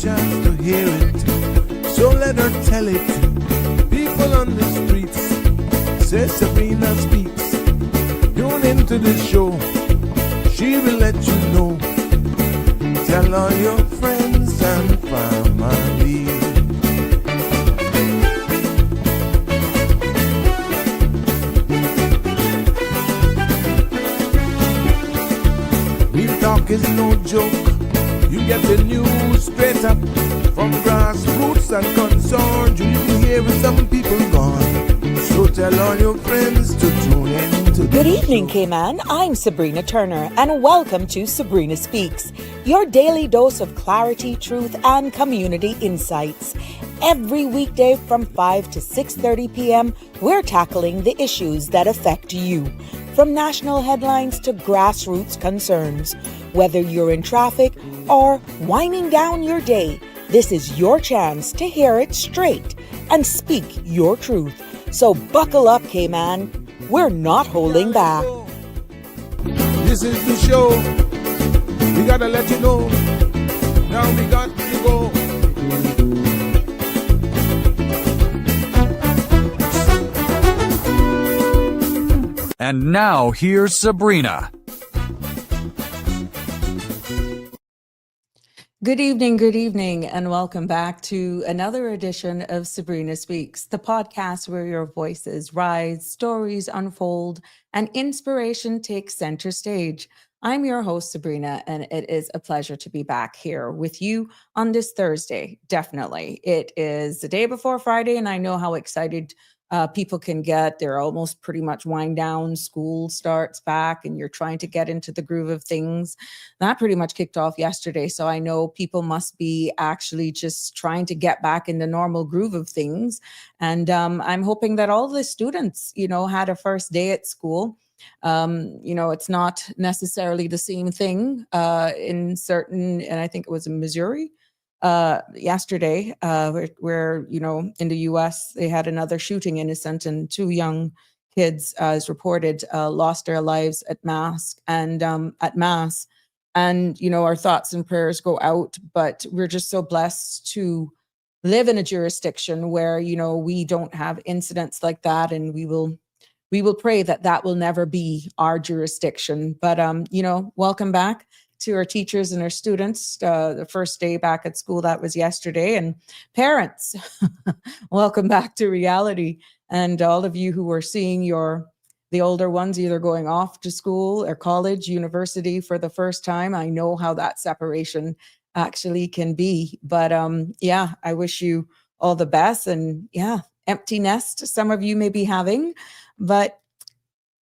chance to hear it, so let her tell it. People on the streets say Sabrina speaks. Tune into the show, she will let you know. Tell all your friends and family. Real talk is no joke. You get the news straight up from grassroots and concerned. You hear with some people gone. So tell all your friends to tune in to Good evening, Cayman. I'm Sabrina Turner, and welcome to Sabrina Speaks, your daily dose of clarity, truth, and community insights. Every weekday from 5 to 6:30 p.m., we're tackling the issues that affect you. From national headlines to grassroots concerns. Whether you're in traffic or winding down your day, this is your chance to hear it straight and speak your truth. So buckle up, Cayman. We're not holding back. This is the show. We gotta let you know. Now we got to go. And now, here's Sabrina. Good evening, and welcome back to another edition of Sabrina Speaks, the podcast where your voices rise, stories unfold, and inspiration takes center stage. I'm your host, Sabrina, and it is a pleasure to be back here with you on this Thursday. Definitely. It is the day before Friday, and I know how excited people can get. They're almost pretty much wind down. School starts back and you're trying to get into the groove of things. That pretty much kicked off yesterday. So I know people must be actually just trying to get back in the normal groove of things. And I'm hoping that all the students, had a first day at school. It's not necessarily the same thing in certain, and I think it was in Missouri, yesterday, where in the U.S. they had another shooting innocent, and two young kids, as reported, lost their lives at mass. And our thoughts and prayers go out. But we're just so blessed to live in a jurisdiction where we don't have incidents like that, and we will pray that that will never be our jurisdiction. But welcome back to our teachers and our students. The first day back at school, that was yesterday. And parents, welcome back to reality. And all of you who are seeing the older ones either going off to school or college, university for the first time, I know how that separation actually can be. But I wish you all the best. And empty nest some of you may be having. But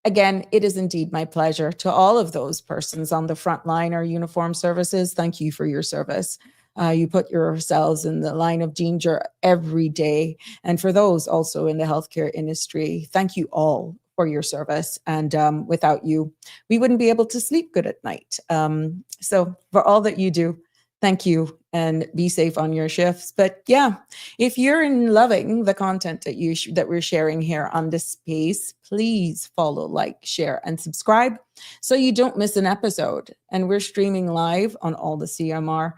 again, it is indeed my pleasure. To all of those persons on the front line or uniform services, thank you for your service. You put yourselves in the line of danger every day. And for those also in the healthcare industry, thank you all for your service. And without you, we wouldn't be able to sleep good at night. So for all that you do, thank you, and be safe on your shifts. But if you're loving the content that we're sharing here on this space, please follow, like, share, and subscribe so you don't miss an episode. And we're streaming live on all the CMR,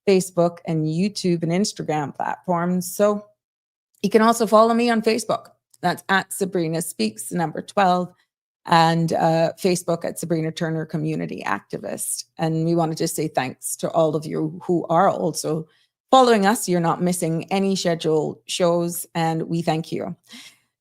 Facebook, and YouTube and Instagram platforms. So you can also follow me on Facebook. That's at Sabrina Speaks, number 12. And Facebook at Sabrina Turner Community Activist. And we want to just say thanks to all of you who are also following us. You're not missing any scheduled shows, and we thank you.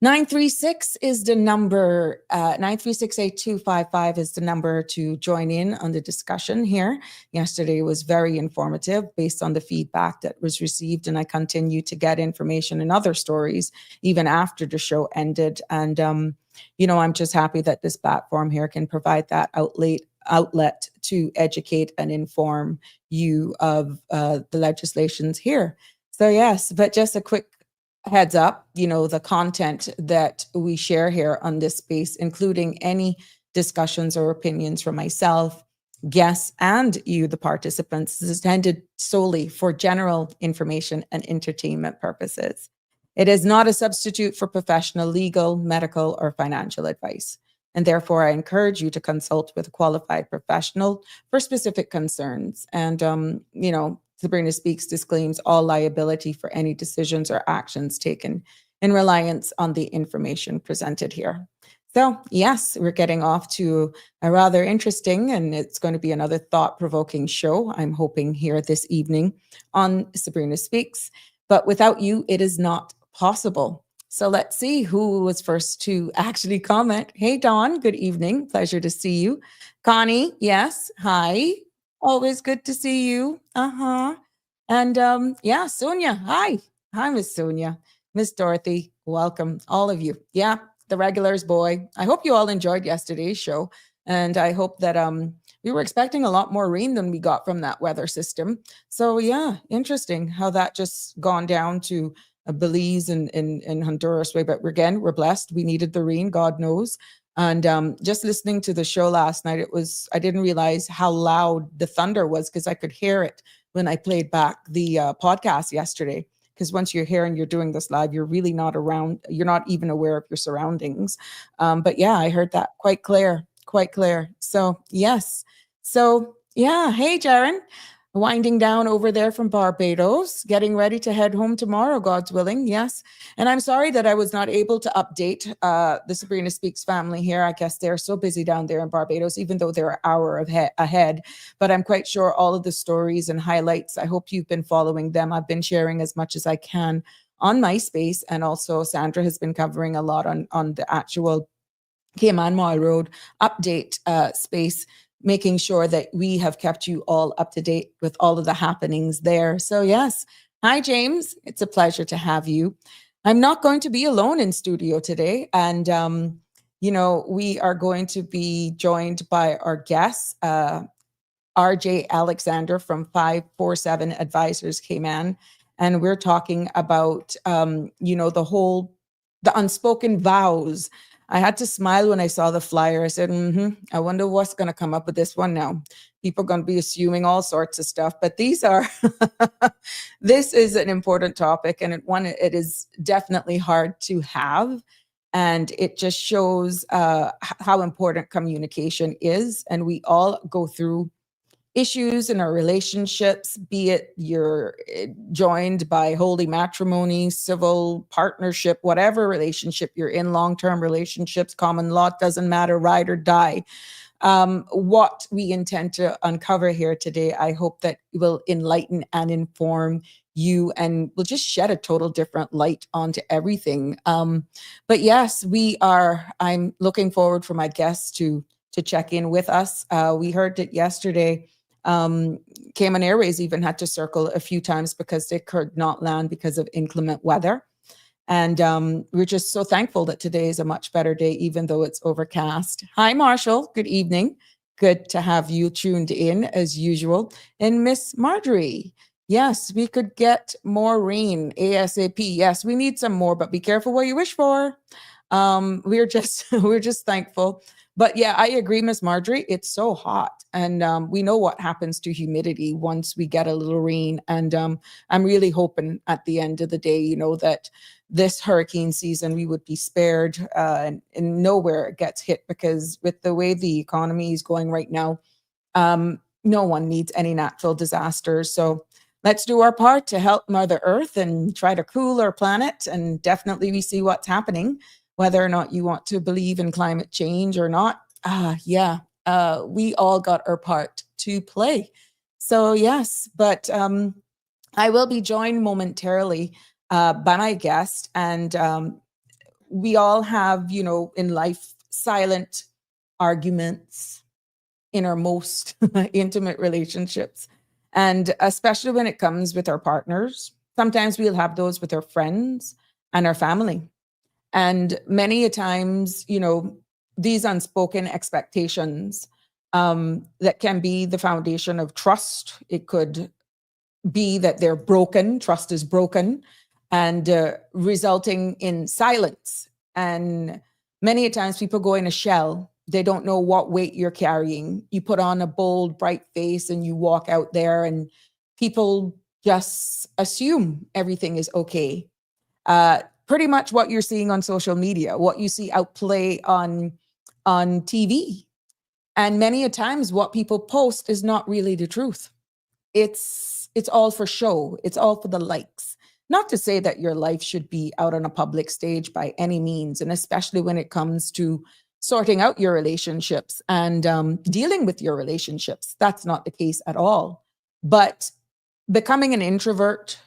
936 is the number, 9368255 is the number to join in on the discussion here. Yesterday was very informative based on the feedback that was received, and I continue to get information and other stories even after the show ended. And I'm just happy that this platform here can provide that outlet to educate and inform you of the legislations here. So yes, but just a quick heads up, the content that we share here on this space, including any discussions or opinions from myself, guests, and you, the participants, is intended solely for general information and entertainment purposes. It is not a substitute for professional legal, medical, or financial advice. And therefore, I encourage you to consult with a qualified professional for specific concerns. And, Sabrina Speaks disclaims all liability for any decisions or actions taken in reliance on the information presented here. So, yes, we're getting off to a rather interesting, and it's going to be another thought-provoking show, I'm hoping, here this evening on Sabrina Speaks. But without you, it is not possible. So let's see who was first to actually comment. Hey, Dawn, good evening. Pleasure to see you. Connie, yes, hi. Always good to see you. Uh-huh. And yeah, Sonia, hi. Hi, Miss Sonia. Miss Dorothy, welcome, all of you. Yeah, the regulars, boy. I hope you all enjoyed yesterday's show. And I hope that we were expecting a lot more rain than we got from that weather system. So yeah, interesting how that just gone down to Belize and Honduras way. But again, we're blessed. We needed the rain, God knows. And just listening to the show last night, I didn't realize how loud the thunder was because I could hear it when I played back the podcast yesterday. Because once you're here and you're doing this live, you're really not around, you're not even aware of your surroundings. But yeah, I heard that quite clear, quite clear. So yes. So yeah, hey, Jaron. Winding down over there from Barbados, getting ready to head home tomorrow, God's willing. Yes. And I'm sorry that I was not able to update the Sabrina Speaks family here. I guess they're so busy down there in Barbados, even though they're an hour ahead. But I'm quite sure all of the stories and highlights, I hope you've been following them. I've been sharing as much as I can on MySpace. And also Sandra has been covering a lot on the actual Cayman Mall Road update space, making sure that we have kept you all up to date with all of the happenings there. So yes, hi James, it's a pleasure to have you. I'm not going to be alone in studio today, and we are going to be joined by our guests, RJ Alexander from 547 Advisors Cayman, and we're talking about the unspoken vows. I had to smile when I saw the flyer. I said, I wonder what's going to come up with this one now. People are going to be assuming all sorts of stuff, but this is an important topic, and it is definitely hard to have. And it just shows how important communication is. And we all go through issues in our relationships, be it you're joined by holy matrimony, civil partnership, whatever relationship you're in, long-term relationships, common law, doesn't matter, ride or die. What we intend to uncover here today, I hope that will enlighten and inform you and will just shed a total different light onto everything. But yes, I'm looking forward for my guests to check in with us. We heard it yesterday. Cayman Airways even had to circle a few times because they could not land because of inclement weather. And we're just so thankful that today is a much better day, even though it's overcast. Hi, Marshall. Good evening. Good to have you tuned in as usual. And Miss Marjorie, yes, we could get more rain ASAP. Yes, we need some more, but be careful what you wish for. We're just thankful. But yeah, I agree, Miss Marjorie. It's so hot. And we know what happens to humidity once we get a little rain. And I'm really hoping at the end of the day, that this hurricane season, we would be spared and nowhere it gets hit, because with the way the economy is going right now, no one needs any natural disasters. So let's do our part to help Mother Earth and try to cool our planet. And definitely we see what's happening. Whether or not you want to believe in climate change or not, we all got our part to play. So yes, but I will be joined momentarily by my guest, and we all have, in life, silent arguments in our most intimate relationships, and especially when it comes with our partners. Sometimes we'll have those with our friends and our family. And many a times, these unspoken expectations that can be the foundation of trust. It could be that they're broken, trust is broken, and resulting in silence. And many a times people go in a shell. They don't know what weight you're carrying. You put on a bold, bright face and you walk out there and people just assume everything is okay. Pretty much what you're seeing on social media, what you see outplay on TV. And many a times what people post is not really the truth. It's it's all for show. It's all for the likes. Not to say that your life should be out on a public stage by any means, and especially when it comes to sorting out your relationships and dealing with your relationships. That's not the case at all. But becoming an introvert,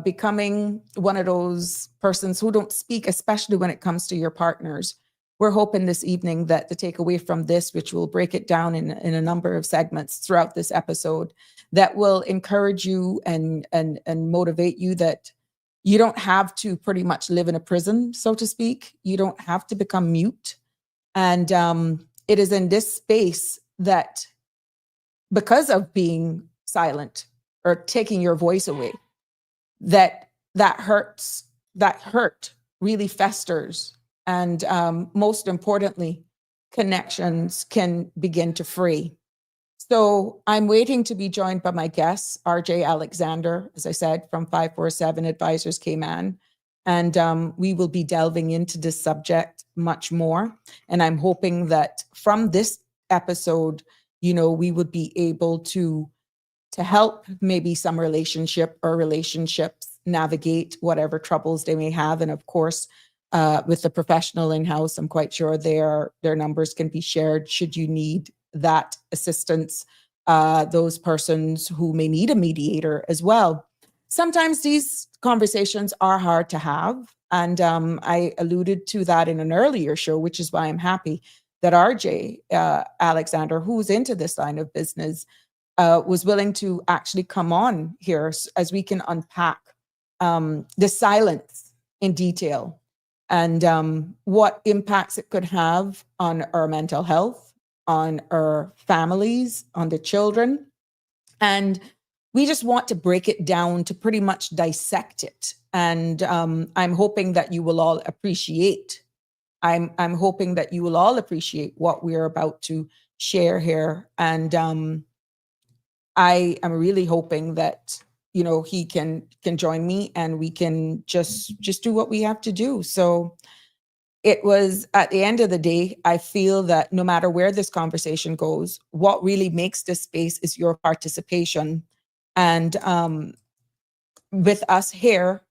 becoming one of those persons who don't speak, especially when it comes to your partners. We're hoping this evening that the takeaway from this, which will break it down in a number of segments throughout this episode, that will encourage you and motivate you that you don't have to pretty much live in a prison, so to speak. You don't have to become mute. And it is in this space that, because of being silent or taking your voice away, that hurts, that hurt really festers. And most importantly, connections can begin to fray. So I'm waiting to be joined by my guest, RJ Alexander, as I said, from 547 Advisors Cayman. And we will be delving into this subject much more. And I'm hoping that from this episode, we would be able to help maybe some relationships navigate whatever troubles they may have. And of course, with the professional in-house, I'm quite sure their numbers can be shared should you need that assistance, those persons who may need a mediator as well. Sometimes these conversations are hard to have. And I alluded to that in an earlier show, which is why I'm happy that RJ Alexander, who's into this line of business, was willing to actually come on here as we can unpack the silence in detail and what impacts it could have on our mental health, on our families, on the children. And we just want to break it down to pretty much dissect it. And I'm hoping that you will all appreciate. I'm hoping that you will all appreciate what we're about to share here. And I am really hoping that he can join me and we can just do what we have to do. So it was, at the end of the day, I feel that no matter where this conversation goes, what really makes this space is your participation. And with us here,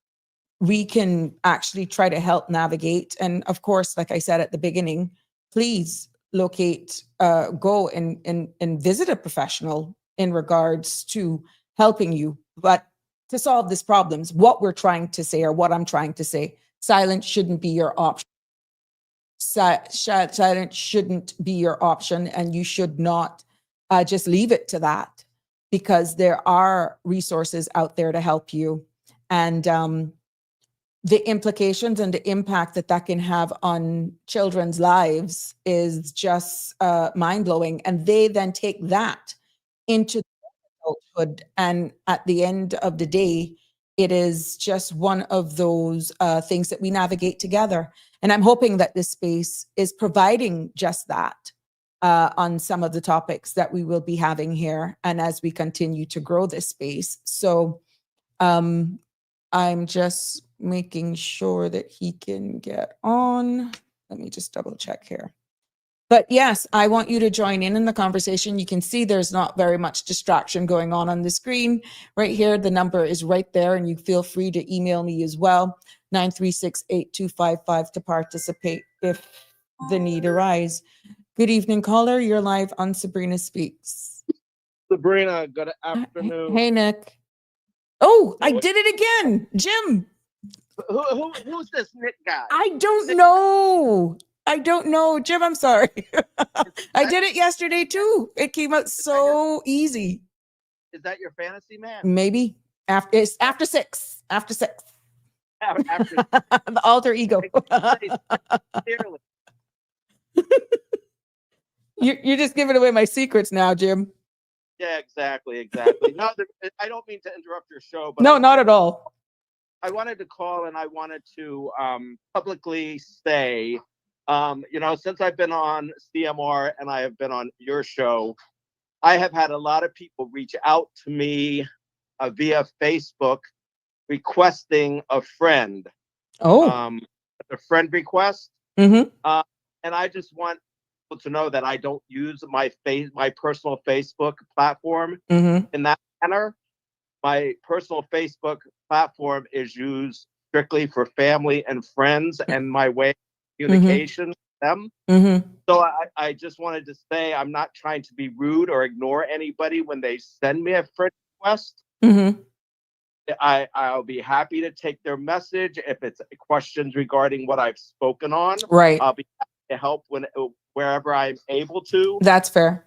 we can actually try to help navigate. And of course, like I said at the beginning, please go and visit a professional in regards to helping you. But to solve these problems, what we're trying to say, or what I'm trying to say, silence shouldn't be your option. Silence shouldn't be your option, and you should not just leave it to that, because there are resources out there to help you. And the implications and the impact that can have on children's lives is just mind-blowing. And they then take that into adulthood. And at the end of the day, it is just one of those things that we navigate together. And I'm hoping that this space is providing just that on some of the topics that we will be having here, and as we continue to grow this space. So I'm just making sure that he can get on. Let me just double check here. But yes, I want you to join in the conversation. You can see there's not very much distraction going on the screen. Right here, the number is right there, and you feel free to email me as well, 936-8255, to participate if the need arise. Good evening, caller. You're live on Sabrina Speaks. Sabrina, good afternoon. Hey, Nick. Oh, I did it again. Jim. Who's this Nick guy? I don't know. Jim, I'm sorry. I did it yesterday too. It came out so easy. Is that your fantasy man? Maybe. After six. After The alter ego. Clearly. You're just giving away my secrets now, Jim. Yeah, exactly. No, I don't mean to interrupt your show, but no, not at all. I wanted to call and I wanted to publicly say, since I've been on CMR and I have been on your show, I have had a lot of people reach out to me via Facebook requesting a friend. Oh. A friend request. Mm-hmm. And I just want people to know that I don't use my personal Facebook platform mm-hmm. in that manner. my personal Facebook platform is used strictly for family and friends and my way of communication with them. Mm-hmm. So I just wanted to say I'm not trying to be rude or ignore anybody when they send me a friend request. Mm-hmm. I'll be happy to take their message. If it's questions regarding what I've spoken on, Right. I'll be happy to help wherever I'm able to. That's fair.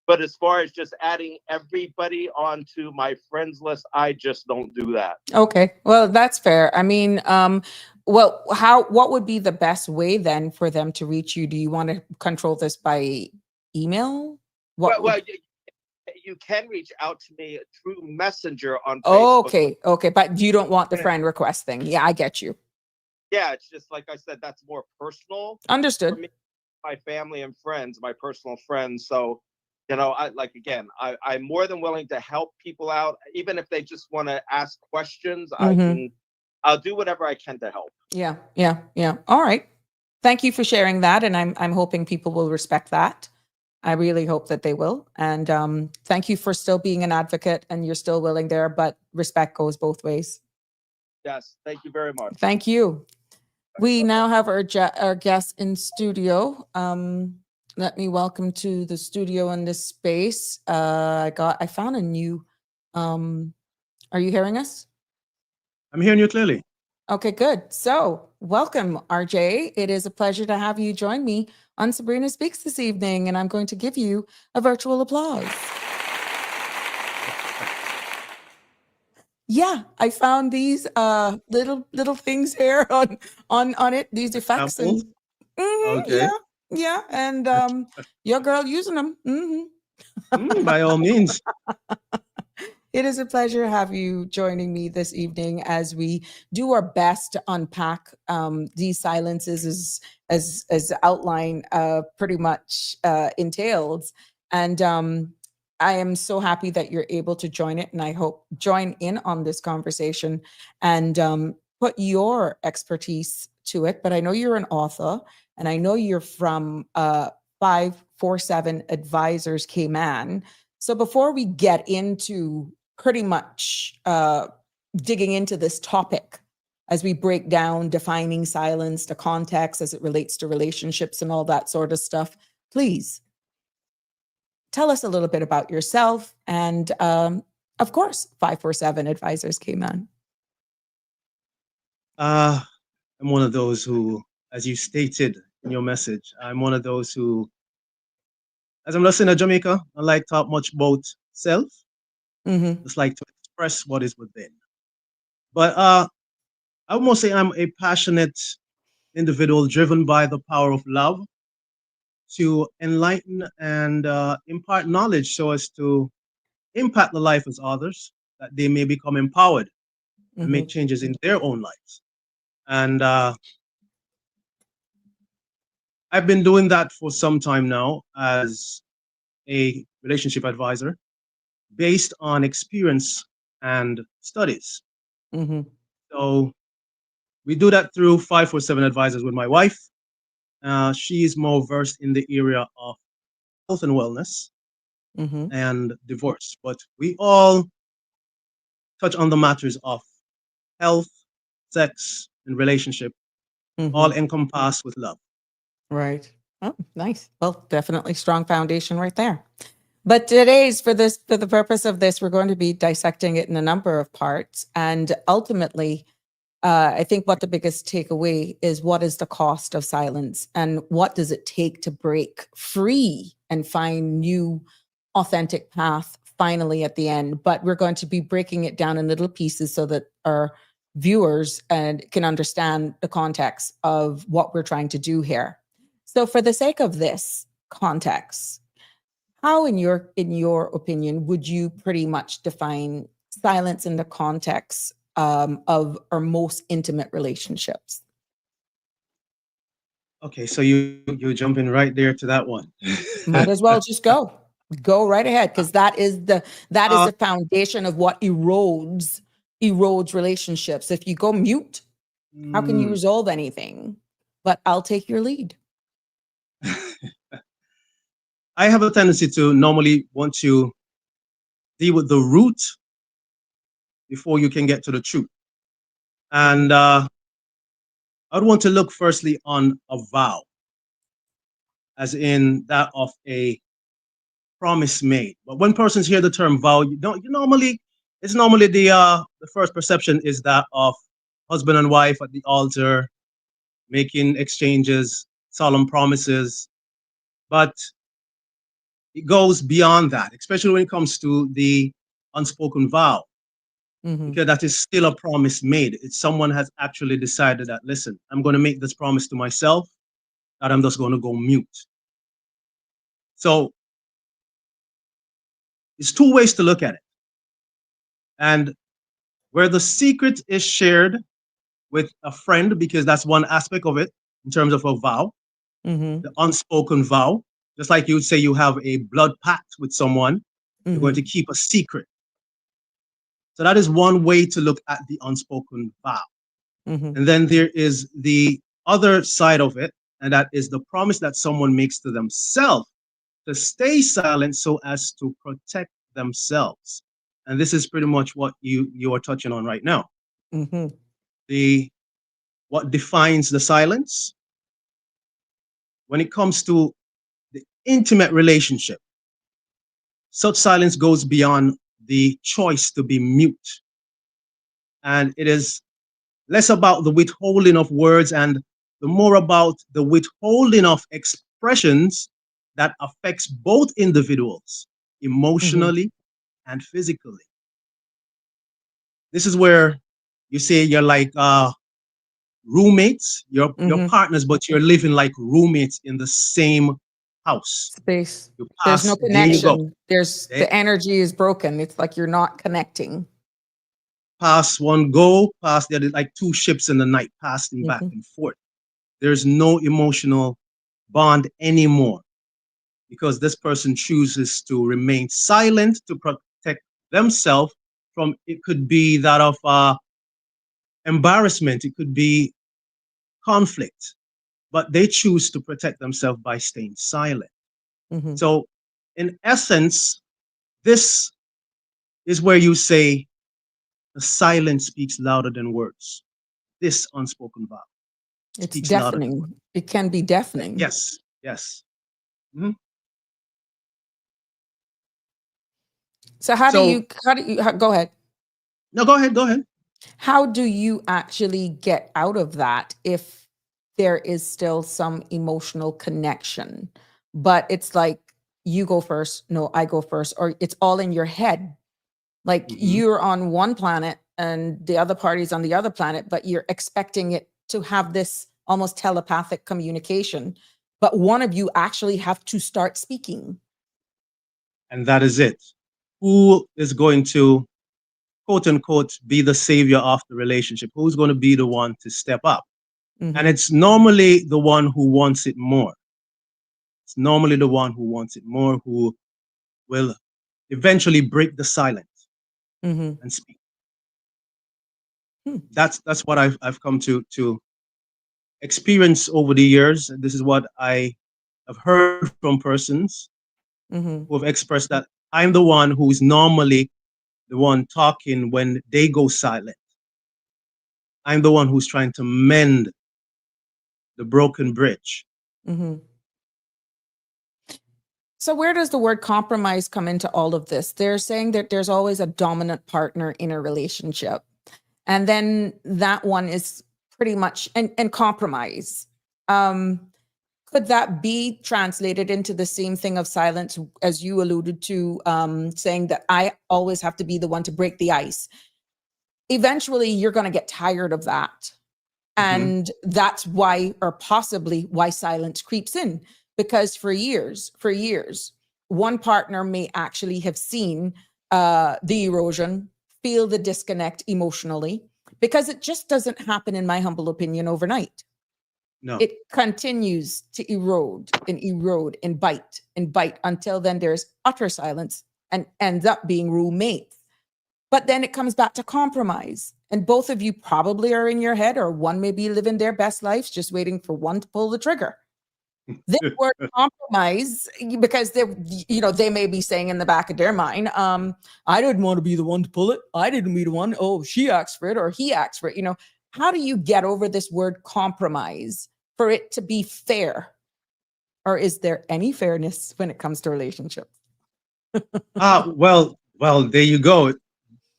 But as far as just adding everybody onto my friends list, I just don't do that. Okay. Well, that's fair. I mean, well, what would be the best way then for them to reach you? Do you want to control this by email? Well, you can reach out to me through Messenger on Oh, Facebook. okay. But you don't want the friend request thing. Yeah, I get you. Yeah, it's just like I said, that's more personal for Understood. me, my family and friends, my personal friends. So, I'm more than willing to help people out, even if they just want to ask questions. I'll do whatever I can to help. Yeah. All right. Thank you for sharing that, and I'm hoping people will respect that. I really hope that they will. And thank you for still being an advocate, and you're still willing there, but respect goes both ways. Yes, thank you very much. Thank you. We now have our guest in studio. Let me welcome to the studio in this space. I found a new, are you hearing us? I'm hearing you clearly. Okay, good. So welcome, RJ. It is a pleasure to have you join me on Sabrina Speaks this evening, and I'm going to give you a virtual applause. Yeah, I found these little things here on it, these effects. Samples? Okay. Yeah, and your girl using them. By all means. It is a pleasure to have you joining me this evening as we do our best to unpack these silences as outline pretty much entailed. And I am so happy that you're able to join it, and I hope join in on this conversation and put your expertise to it. But I know you're an author, and I know you're from 547 Advisors Cayman. So before we get into pretty much digging into this topic, as we break down defining silence, the context as it relates to relationships and all that sort of stuff, please tell us a little bit about yourself and, of course, 547 Advisors Cayman. I'm one of those who, as you stated in your message, I'm one of those who, as I'm listening to Jamaica, I like talk much about self. Just like to express what is within. But I would most say I'm a passionate individual driven by the power of love to enlighten and impart knowledge so as to impact the life of others, that they may become empowered and make changes in their own lives. And I've been doing that for some time now as a relationship advisor based on experience and studies. So we do that through 547 Advisors with my wife. She is more versed in the area of health and wellness and divorce, but we all touch on the matters of health, sex, and relationship, all encompassed with love. Right. Oh, nice. Well, definitely strong foundation right there. But today's for the purpose of this, we're going to be dissecting it in a number of parts. And ultimately, I think what the biggest takeaway is, what is the cost of silence and what does it take to break free and find new authentic path finally at the end. But we're going to be breaking it down in little pieces so that our viewers can understand the context of what we're trying to do here. So for the sake of this context, how in your opinion would you pretty much define silence in the context of our most intimate relationships? Okay, so you're jumping right there to that one. Might as well just go right ahead, because that is the foundation of what erodes relationships. If you go mute, how can you resolve anything? But I'll take your lead. I have a tendency to normally want to deal with the root before you can get to the truth. And I'd want to look firstly on a vow, as in that of a promise made. But when persons hear the term vow, it's normally the first perception is that of husband and wife at the altar making exchanges, solemn promises. But it goes beyond that, especially when it comes to the unspoken vow, because that is still a promise made. It's someone has actually decided that, listen, I'm going to make this promise to myself, that I'm just going to go mute. So it's two ways to look at it. And where the secret is shared with a friend, because that's one aspect of it in terms of a vow, the unspoken vow, just like you would say you have a blood pact with someone, you're going to keep a secret. So that is one way to look at the unspoken vow. And then there is the other side of it, and that is the promise that someone makes to themselves to stay silent so as to protect themselves. And this is pretty much what you are touching on right now. What defines the silence when it comes to the intimate relationship. Such silence goes beyond the choice to be mute, and it is less about the withholding of words and the more about the withholding of expressions that affects both individuals emotionally and physically. This is where you say you're like roommates, you're partners, but you're living like roommates in the same house. Space. You There's no pass, there you go. connection. The energy is broken. It's like you're not connecting. Pass one, go past the other, like two ships in the night, passing back and forth. There's no emotional bond anymore because this person chooses to remain silent to protect themselves from, it could be that of embarrassment, it could be conflict, but they choose to protect themselves by staying silent. So in essence, this is where you say the silence speaks louder than words. This unspoken vow. It's deafening. It can be deafening. Yes, yes. Mm-hmm. So how do you go ahead? No, go ahead. How do you actually get out of that if there is still some emotional connection, but it's like you go first, no, I go first, or it's all in your head? Like you're on one planet and the other party's on the other planet, but you're expecting it to have this almost telepathic communication, but one of you actually have to start speaking. And that is it. Who is going to, quote unquote, be the savior of the relationship? Who's going to be the one to step up? And it's normally the one who wants it more. It's normally the one who wants it more who will eventually break the silence and speak. That's what I've come to experience over the years. This is what I have heard from persons who have expressed that I'm the one who is normally the one talking when they go silent. I'm the one who's trying to mend the broken bridge. So where does the word compromise come into all of this? They're saying that there's always a dominant partner in a relationship. And then that one is pretty much, and compromise. Could that be translated into the same thing of silence as you alluded to, saying that I always have to be the one to break the ice? Eventually, you're going to get tired of that. And that's why, or possibly why silence creeps in. Because for years, one partner may actually have seen the erosion, feel the disconnect emotionally, because it just doesn't happen, in my humble opinion, overnight. No. It continues to erode and bite until then there's utter silence and ends up being roommates. But then it comes back to compromise. And both of you probably are in your head, or one may be living their best life, just waiting for one to pull the trigger. This word compromise, because they may be saying in the back of their mind, I didn't want to be the one to pull it. I didn't be the one. Oh, she asked for it or he asked for it. How do you get over this word compromise for it to be fair? Or is there any fairness when it comes to relationships? Well, there you go.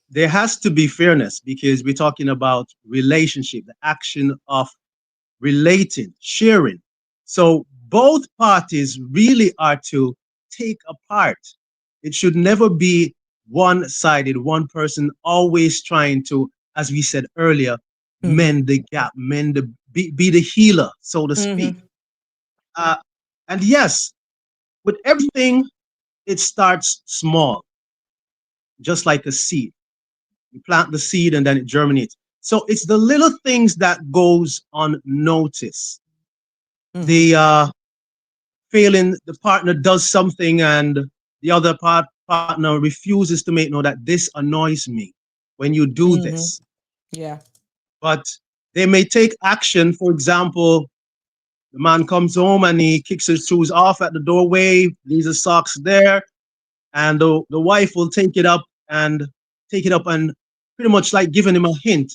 There has to be fairness because we're talking about relationship, the action of relating, sharing. So both parties really are to take a part. It should never be one-sided, one person always trying to, as we said earlier, mend the gap, be the healer, so to speak. And yes, with everything, it starts small, just like a seed. You plant the seed and then it germinates. So it's the little things that goes unnoticed. The failing, the partner does something and the other partner refuses to make know that this annoys me when you do this. Yeah. But they may take action. For example, the man comes home and he kicks his shoes off at the doorway, leaves his socks there, and the wife will take it up and pretty much like giving him a hint.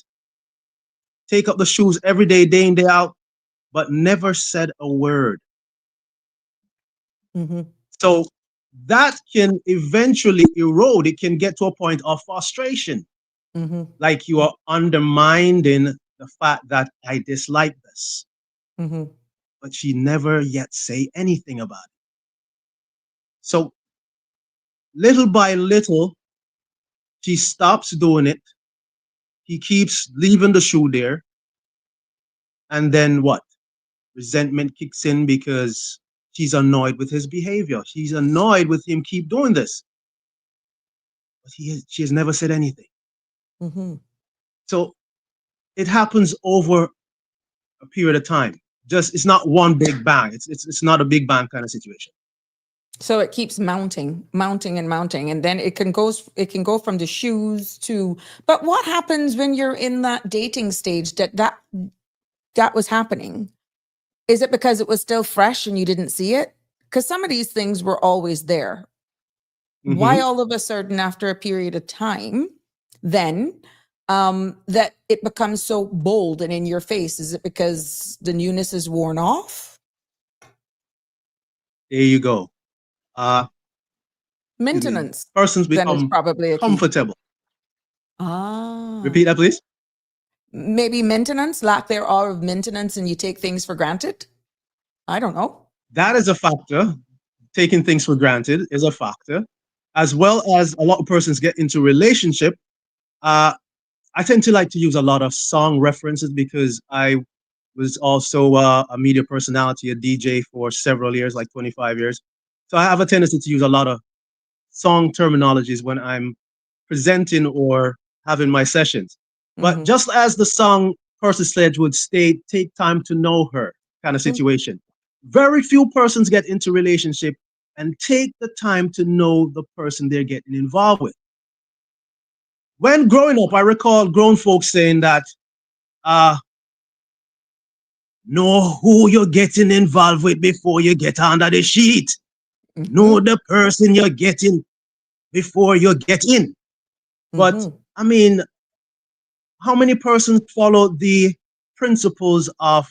Take up the shoes every day in, day out, but never said a word. So that can eventually erode. It can get to a point of frustration. Like you are undermining the fact that I dislike this. But she never yet say anything about it. So little by little, she stops doing it. He keeps leaving the shoe there. And then what? Resentment kicks in because she's annoyed with his behavior. She's annoyed with him keep doing this. But she has never said anything. So it happens over a period of time. Just it's not one big bang. It's not a big bang kind of situation. So it keeps mounting, and then it can go from the shoes to. But what happens when you're in that dating stage that was happening? Is it because it was still fresh and you didn't see it? Because some of these things were always there. Why all of a sudden after a period of time then that it becomes so bold and in your face? Is it because the newness is worn off? There you go. Maintenance. Persons Then is become probably a key. comfortable. Repeat that, please. Maybe maintenance, lack thereof of maintenance, and you take things for granted. I don't know. That is a factor. Taking things for granted is a factor, as well as a lot of persons get into relationship. I tend to like to use a lot of song references because I was also a media personality, a DJ for several years, like 25 years. So I have a tendency to use a lot of song terminologies when I'm presenting or having my sessions. But just as the song Percy Sledge would state, take time to know her kind of situation. Very few persons get into relationship and take the time to know the person they're getting involved with. When growing up, I recall grown folks saying that, know who you're getting involved with before you get under the sheet. Know the person you're getting before you get in. But I mean, how many persons follow the principles of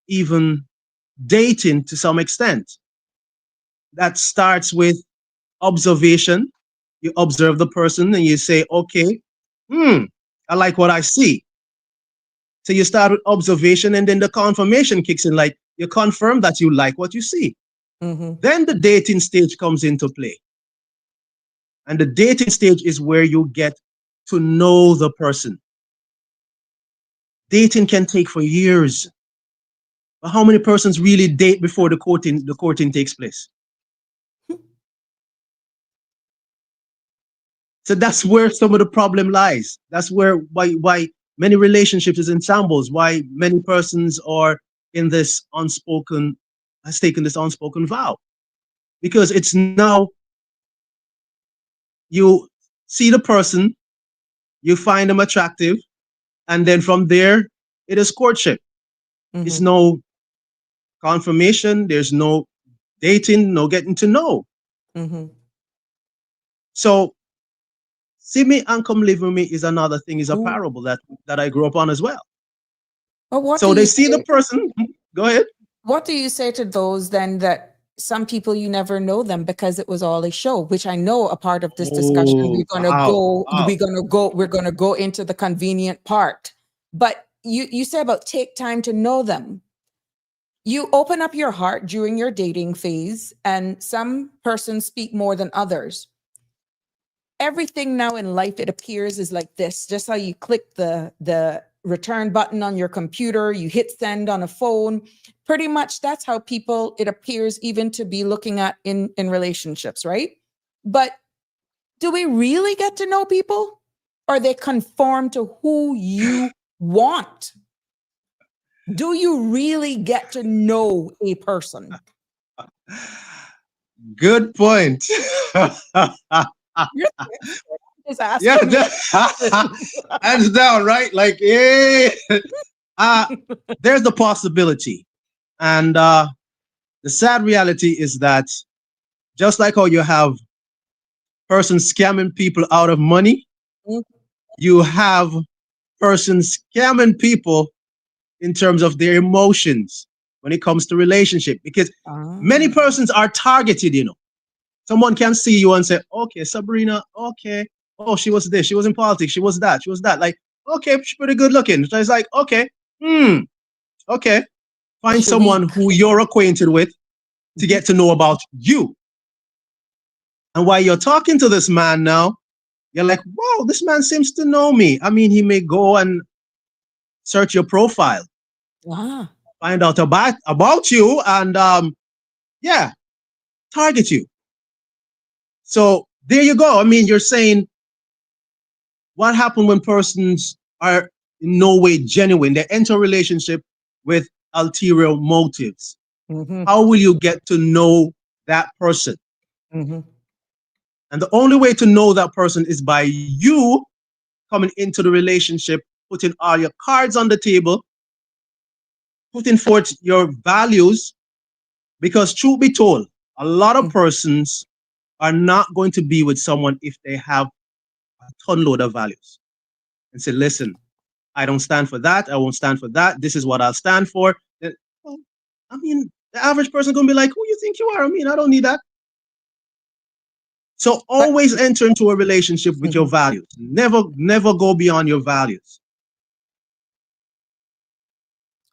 even dating to some extent? That starts with observation. You observe the person and you say, okay, I like what I see. So you start with observation and then the confirmation kicks in, like you confirm that you like what you see. Then the dating stage comes into play. And the dating stage is where you get to know the person. Dating can take for years. But how many persons really date before the courting takes place? So that's where some of the problem lies. That's why many relationships is in shambles, why many persons are in this has taken this unspoken vow. Because it's now you see the person, you find them attractive, and then from there, it is courtship. It's no confirmation. There's no dating, no getting to know. Mm-hmm. So, see me and come live with me is another thing, is a Ooh. parable that I grew up on as well. But what So do they you see the say? person. Go ahead. What do you say to those then that some people you never know them because it was all a show, which I know a part of this discussion Oh, wow. we're gonna go into the convenient part. But you say about take time to know them. You open up your heart during your dating phase, and some persons speak more than others. Everything now in life, it appears, is like this. Just how you click the return button on your computer, you hit send on a phone. Pretty much that's how people, it appears, even to be looking at in relationships, right? But do we really get to know people? Or they conform to who you want? Do you really get to know a person? Good point. You're just Yeah, asking me. hands down, right? Like, yeah. There's the possibility. And the sad reality is that just like how you have persons scamming people out of money, Mhm. you have persons scamming people in terms of their emotions when it comes to relationship. Because many Ah. persons are targeted, you know. Someone can see you and say, okay, Sabrina, okay. Oh, she was this, she was in politics, she was that, she was that. Like, okay, she's pretty good looking. So it's like, okay, okay. Find Should we? someone who you're acquainted with to get to know about you. And while you're talking to this man now, you're like, wow, this man seems to know me. I mean, he may go and search your profile, Ah. find out about you, and yeah, target you. So there you go. I mean, you're saying what happened when persons are in no way genuine? They enter a relationship with ulterior motives. Mm-hmm. How will you get to know that person? Mm-hmm. And the only way to know that person is by you coming into the relationship, putting all your cards on the table, putting forth your values. Because truth be told, a lot of persons are not going to be with someone if they have a ton load of values and say, listen, I don't stand for that. I won't stand for that. This is what I'll stand for. Well, I mean, the average person going to be like, who you think you are? I mean, I don't need that. So But always enter into a relationship with your values. Never go beyond your values.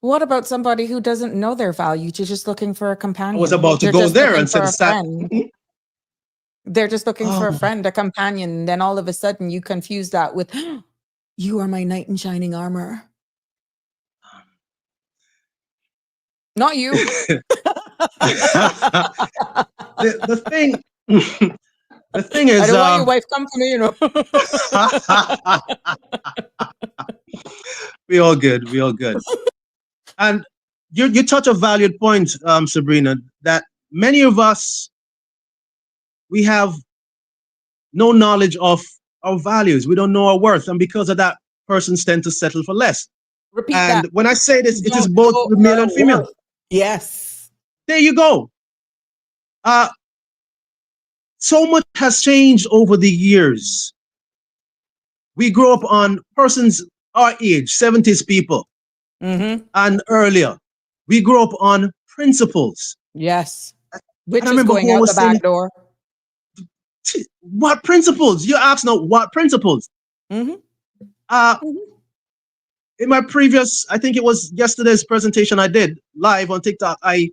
what about somebody who doesn't know their value? You're just looking for a I was companion. about to They're go just there looking and for said, a friend. They're just looking for a oh, friend, a companion. Then all of a sudden you confuse that with, you are my knight in shining armor. Not you. the thing the thing I is don't want your wife company, you know. we all good. And you touch a valued point, Sabrina, that many of us, we have no knowledge of our values. We don't know our worth. And because of that, persons tend to settle for less. Repeat And that. when I say this, You it is don't both know with male our and female. worth. Yes. There you go. So much has changed over the years. We grew up on persons our age, 70s people, Mm-hmm. and earlier. We grew up on principles. Yes. And I Which is remember going who out the was saying, back door. what principles? You ask now, what principles? Mm-hmm. Uh, Mm-hmm. in my previous, I think it was yesterday's presentation I did live on TikTok, I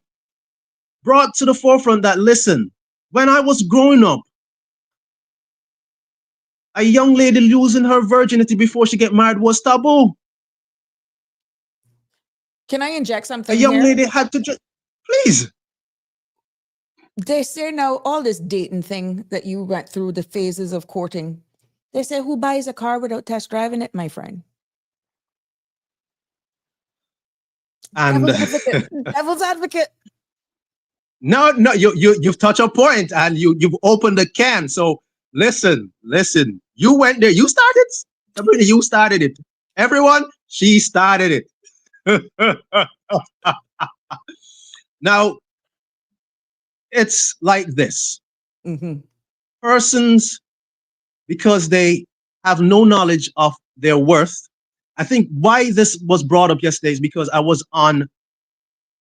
brought to the forefront that, listen, when I was growing up, a young lady losing her virginity before she get married was taboo. Can I inject A something young here? lady had to just, please. They say now all this dating thing that you went through, the phases of courting. They say, who buys a car without test driving it, my friend? And Devil's advocate. Devil's advocate. no, you've touched a point and you've opened a can. So listen. You went there. You started, Sabrina. You started it. Everyone, she started it. Now, it's like this. Mm-hmm. Persons, because they have no knowledge of their worth. I think why this was brought up yesterday is because I was on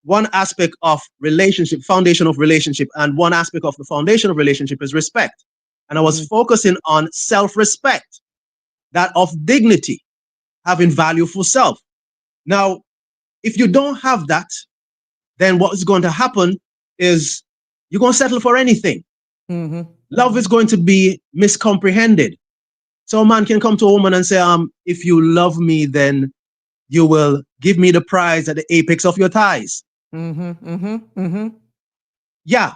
one aspect of relationship, foundation of relationship, and one aspect of the foundation of relationship is respect. And I was focusing on self-respect, that of dignity, having value for self. Now, if you don't have that, then what is going to happen is you're going to settle for anything. Mm-hmm. Love is going to be miscomprehended. So a man can come to a woman and say, if you love me, then you will give me the prize at the apex of your thighs. Mm-hmm. Mm-hmm. Mm-hmm. Yeah.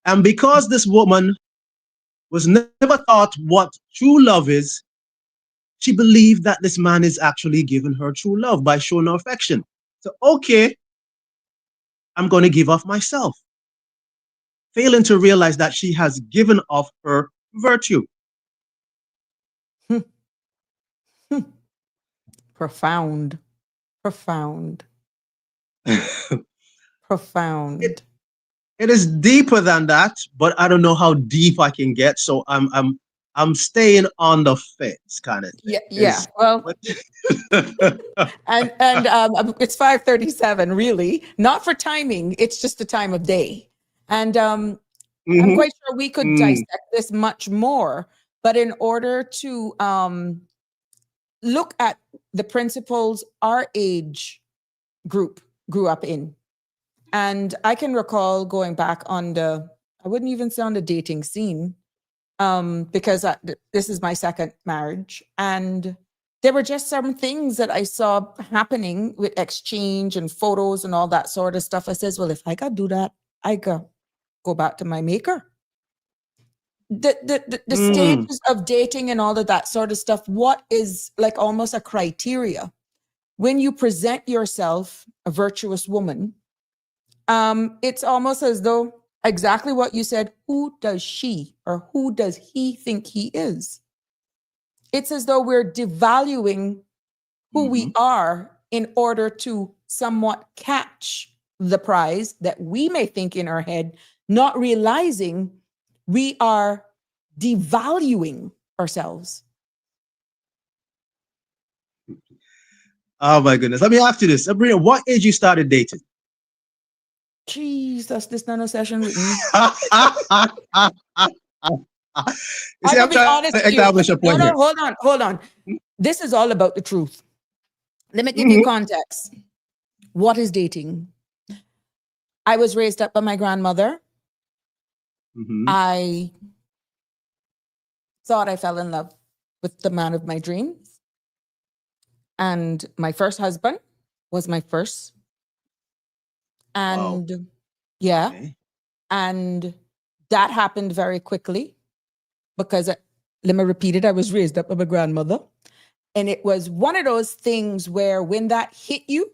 And because this woman was never taught what true love is, she believed that this man is actually giving her true love by showing her affection. So, okay, I'm going to give off myself, failing to realize that she has given off her virtue. Profound. Profound. Profound. It is deeper than that, but I don't know how deep I can get. So I'm staying on the fence kind of thing. Yeah. Well, and it's 5:37. Really, not for timing. It's just the time of day, and I'm quite sure we could dissect this much more. But in order to look at the principles our age group grew up in. And I can recall going back on I wouldn't even say on the dating scene, because this is my second marriage. And there were just some things that I saw happening with exchange and photos and all that sort of stuff. I says, well, if I could do that, I could go back to my maker. The stages of dating and all of that sort of stuff, what is like almost a criteria when you present yourself a virtuous woman? It's almost as though exactly what you said, who does she or who does he think he is? It's as though we're devaluing who we are in order to somewhat catch the prize that we may think in our head, not realizing we are devaluing ourselves. Oh my goodness. Let me ask you this. Sabrina, what age you started dating? Jesus, this nano session with me. You see, I'm trying to establish a point here. Hold on. This is all about the truth. Let me give you context. What is dating? I was raised up by my grandmother. I thought I fell in love with the man of my dreams. And my first husband was my first. And and that happened very quickly because, let me repeat it, I was raised up by my grandmother. And it was one of those things where when that hit you,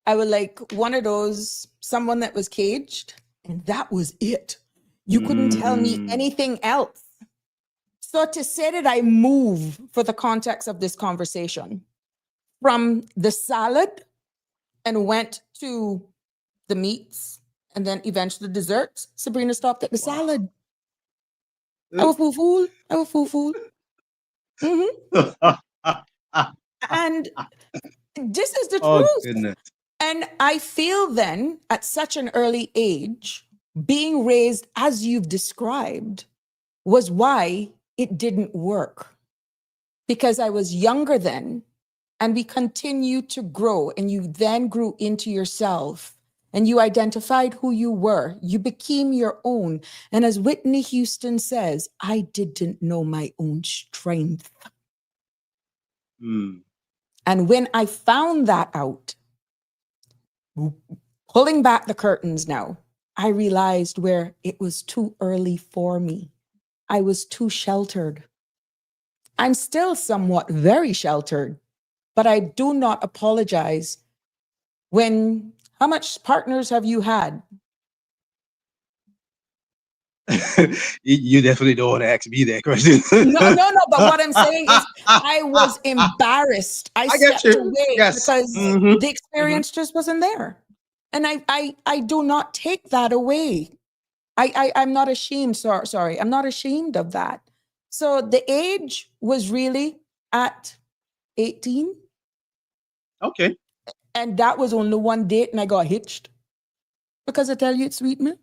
I was like one of those, someone that was caged, and that was it. You couldn't tell me anything else. So to say that I move for the context of this conversation from the salad and went to the meats and then eventually the desserts, Sabrina stopped at the salad. I was fool. And this is the truth. Goodness. And I feel then at such an early age, being raised as you've described was why it didn't work. Because I was younger then, and we continued to grow, and you then grew into yourself, and you identified who you were. You became your own. And as Whitney Houston says, I didn't know my own strength. And when I found that out, pulling back the curtains now, I realized where it was too early for me. I was too sheltered. I'm still somewhat very sheltered, but I do not apologize. How much partners have you had? You definitely don't want to ask me that question. No, but what I'm saying is I was embarrassed. I stepped away because the experience just wasn't there. And I do not take that away. I'm not ashamed. Sorry. I'm not ashamed of that. So the age was really at 18. Okay. And that was only one date and I got hitched. Because I tell you it's sweet, man.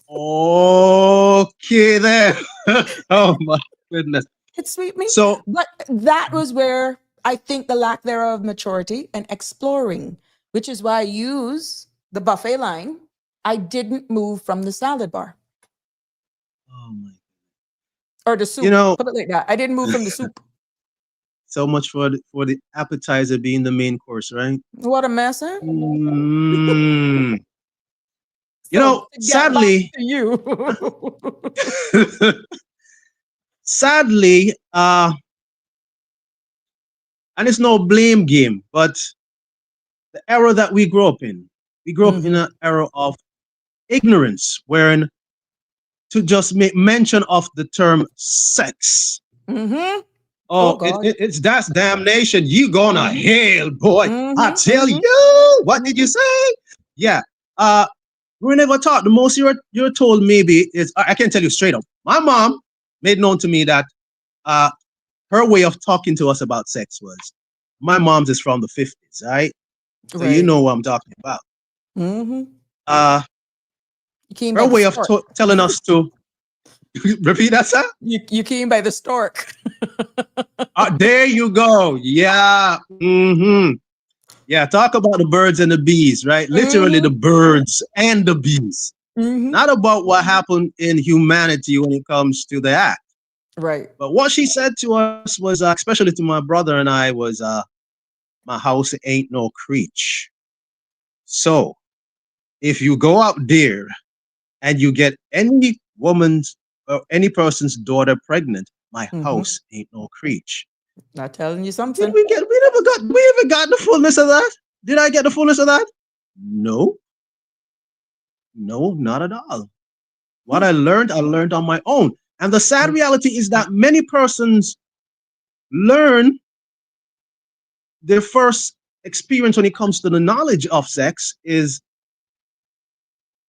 Okay then. Oh my goodness. It's sweet me. So But that was where I think the lack thereof of maturity and exploring, which is why I use the buffet line. I didn't move from the salad bar oh my, or the soup. you know, Put it like that. I didn't move from the soup. so much for the appetizer being the main course, right? What a mess, huh? Mm. You So know, to get back sadly, to you. sadly, and it's no blame game, but the era that we grew up in, we grew up in Mhm. an era of ignorance, wherein to just make mention of the term sex. Mm-hmm. Oh Oh, God. it's that's damnation. You gonna Mhm. hell, boy. I Mhm. tell Mhm. you, what did you say? Yeah. Uh we were never taught. The most you're told maybe is I can tell you straight up. My mom made known to me that uh her way of talking to us about sex was my mom's is from the 50s, right? So you Right. know what I'm talking about. Mm-hmm. Uh You came by her the way of stork. telling us to repeat that, sir. You came by the stork. There you go. Yeah. Yeah, talk about the birds and the bees, right? Literally the Mm-hmm. birds and the bees. Mm-hmm. Not about what happened in humanity when it comes to the act. Right. But what she said to us was, especially to my brother and I, was, my house ain't no creech. So if you go out there and you get any woman's or any person's daughter pregnant, my Mm-hmm. house ain't no creech. Not telling you Did something. we get, we ever got the fullness of that? Did I get the fullness of that? No. No, not at all. What I learned on my own. And the sad reality is that many persons learn their first experience when it comes to the knowledge of sex is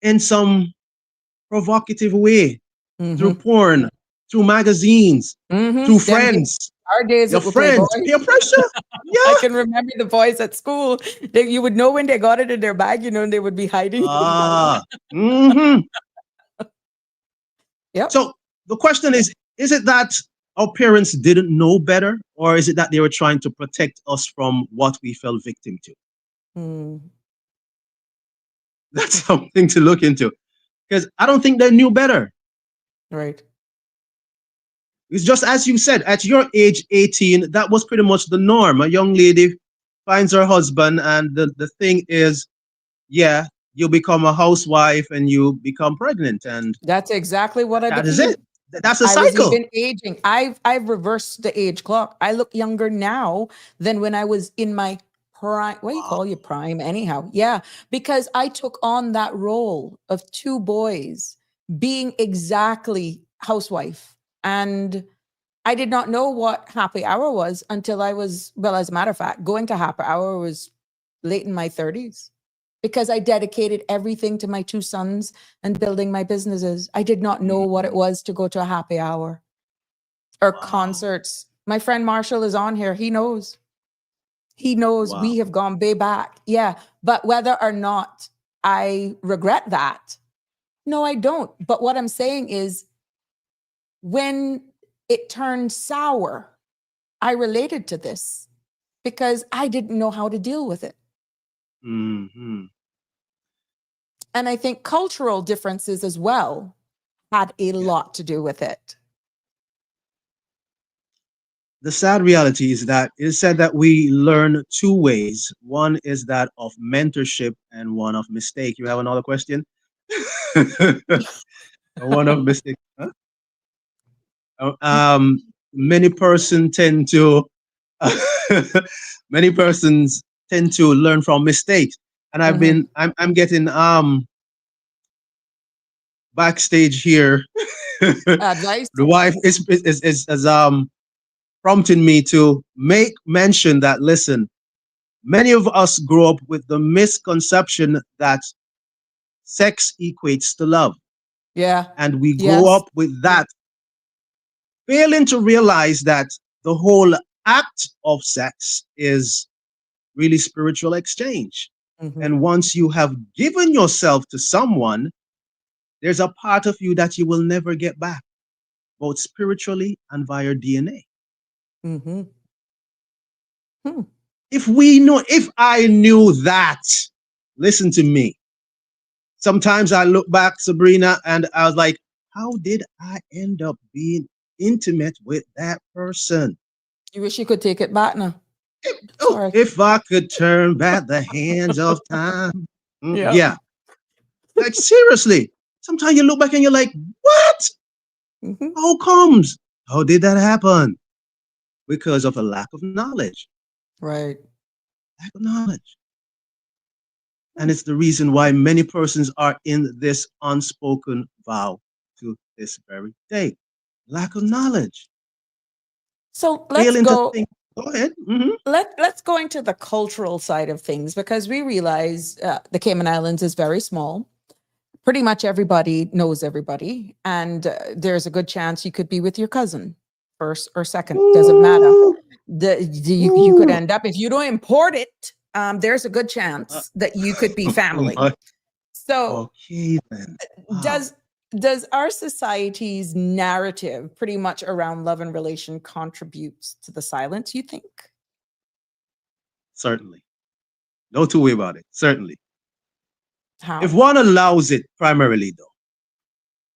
in some provocative way, through Mm-hmm. porn, through magazines, through Mm-hmm. Them days, friends, our days your it will play friends, boy. peer pressure. I Yeah. can remember the boys at school. You would know when they got it in their bag, and they would be hiding. Ah. Mm-hmm. Yep. So the question is it that our parents didn't know better, or is it that they were trying to protect us from what we fell victim to? Mm. That's something to look into. Because I don't think they knew better. Right. It's just as you said, at your age, 18, that was pretty much the norm. A young lady finds her husband, and the thing is, yeah, you become a housewife and you become pregnant, and That's exactly what I that is became. it. That's a I was cycle. even aging. I've reversed the age clock. I look younger now than when I was in my prime. What do you Wow. call your prime anyhow? Yeah, because I took on that role of two boys being exactly housewife. And I did not know what happy hour was until I was, well, as a matter of fact, going to happy hour was late in my 30s because I dedicated everything to my two sons and building my businesses. I did not know what it was to go to a happy hour or Wow. concerts. My friend Marshall is on here. He knows. He knows Wow. we have gone way back. Yeah. But whether or not I regret that, no, I don't. But what I'm saying is when it turned sour, I related to this because I didn't know how to deal with it. Hmm. And I think cultural differences as well had a Yeah. lot to do with it. The sad reality is that it is said that we learn two ways. One is that of mentorship and one of mistake. You have another question? One of mistake. Huh? Many person tend to many persons tend to learn from mistakes, and Mhm. I'm getting backstage here. Advice? The wife is prompting me to make mention that, listen, many of us grow up with the misconception that sex equates to love. Yeah. And we grow Yes. up with that, failing to realize that the whole act of sex is really spiritual exchange. Mm-hmm. And once you have given yourself to someone, there's a part of you that you will never get back, both spiritually and via DNA. Mm-hmm. Hmm. If I knew that, listen to me. Sometimes I look back, Sabrina, and I was like, how did I end up being intimate with that person? You wish you could take it back now. Oh, Sorry. if I could turn back the hands of time. Yeah. Yeah. Like, seriously. Sometimes you look back and you're like, what? Mm-hmm. How comes? How did that happen? Because of a lack of knowledge. Right. Lack of knowledge. And it's the reason why many persons are in this unspoken vow to this very day. Lack of knowledge. So let's Failing to go. think. Go ahead. Mm-hmm. Let's go into the cultural side of things, because we realize the Cayman Islands is very small. Pretty much everybody knows everybody, and there's a good chance you could be with your cousin, first or second, doesn't matter. You could end up, if you don't import it, there's a good chance that you could be family. So Okay, then. Wow. does our society's narrative pretty much around love and relation contributes to the silence, you think? Certainly. No two way about it. Certainly. How? If one allows it primarily, though,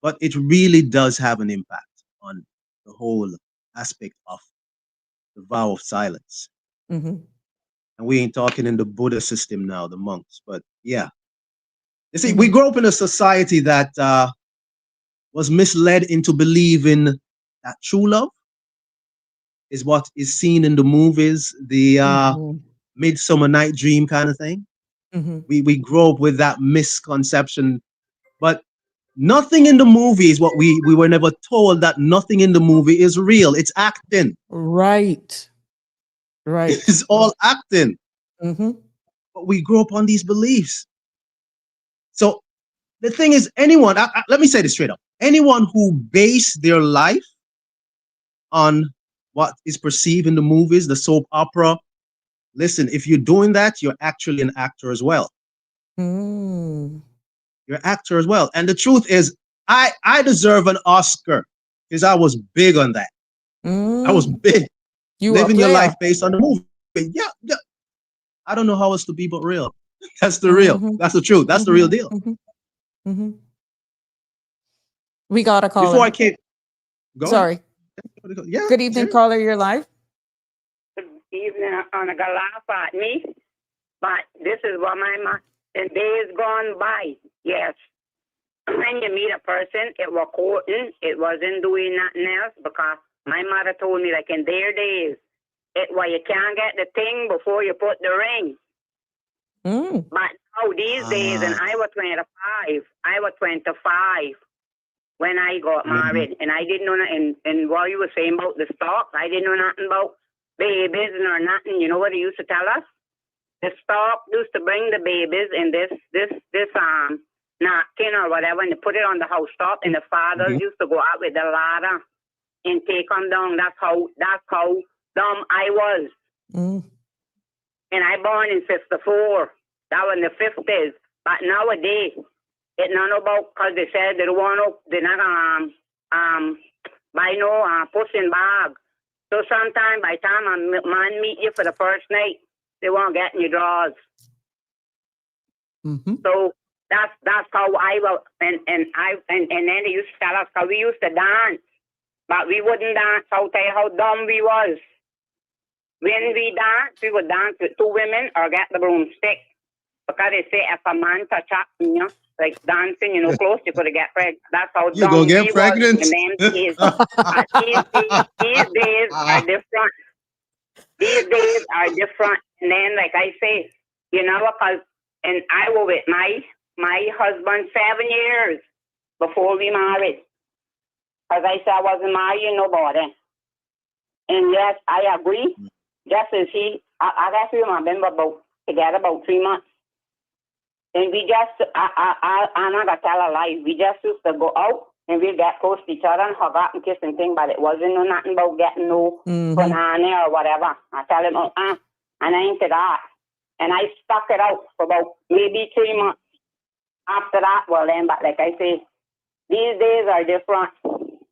but it really does have an impact on the whole aspect of the vow of silence. Mm-hmm. And we ain't talking in the Buddha system now, the monks, but yeah. You see, Mm-hmm. we grew up in a society that was misled into believing that true love is what is seen in the movies, the Mm-hmm. Midsummer Night Dream kind of thing. Mm-hmm. We grow up with that misconception, but nothing in the movie is what we were never told that nothing in the movie is real. It's acting. Right. Right. It's all acting. Mm-hmm. But we grow up on these beliefs. So the thing is, anyone, let me say this straight up. Anyone who base their life on what is perceived in the movies, the soap opera, listen, if you're doing that, you're actually an actor as well. Mm. You're an actor as well. And the truth is, I deserve an Oscar because I was big on that. I was big. You Living were a your player. life based on the movie. Yeah. I don't know how else to be but real. That's the real. Mm-hmm. That's the truth. That's the real deal. Mm-hmm. Mm-hmm. We got a caller. Before I came, go Sorry. ahead. Yeah. Good evening, sure. caller. You're live. Good evening. I'm gonna laugh at me, but this is what my mom. In days gone by, yes. When you meet a person, it was courting. It wasn't doing nothing else, because my mother told me, like in their days, it was you can't get the thing before you put the ring. Mm. But now these days, and I was 25. I was 25 when I got married, and I didn't know nothing. And what you were saying about the stock, I didn't know nothing about babies or nothing. You know what they used to tell us? The stock used to bring the babies in this napkin or whatever, and they put it on the house top, and the fathers used to go out with the ladder and take them down. That's how dumb I was. Mm. And I born in 54. That was in the 50s. But nowadays, it's not about, because they said they don't want to, they're not buy no pushing bag. So sometimes by the time a man meet you for the first night, they won't get in your drawers. Mm-hmm. So that's how I will, and then they used to tell us, because we used to dance, but we wouldn't dance. I'll tell you how dumb we was. When we dance, we would dance with two women or get the broomstick. Because they say if a man touch up, like dancing, close, you could get pregnant. That's how You dumb gonna get we pregnant? was in them days. These days are different. These days are different. And then, like I say, because, and I was with my husband 7 years before we married. Because I said I wasn't marrying nobody. And yes, I agree. Just as I guess we have been together about 3 months. And we just, I'm not gonna tell a lie. We just used to go out and we'd get close to each other and hug up and kiss and thing, but it wasn't no nothing about getting no banana or whatever. I tell him, and I ain't to that. And I stuck it out for about maybe 3 months. After that, well then, but like I say, these days are different.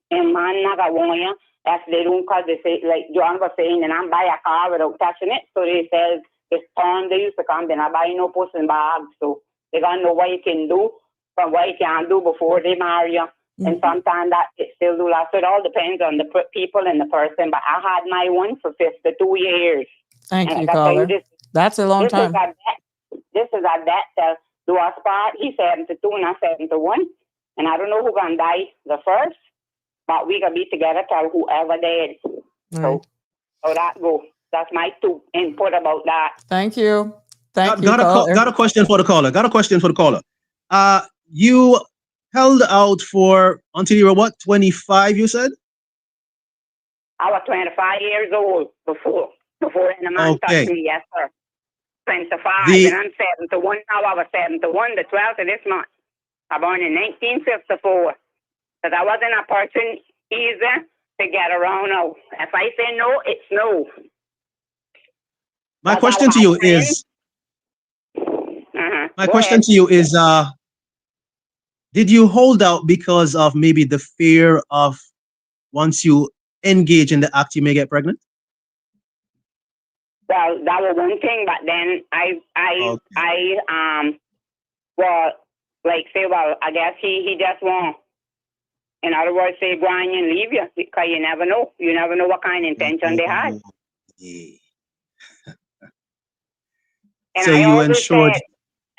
And man, naga wonya, that's they don't cause they say, like John was saying, and I'm buy a car without touching it. So they says, it's time they used to come, then I buy no post and bags. So they gonna know what you can do from what you can't do before they marry you. And sometimes that it still do last. So it all depends on the people and the person. But I had my one for 52 years. Thank and you, like I tell caller. That's a long time. This is a debt to do us part. He's 72 and I'm 71. And I don't know who's gonna die the first, but we gonna be together till whoever dead. So that go. That's my 2 input about that. Thank you. Thank you, Got a question for the caller. You held out for until you were what, 25? You said I was 25 years old before any man touched me. Yes, sir. 25, and I'm 71 now. I was 71 the 12th of this month. I born in 1954. Because I wasn't a person easy to get around. No, if I say no, it's no. My question to you is, did you hold out because of maybe the fear of once you engage in the act, you may get pregnant? Well, that was one thing, but then I guess he just won't. In other words, say, go on and leave you, because you never know. You never know what kind of intention they had. And so I you ensured. Said,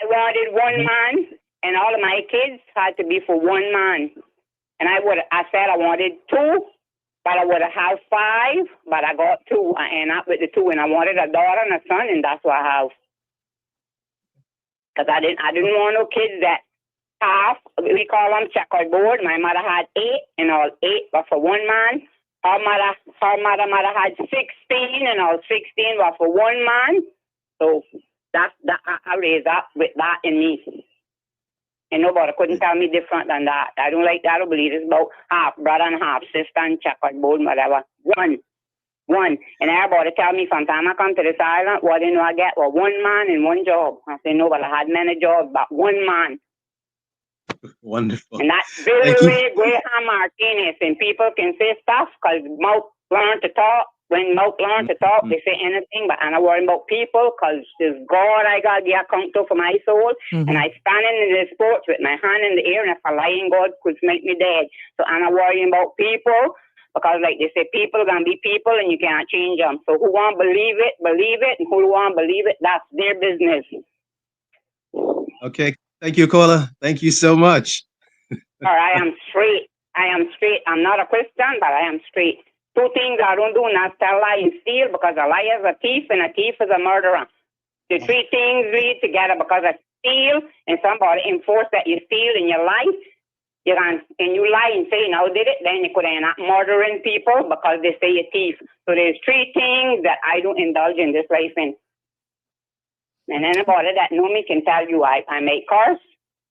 I wanted one man, and all of my kids had to be for one man. And I said I wanted 2, but I would have had 5, but I got 2. I ended up with the 2, and I wanted a daughter and a son, and that's what I have. Because I didn't want no kids that half, we call them checkerboard. My mother had 8, and all 8 were for one man. Her mother had 16, and all 16 were for one man. So that I raised up with that in me. And nobody couldn't tell me different than that. I don't like that. I don't believe it's about half brother and half sister and checkerboard, whatever. One. And everybody tell me from time I come to this island, what do you know I get? Well, one man and one job. I say, no, but I had many jobs, but one man. Wonderful. And that's very Graham Martinez. And people can say stuff because mouth learn to talk. When mouth learn to talk, they say anything, but I'm not worrying about people because there's God I got to get account to for my soul. And I standing in this sports with my hand in the air, and if I lie in God could make me dead. So I'm not worrying about people because, like they say, people are going to be people and you can't change them. So who want to believe it, and who want to believe it, that's their business. Okay. Thank you, caller. Thank you so much. I am straight. I'm not a Christian, but I am straight. 2 things I don't do, not tell, lie, and steal, because a liar is a thief and a thief is a murderer. The 3 things read together, because I steal and somebody enforce that you steal in your life, and you lie and say, no, did it, then you could end up murdering people because they say you're thief. So there's 3 things that I don't indulge in this life in. And anybody that know me can tell you I may curse,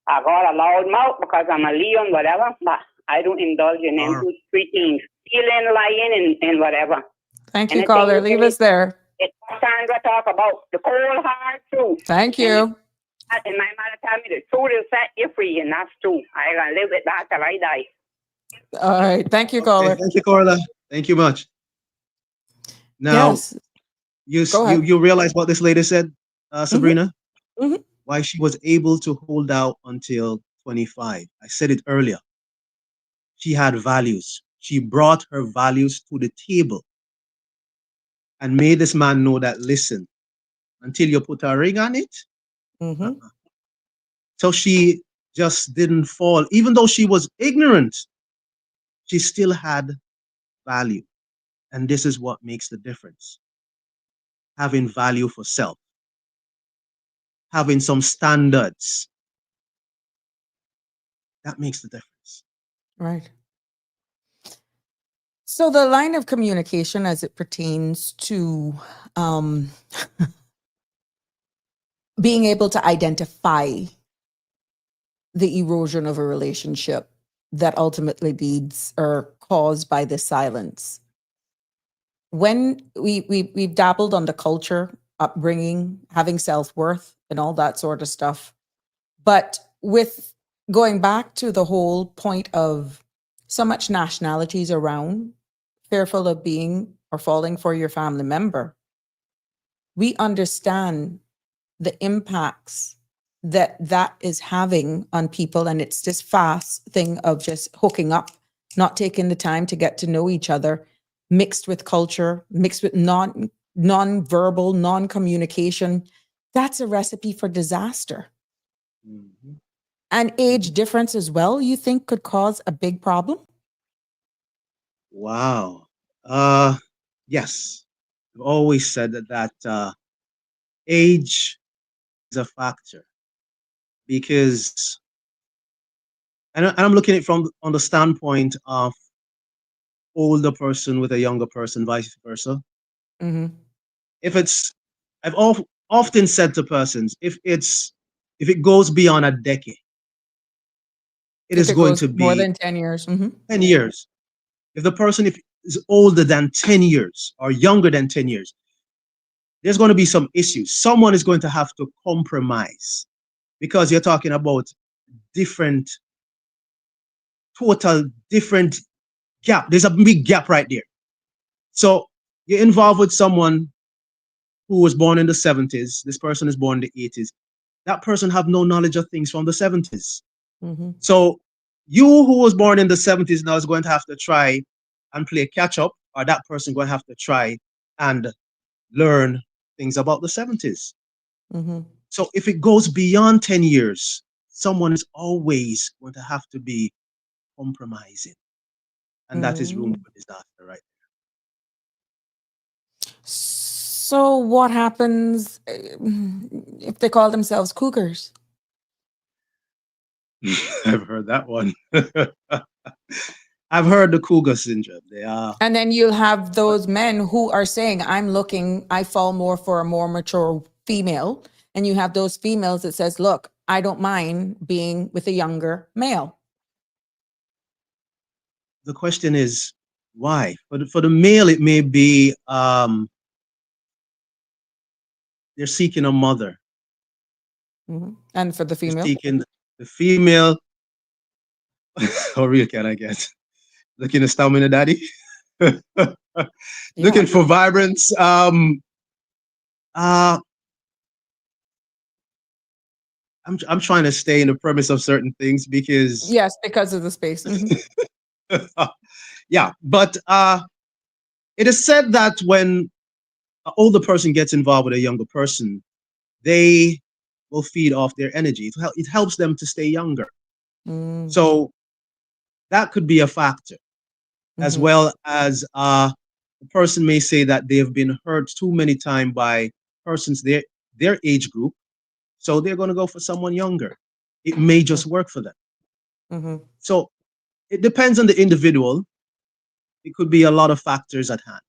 I got a loud mouth because I'm a Leon, whatever, but I don't indulge in them 3 things. Stealing, lying, and whatever. Thank you, caller. Leave us there. It's time to talk about the cold, hard truth. Thank you. And my mother told me the truth will set you free, and that's true. I'm going to live with that till I die. All right. Thank you, caller. Thank you, Corla. Thank you much. Now, you realize what this lady said, Sabrina? Why she was able to hold out until 25. I said it earlier. She had values. She brought her values to the table and made this man know that, listen, until you put a ring on it. So she just didn't fall. Even though she was ignorant, she still had value. And this is what makes the difference. Having value for self. Having some standards. That makes the difference. Right. So the line of communication as it pertains to being able to identify the erosion of a relationship that ultimately leads or caused by the silence. When we've dabbled on the culture, upbringing, having self-worth and all that sort of stuff. But with going back to the whole point of so much nationalities around, fearful of being or falling for your family member, we understand the impacts that that is having on people. And it's this fast thing of just hooking up, not taking the time to get to know each other, mixed with culture, mixed with non-verbal, non-communication. That's a recipe for disaster. Mm-hmm. And age difference as well, you think could cause a big problem? Wow. Yes. I've always said that age is a factor because, and I'm looking at it from on the standpoint of older person with a younger person, vice versa. Mm-hmm. If it's, often said to persons, if it goes beyond a decade, it If is it going goes to more be than 10 years. Mm-hmm. 10 years. If the person is older than 10 years or younger than 10 years, there's going to be some issues. Someone is going to have to compromise because you're talking about different, total different gap. There's a big gap right there. So you're involved with someone who was born in the 70s. This person is born in the 80s. That person have no knowledge of things from the 70s. Mm-hmm. So you who was born in the 70s now is going to have to try and play catch up, or that person going to have to try and learn things about the 70s. Mm-hmm. So if it goes beyond 10 years, someone is always going to have to be compromising. And that is room Mm. for disaster, right? So what happens if they call themselves cougars? I've heard that one. I've heard the cougar syndrome. They are. And then you'll have those men who are saying, I fall more for a more mature female. And you have those females that says, look, I don't mind being with a younger male. The question is why? For the male, it may be they're seeking a mother. Mm-hmm. And for the They're female? seeking the female. How real can I get? Looking to stamina daddy. Yeah. Looking for vibrance. Uh, I'm trying to stay in the premise of certain things because Yes, because of the space. Mm-hmm. yeah, but it is said that when an older person gets involved with a younger person, they will feed off their energy. It helps them to stay younger. Mm-hmm. So that could be a factor, as well as the person may say that they have been hurt too many times by persons their age group, so they're going to go for someone younger. It may just work for them. Mm-hmm. So it depends on the individual. It could be a lot of factors at hand,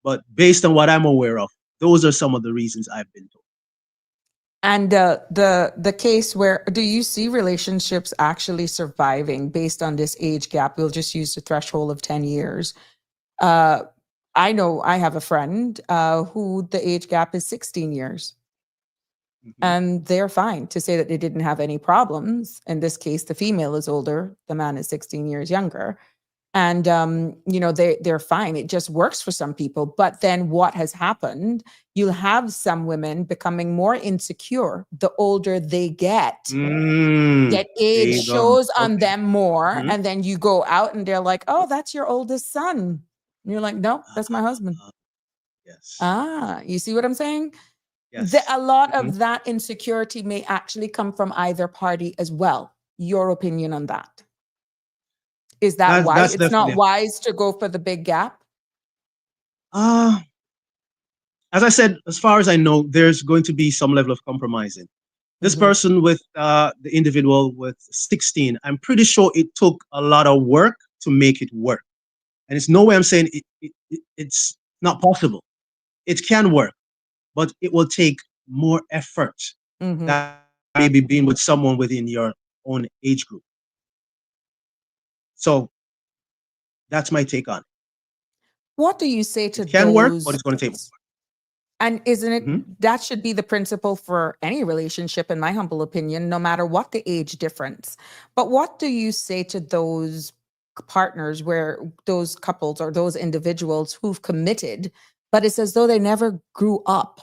but based on what I'm aware of, those are some of the reasons I've been told. And the case where do you see relationships actually surviving based on this age gap? We'll just use the threshold of 10 years. I know I have a friend who the age gap is 16 years. Mm-hmm. And they're fine to say that they didn't have any problems. In this case, the female is older, the man is 16 years younger. And they're fine. It just works for some people. But then what has happened, you'll have some women becoming more insecure the older they get. That age shows on them more. Mm-hmm. And then you go out and they're like, oh, that's your oldest son. And you're like, no, that's my husband. Yes. You see what I'm saying? Yes. A lot Mm-hmm. of that insecurity may actually come from either party as well. Your opinion on that? Is that why That's it's not definitely wise to go for the big gap? as I said, as far as I know, there's going to be some level of compromising. This person with the individual with 16, I'm pretty sure it took a lot of work to make it work. And it's no way I'm saying it's not possible. It can work, but it will take more effort than maybe being with someone within your own age group. So that's my take on it. What do you say to It can work, but those? it's going to take. And isn't it Mhm. that should be the principle for any relationship, in my humble opinion, no matter what the age difference. But what do you say to those partners where those couples or those individuals who've committed, but it's as though they never grew up?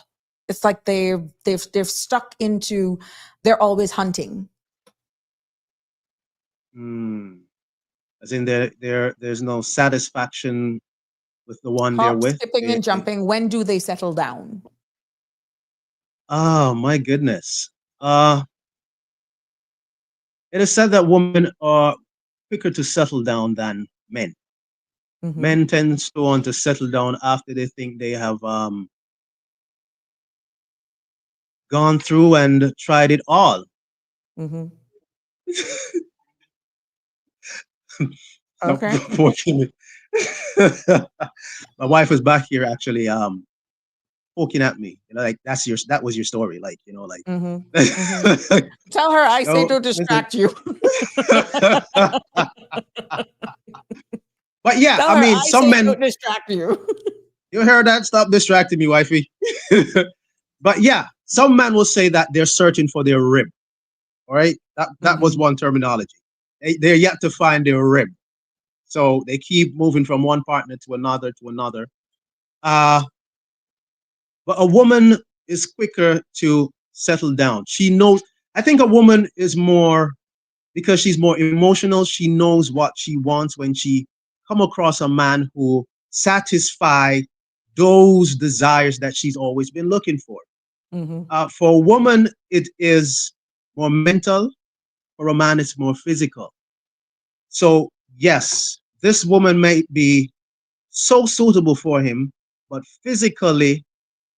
It's like they've stuck into they're always hunting. As in there's no satisfaction with the one they're Hop, with. skipping, and jumping. When do they settle down? Oh my goodness. It is said that women are quicker to settle down than men. Mhm, Men tend to want to settle down after they think they have gone through and tried it all. mhm. No, Okay. unfortunately. My wife was back here actually poking at me. Like that was your story. Like, like Mhm, mhm. Tell her I say no, to listen. distract you. But yeah, Tell I her mean, I some say men, don't distract you. you heard that? Stop distracting me, wifey. But yeah, some men will say that they're searching for their rib. All right. That was Mhm, one terminology. They're yet to find their rib. So they keep moving from one partner to another to another. Uh, but a woman is quicker to settle down. She knows, I think a woman is more, because she's more emotional, she knows what she wants when she come across a man who satisfy those desires that she's always been looking for. mhm, For a woman, it is more mental. For a man, it's more physical. So yes, this woman may be so suitable for him, but physically,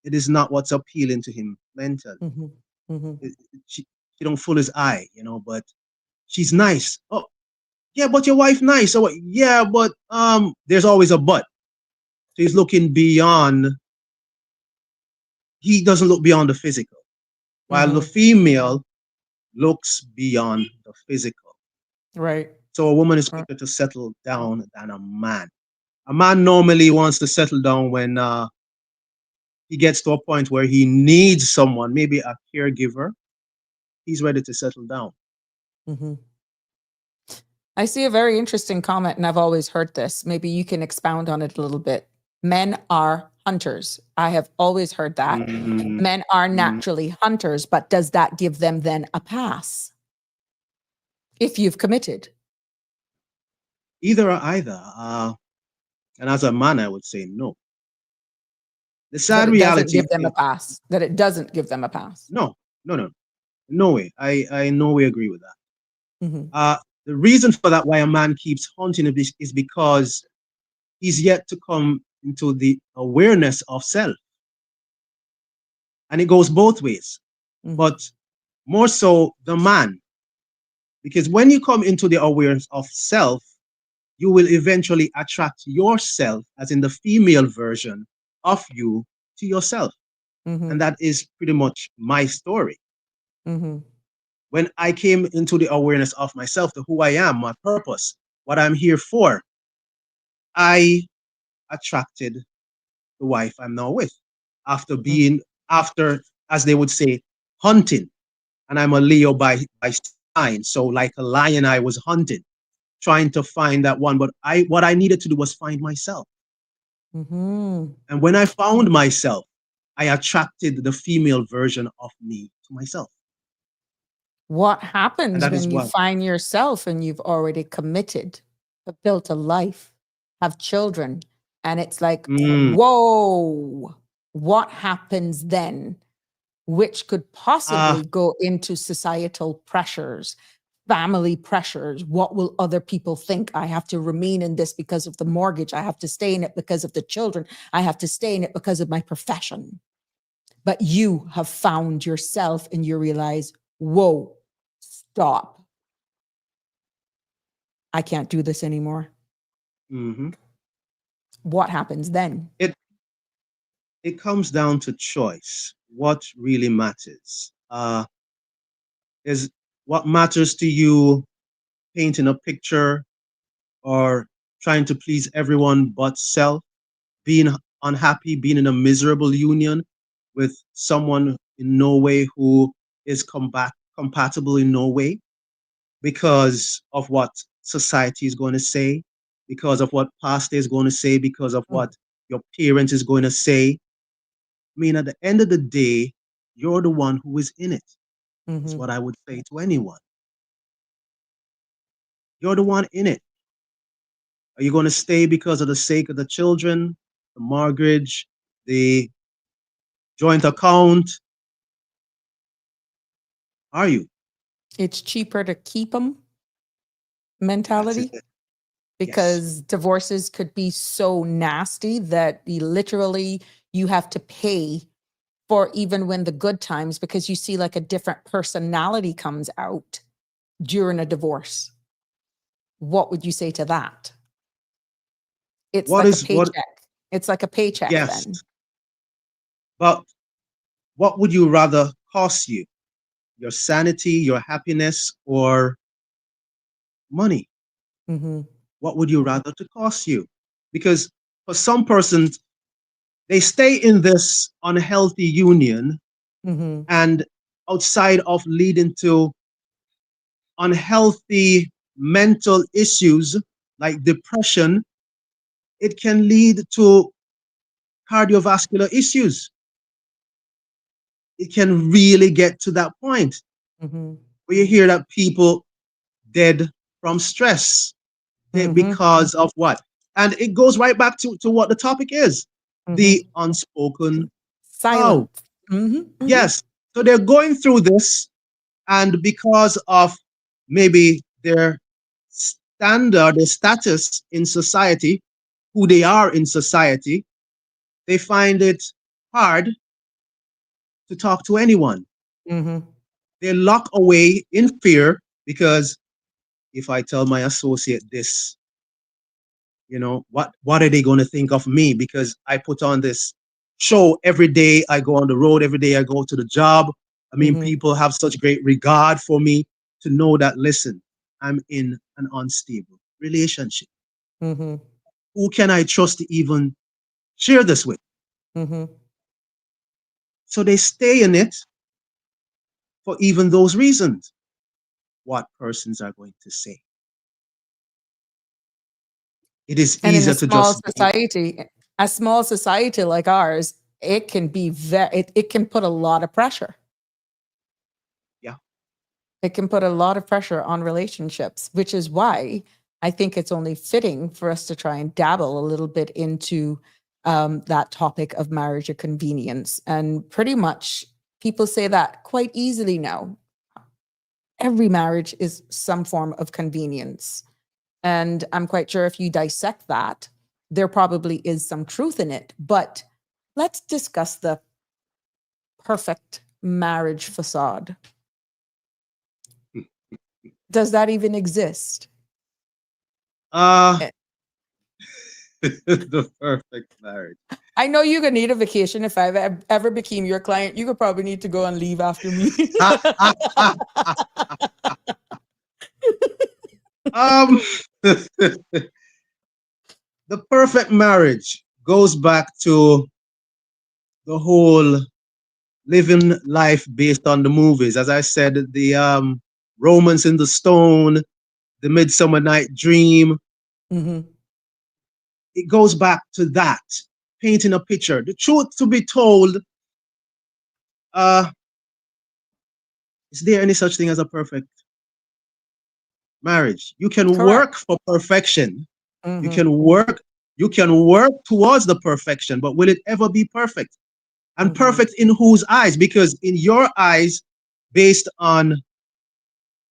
it is not what's appealing to him mentally. mhm, mhm, She don't fool his eye, but she's nice. Oh, yeah, but your wife nice. So yeah, but there's always a but. So he's looking beyond. He doesn't look beyond the physical, while the mhm. female looks beyond the physical. Right. So a woman is Right. quicker to settle down than a man. A man normally wants to settle down when he gets to a point where he needs someone, maybe a caregiver. He's ready to settle down. Mhm. I see a very interesting comment, and I've always heard this. Maybe you can expound on it a little bit. Men are hunters. I have always heard that. Mm, Men are mm. naturally hunters, but does that give them then a pass if you've committed? Either or either. And as a man, I would say no. The That sad it doesn't reality give them a is pass. That it doesn't give them a pass. no, no, no, no way. I no way agree with that. Mhm, The reason for that, why a man keeps hunting is because he's yet to come into the awareness of self. And it goes both ways, mhm, but more so the man. Because when you come into the awareness of self, you will eventually attract yourself, as in the female version of you, to yourself. And mhm, that is pretty much my story. mhm, When I came into the awareness of myself, to who I am, my purpose, what I'm here for, I attracted the wife I'm now with after mhm, being, after, as they would say, hunting. And I'm a Leo by sign. So like a lion, I was hunting, trying to find that one. But what I needed to do was find myself. mhm. And when I found myself, I attracted the female version of me to myself. What And happens that is when you what. find yourself and you've already committed, have built a life, have children, and it's like, Mm, whoa, what happens then? Which could uh, possibly go into societal pressures, family pressures. What will other people think? I have to remain in this because of the mortgage. I have to stay in it because of the children. I have to stay in it because of my profession. But you have found yourself and you realize, whoa, stop. I can't do this anymore. mhm. What happens then? It it comes down to choice. What really matters is what matters to you, painting a picture or trying to please everyone but self, being unhappy, being in a miserable union with someone in no way who is compatible in no way because of what society is going to say, because of what pastor is going to say, because of what your parents is going to say. I mean, at the end of the day, you're the one who is in it. That's what I would say to anyone. You're the one in it. Are you going to stay because of the sake of the children, the mortgage, the joint account? Are you? It's cheaper to keep them That's mentality, it. Yes. because divorces could be so nasty that you have to pay for even when the good times, because you see like a different personality comes out during a divorce. What would you say to that? It's What like a is what? paycheck. It's like a paycheck Yes. then. But what would you rather cost you? Your sanity, your happiness, or money? What would you rather to cost you? Because for some persons, they stay in this unhealthy union, and outside of leading to unhealthy mental issues like depression, it can lead to cardiovascular issues. It can really get to that point where you hear that people dead from stress, dead because of what? And it goes right back to what the topic is, the unspoken vow. Silence. Yes. So they're going through this, and because of maybe their standard, their status in society, who they are in society, they find it hard to talk to anyone. They lock away in fear because if I tell my associate this, what are they going to think of me? Because I put on this show every day. I go on the road every day. I go to the job. I mean, people have such great regard for me to know that, listen, I'm in an unstable relationship. Who can I trust to even share this with? So they stay in it for even those reasons. What persons are going to say? It is And in easier to just a small society like ours, it can be it can put a lot of pressure. Yeah. It can put a lot of pressure on relationships, which is why I think it's only fitting for us to try and dabble a little bit into that topic of marriage or convenience. And pretty much people say that quite easily now. Every marriage is some form of convenience. And I'm quite sure if you dissect that, there probably is some truth in it. But let's discuss the perfect marriage facade. Does that even exist? the perfect marriage. I know you're gonna need a vacation. If I ever became your client, you could probably need to go and leave after me. The perfect marriage goes back to the whole living life based on the movies. As I said, the Romance in the Stone, the Midsummer Night Dream. It goes back to that, painting a picture. The truth to be told, is there any such thing as a perfect marriage? You can work for perfection. You can work towards the perfection, but will it ever be perfect? And perfect in whose eyes? Because in your eyes, based on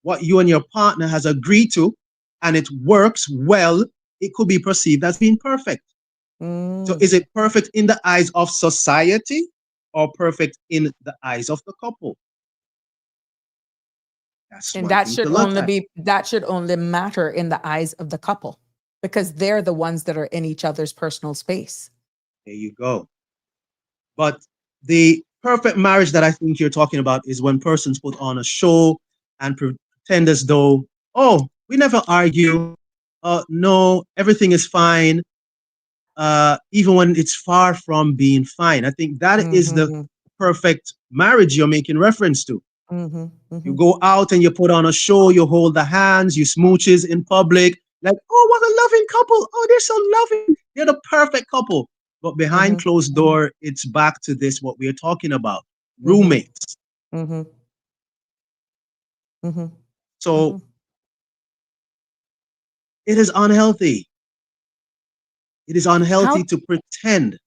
what you and your partner has agreed to, and it works well, it could be perceived as being perfect. So is it perfect in the eyes of society or perfect in the eyes of the couple? That's And one thing to look at. that should only matter in the eyes of the couple, because they're the ones that are in each other's personal space. There you go. But the perfect marriage that I think you're talking about is when persons put on a show and pretend as though, oh, we never argue. No, everything is fine. Even when it's far from being fine. I think that is the Mhm. perfect marriage you're making reference to. Mhm. You Mhm. go out and you put on a show, you hold the hands, you smooches in public, like, oh, what a loving couple. Oh, they're so loving. They're the perfect couple. But behind Mhm. closed door, it's back to this, what we're talking about, Mhm. roommates. Mhm. Mhm. So Mhm. it is unhealthy. It is unhealthy How to pretend.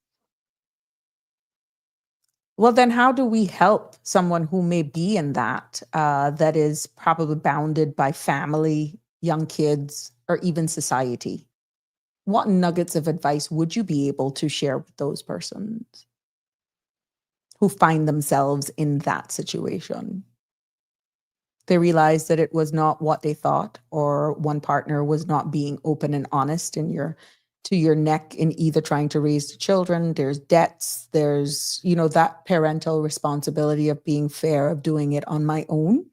well then how do we help someone who may be in that that is probably bounded by family, young kids, or even society? What nuggets of advice would you be able to share with those persons who find themselves in that situation? They realize that it was not what they thought, or one partner was not being open and honest in your to your neck in either trying to raise the children. There's debts, there's, that parental responsibility of being fair, of doing it on my own,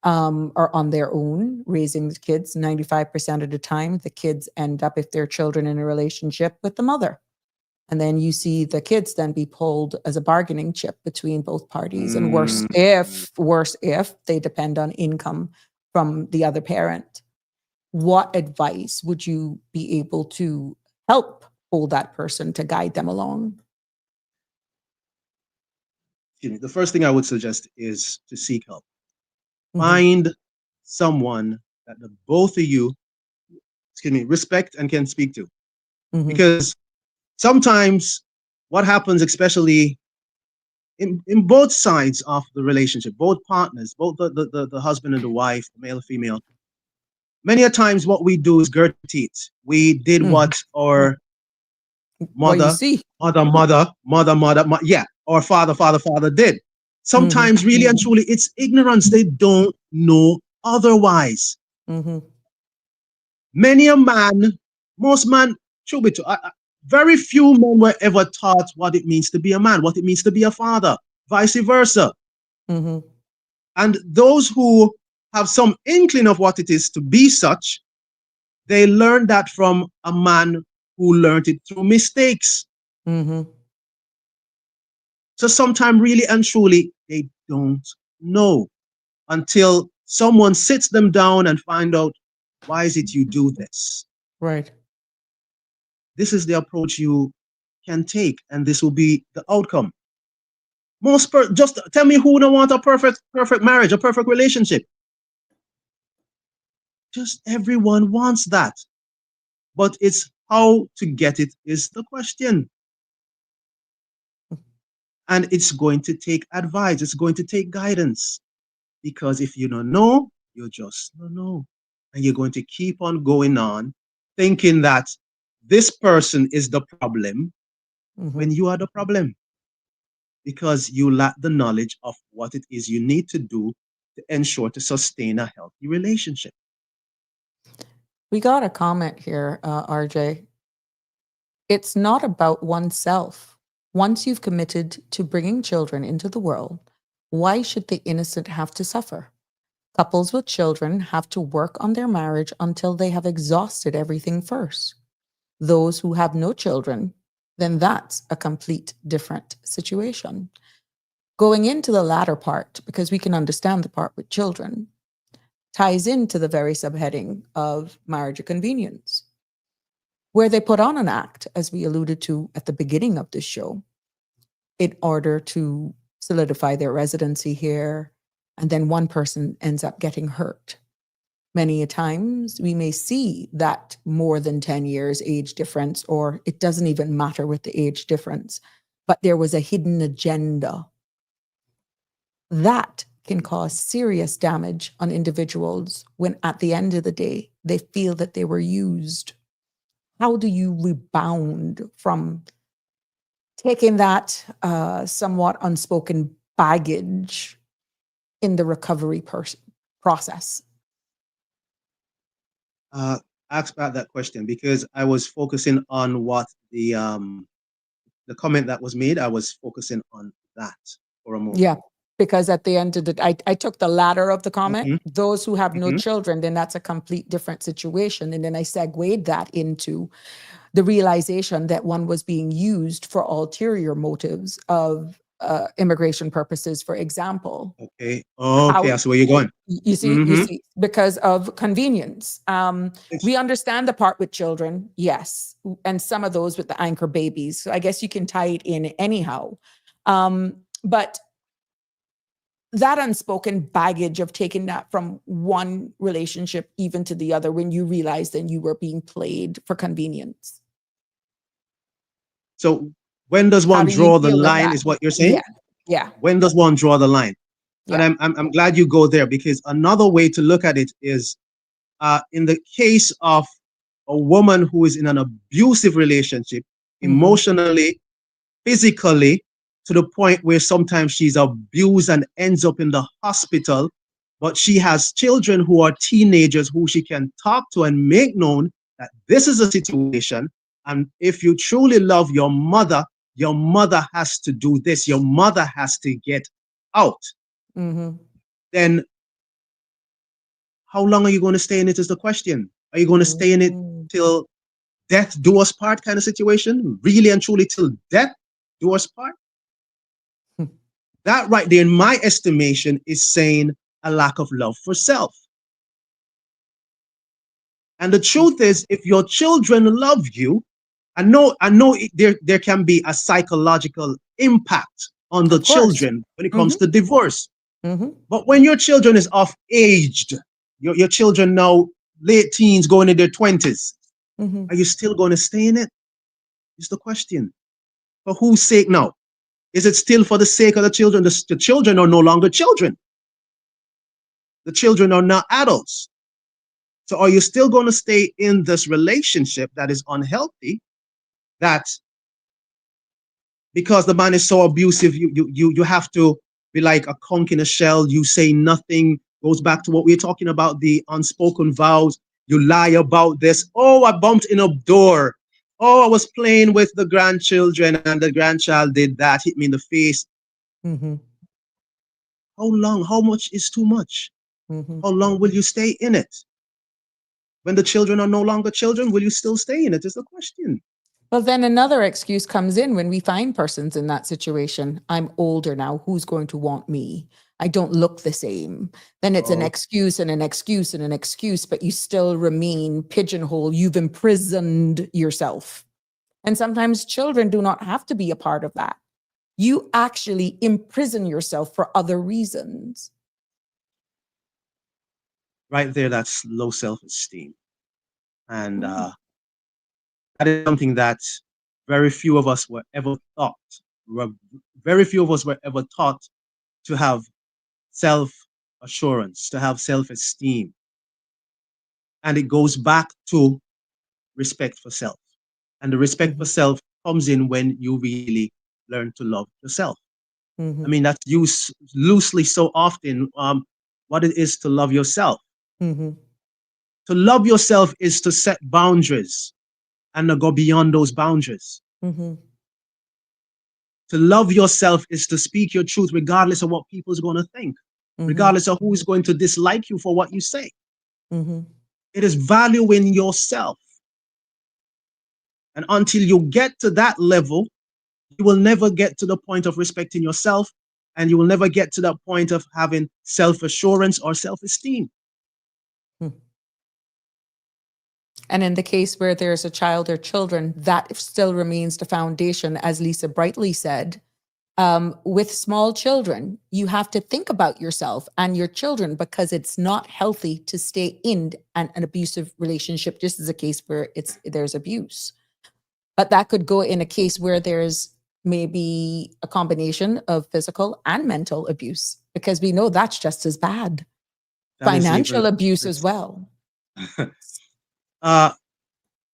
or on their own, raising the kids. 95% of the time, the kids end up, if they're children, in a relationship with the mother. And then you see the kids then be pulled as a bargaining chip between both parties. And Mm, worse if they depend on income from the other parent. What advice would you be able to help hold that person to guide them along? the first thing I would suggest is to seek help. Mm-hmm. Find someone that the both of you, respect and can speak to. Mm-hmm. Because sometimes what happens, especially in both sides of the relationship, both partners, both the husband and the wife, male or female, many a times what we do is grit teeth. We did Mm-hmm. what our Well, you mother, see. yeah, or father did. Mm-hmm. Sometimes, really and truly, it's ignorance. They don't know otherwise. Mm-hmm. Many a man, most men, truth be told, very few men were ever taught what it means to be a man, what it means to be a father, vice versa. Mm-hmm. And those who have some inkling of what it is to be such, they learn that from a man who learned it through mistakes. Mm-hmm. So sometimes, really and truly, they don't know until someone sits them down and find out, why is it you do this? Right. This is the approach you can take, and this will be the outcome. Just tell me who don't want a perfect marriage, a perfect relationship. Just everyone wants that, but it's how to get it is the question. And it's going to take advice. It's going to take guidance, because if you don't know, you just don't know, and you're going to keep on going on, thinking that this person is the problem Mm-hmm. when you are the problem, because you lack the knowledge of what it is you need to do to ensure to sustain a healthy relationship. We got a comment here, RJ. It's not about oneself. Once you've committed to bringing children into the world, why should the innocent have to suffer? Couples with children have to work on their marriage until they have exhausted everything first. Those who have no children, then that's a complete different situation. Going into the latter part, because we can understand the part with children, ties into the very subheading of marriage of convenience, where they put on an act, as we alluded to at the beginning of this show, in order to solidify their residency here. And then one person ends up getting hurt. Many a times we may see that more than 10 years age difference, or it doesn't even matter with the age difference, but there was a hidden agenda. That can cause serious damage on individuals when at the end of the day, they feel that they were used. How do you rebound from taking that somewhat unspoken baggage in the recovery process? Ask about that question, because I was focusing on what the comment that was made. I was focusing on that for a moment. Yeah. because at the end of the, I took the latter of the comment. Mhm. Those who have no Mhm. children, then that's a complete different situation. And then I segued that into the realization that one was being used for ulterior motives of immigration purposes, for example. Okay. Okay. How That's where you're going. you Mm-hmm. see, because of convenience. We understand the part with children, yes, and some of those with the anchor babies. So I guess you can tie it in anyhow. But that unspoken baggage of taking that from one relationship even to the other, when you realize then you were being played for convenience. So when does How one do you draw the deal with line that? is what you're saying? Yeah. When does one draw the line? And Yeah. I'm glad you go there, because another way to look at it is in the case of a woman who is in an abusive relationship, emotionally, physically, to the point where sometimes she's abused and ends up in the hospital, but she has children who are teenagers who she can talk to and make known that this is a situation. And if you truly love your mother has to do this. Your mother has to get out. Then how long are you going to stay in it is the question. Are you going to stay in it till death do us part kind of situation? Really and truly till death do us part? That right there, in my estimation, is saying a lack of love for self. And the truth is, if your children love you, I know there can be a psychological impact on the Of course. children when it comes to divorce. But when your children is off aged, your children now late teens going in their 20s, are you still going to stay in it? Is the question. For whose sake now? Is it still for the sake of the children? The children are no longer children. The children are not adults. So are you still going to stay in this relationship that is unhealthy, that because the man is so abusive, you have to be like a conch in a shell, you say nothing, goes back to what we we're talking about, the unspoken vows, you lie about this. Oh, I bumped in a door. Oh, I was playing with the grandchildren and the grandchild did that, hit me in the face. How long? How much is too much? How long will you stay in it? When the children are no longer children, will you still stay in it is the question. Well, then another excuse comes in when we find persons in that situation. I'm older now. Who's going to want me? I don't look the same. Then it's an excuse and an excuse and an excuse, but you still remain pigeonholed. You've imprisoned yourself. And sometimes children do not have to be a part of that. You actually imprison yourself for other reasons. Right there, that's low self-esteem. And that is something that very few of us were ever taught. Very few of us were ever taught to have self-assurance, to have self-esteem. And it goes back to respect for self. And the respect for self comes in when you really learn to love yourself. I mean, that's used loosely so often, what it is to love yourself. To love yourself is to set boundaries and to go beyond those boundaries. To love yourself is to speak your truth regardless of what people's going to think, regardless of who is going to dislike you for what you say. It is valuing yourself. And until you get to that level, you will never get to the point of respecting yourself, and you will never get to that point of having self-assurance or self-esteem. And in the case where there's a child or children, that still remains the foundation, as Lisa brightly said. With small children, you have to think about yourself and your children, because it's not healthy to stay in an abusive relationship, just as a case where there's abuse. But that could go in a case where there's maybe a combination of physical and mental abuse, because we know that's just as bad. Financial abuse as well. A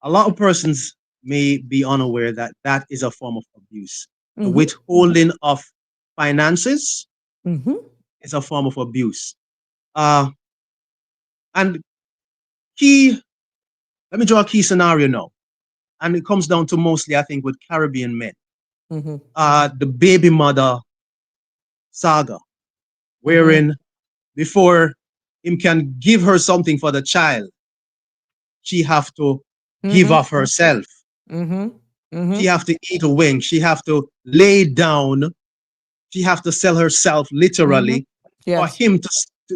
lot of persons may be unaware that that is a form of abuse. The withholding of finances is a form of abuse. And let me draw a key scenario now. And it comes down to mostly, I think, with Caribbean men. The baby mother saga. wherein before him can give her something for the child, she have to give of herself. She have to eat a wing. She have to lay down. She have to sell herself literally for Yes, him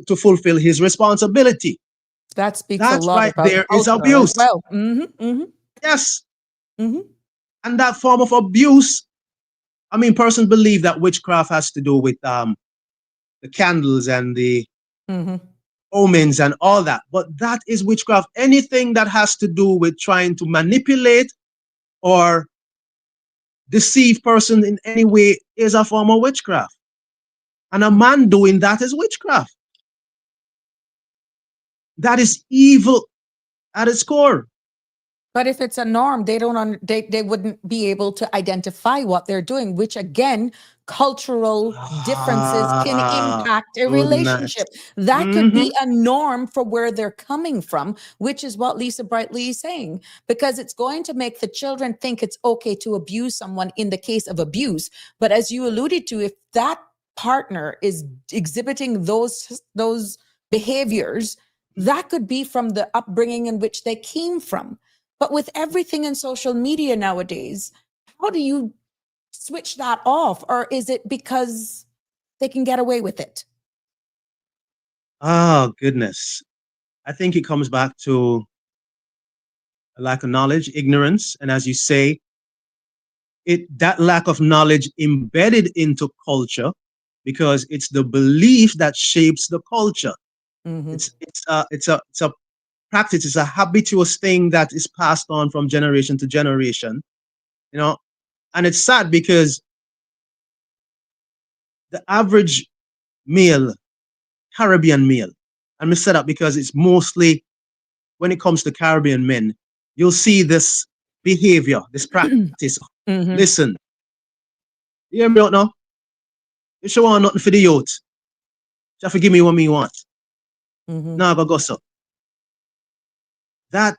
to fulfill his responsibility. that speaks a That lot right about there is culture as abuse. well. Yes. And that form of abuse, I mean, persons believe that witchcraft has to do with the candles and the omens and all that. But that is witchcraft. Anything that has to do with trying to manipulate or deceive person in any way is a form of witchcraft. And a man doing that is witchcraft. That is evil at its core. But if it's a norm, they wouldn't be able to identify what they're doing, which again, cultural differences can impact a Goodness. relationship. That could be a norm for where they're coming from, which is what Lisa Brightly is saying, because it's going to make the children think it's okay to abuse someone in the case of abuse. But as you alluded to, if that partner is exhibiting those behaviors, that could be from the upbringing in which they came from. But with everything in social media nowadays, how do you switch that off? Or is it because they can get away with it? Oh, goodness. I think it comes back to a lack of knowledge, ignorance. And as you say, that lack of knowledge embedded into culture, because it's the belief that shapes the culture. It's a practice, it's a habituous thing that is passed on from generation to generation, and it's sad because the average male, Caribbean male, and we said that because it's mostly when it comes to Caribbean men, you'll see this behavior, this practice. Listen, you hear me out now? You sure want nothing for the youth? You have to give me what me want. Now I go so. That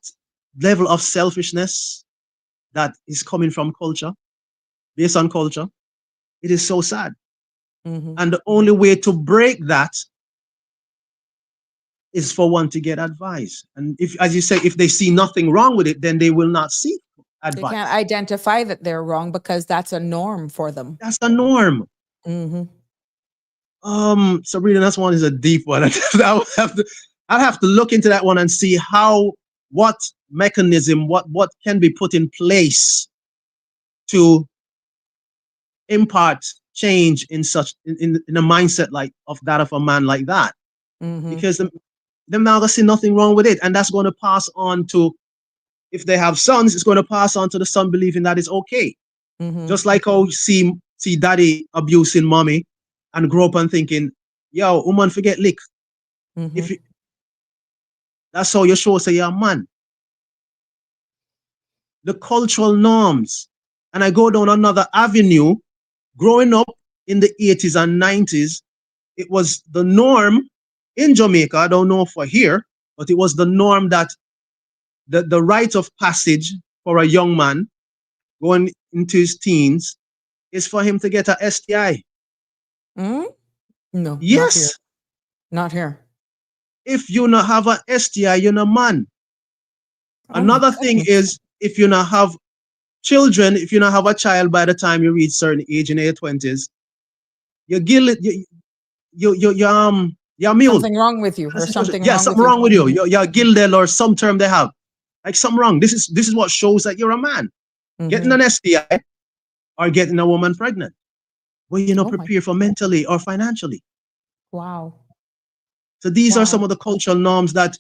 level of selfishness that is coming from culture, based on culture, it is so sad. And the only way to break that is for one to get advice. And if, as you say, if they see nothing wrong with it, then they will not seek advice. They can't identify that they're wrong because that's a norm for them. That's the norm. Sabrina, that's one is a deep one. I'll have to look into that one and see what mechanism, what can be put in place to impart change in a mindset like of that of a man like that. Because them now gonna see nothing wrong with it, and that's going to pass on to, if they have sons, it's going to pass on to the son believing that it's okay. Just like how you see daddy abusing mommy and grow up and thinking, yo, woman forget lick. That's how you show say you're a man. The cultural norms. And I go down another avenue. Growing up in the 80s and 90s, it was the norm in Jamaica, I don't know for here, but it was the norm that the rite of passage for a young man going into his teens is for him to get a STI. No. Yes. Not here. If you not have a STI, you're not man. Another thing is, if you not have children, if you not have a child by the time you reach certain age in your 20s, you're mule. Something wrong with you, or something wrong something with wrong with you. You're gilded, or some term they have. Like something wrong. This is what shows that you're a man. Getting an STI or getting a woman pregnant. Well, you're not prepared for mentally or financially. Wow. So these are some of the cultural norms that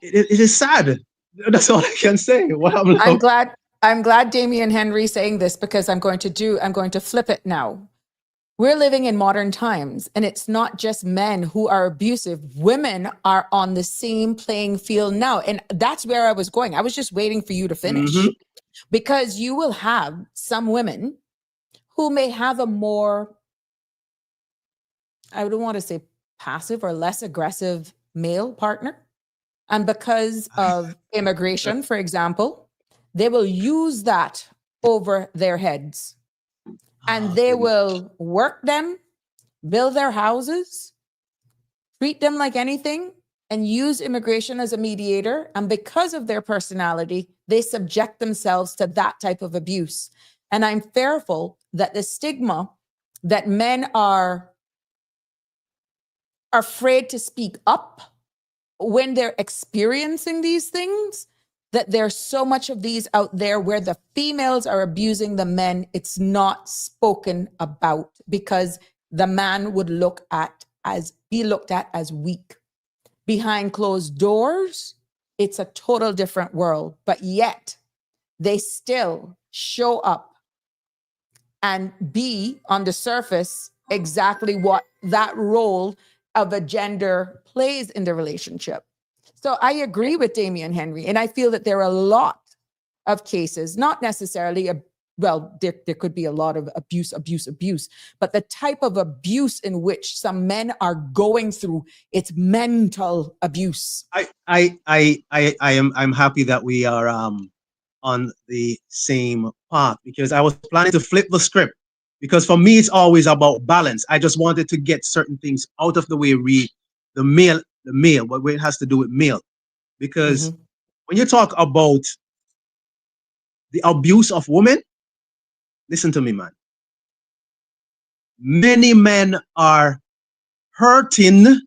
it is sad. That's all I can say. I'm glad Damien Henry saying this, because I'm going to flip it now. We're living in modern times, and it's not just men who are abusive. Women are on the same playing field now. And that's where I was going. I was just waiting for you to finish, because you will have some women who may have a more, I don't want to say passive or less aggressive male partner. And because of immigration, for example, they will use that over their heads. And they will work them, build their houses, treat them like anything, and use immigration as a mediator. And because of their personality, they subject themselves to that type of abuse. And I'm fearful that the stigma that men are afraid to speak up when they're experiencing these things, that there's so much of these out there where the females are abusing the men, it's not spoken about because the man would be looked at as weak. Behind closed doors, it's a total different world, but yet they still show up and be on the surface exactly what that role of a gender plays in the relationship. So I agree with Damian Henry, and I feel that there are a lot of cases, not necessarily there could be a lot of abuse, but the type of abuse in which some men are going through, it's mental abuse. I'm happy that we are on the same path, because I was planning to flip the script, because for me it's always about balance. I just wanted to get certain things out of the way, the male, what it has to do with male, because when you talk about the abuse of women, listen to me, man. Many men are hurting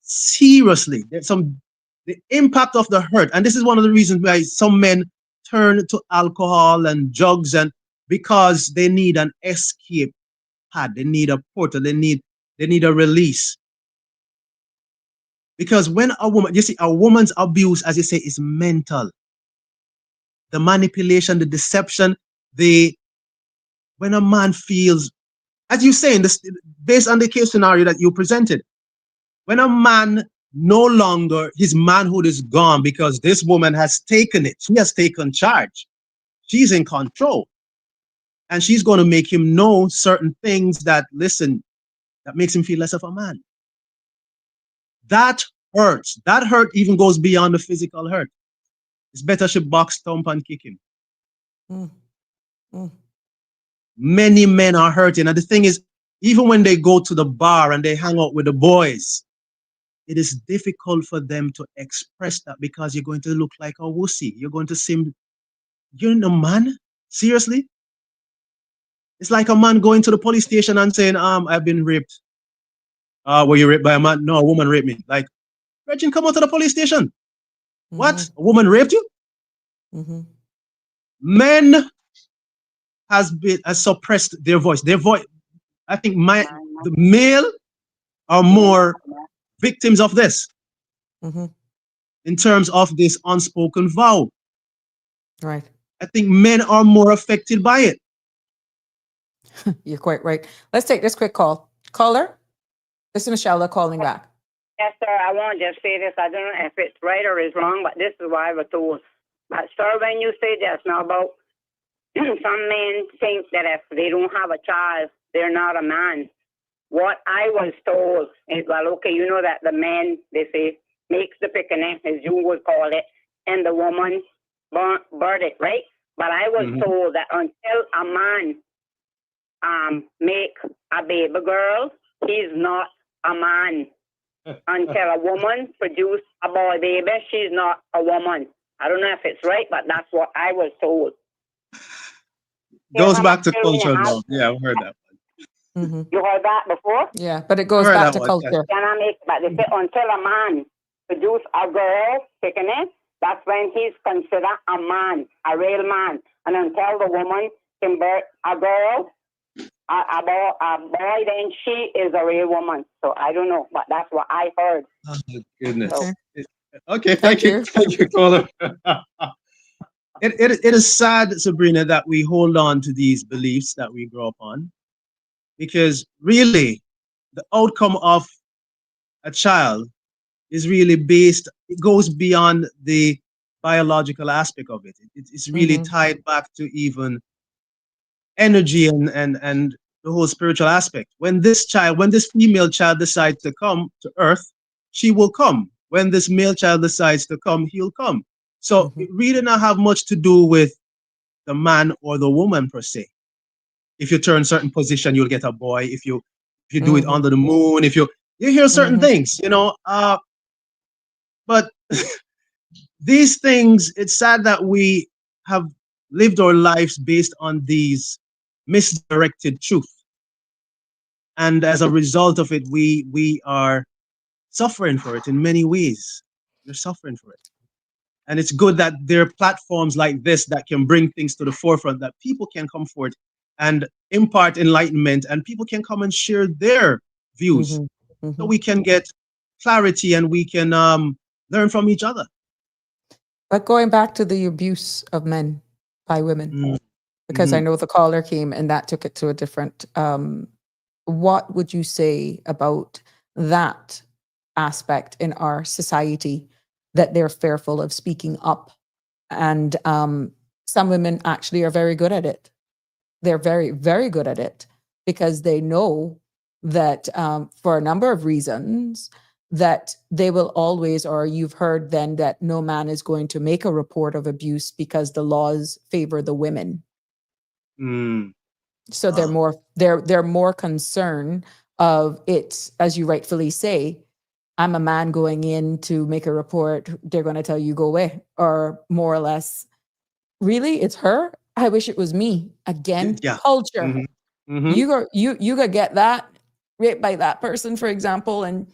seriously. There's the impact of the hurt, and this is one of the reasons why some men turn to alcohol and drugs, and because they need an escape pad, they need a portal, they need a release. Because when a woman, you see, a woman's abuse, as you say, is mental. The manipulation, the deception, when a man feels, as you say, based on the case scenario that you presented, when a man no longer, his manhood is gone because this woman has taken it. She has taken charge. She's in control. And she's going to make him know certain things that makes him feel less of a man. That hurts. That hurt even goes beyond the physical hurt. It's better she box, thump, and kick him. Many men are hurting. And the thing is, even when they go to the bar and they hang out with the boys, it is difficult for them to express that, because you're going to look like a wussy. You're going to seem, you're a man? Seriously? It's like a man going to the police station and saying, I've been raped. Were you raped by a man? No, a woman raped me. Like, Virgin, come out to the police station. What? A woman raped you? Men has suppressed their voice. I think the male are more victims of this in terms of this unspoken vow. Right. I think men are more affected by it. You're quite right. Let's take this quick call. Caller, this is Michelle calling back. Yes, sir. I want to just say this. I don't know if it's right or is wrong, but this is what I was told. But, sir, when you say just now about some men think that if they don't have a child, they're not a man. What I was told is, well, okay, you know that the man, they say, makes the picnic, as you would call it, and the woman birth it, right? But I was told that until a man make a baby girl, he's not a man. Until a woman produce a boy baby, she's not a woman. I don't know if it's right, but that's what I was told. Goes back to culture now. Yeah, I've heard that one. You heard that before? Yeah, but it goes back to culture. But they say until a man produce a girl, taking it, that's when he's considered a man, a real man. And until the woman can birth a girl, a boy, then she is a real woman. So I don't know, but that's what I heard. Oh, goodness. So. Okay, thank you. Thank you, caller. It is sad, Sabrina, that we hold on to these beliefs that we grow up on, because really the outcome of a child is really it goes beyond the biological aspect of it. It's really tied back to even energy and the whole spiritual aspect. When this female child decides to come to earth, she will come. When this male child decides to come, he'll come. So it really not have much to do with the man or the woman per se. If you turn certain position, you'll get a boy. If you if you do it under the moon, if you hear certain things, but these things, it's sad that we have lived our lives based on these misdirected truth. And as a result of it, we are suffering for it in many ways. We're suffering for it. And it's good that there are platforms like this that can bring things to the forefront, that people can come forward and impart enlightenment, and people can come and share their views, so we can get clarity and we can learn from each other. But going back to the abuse of men by women, because I know the caller came and that took it to a different, what would you say about that aspect in our society, that they're fearful of speaking up? And some women actually are very good at it. They're very, very good at it, because they know that for a number of reasons that they will always, or you've heard then that no man is going to make a report of abuse because the laws favor the women. So they're more concerned of it, as you rightfully say. I'm a man going in to make a report, they're going to tell you go away, or more or less, really, it's her? I wish it was me. Again, culture. You go get that raped by that person, for example, and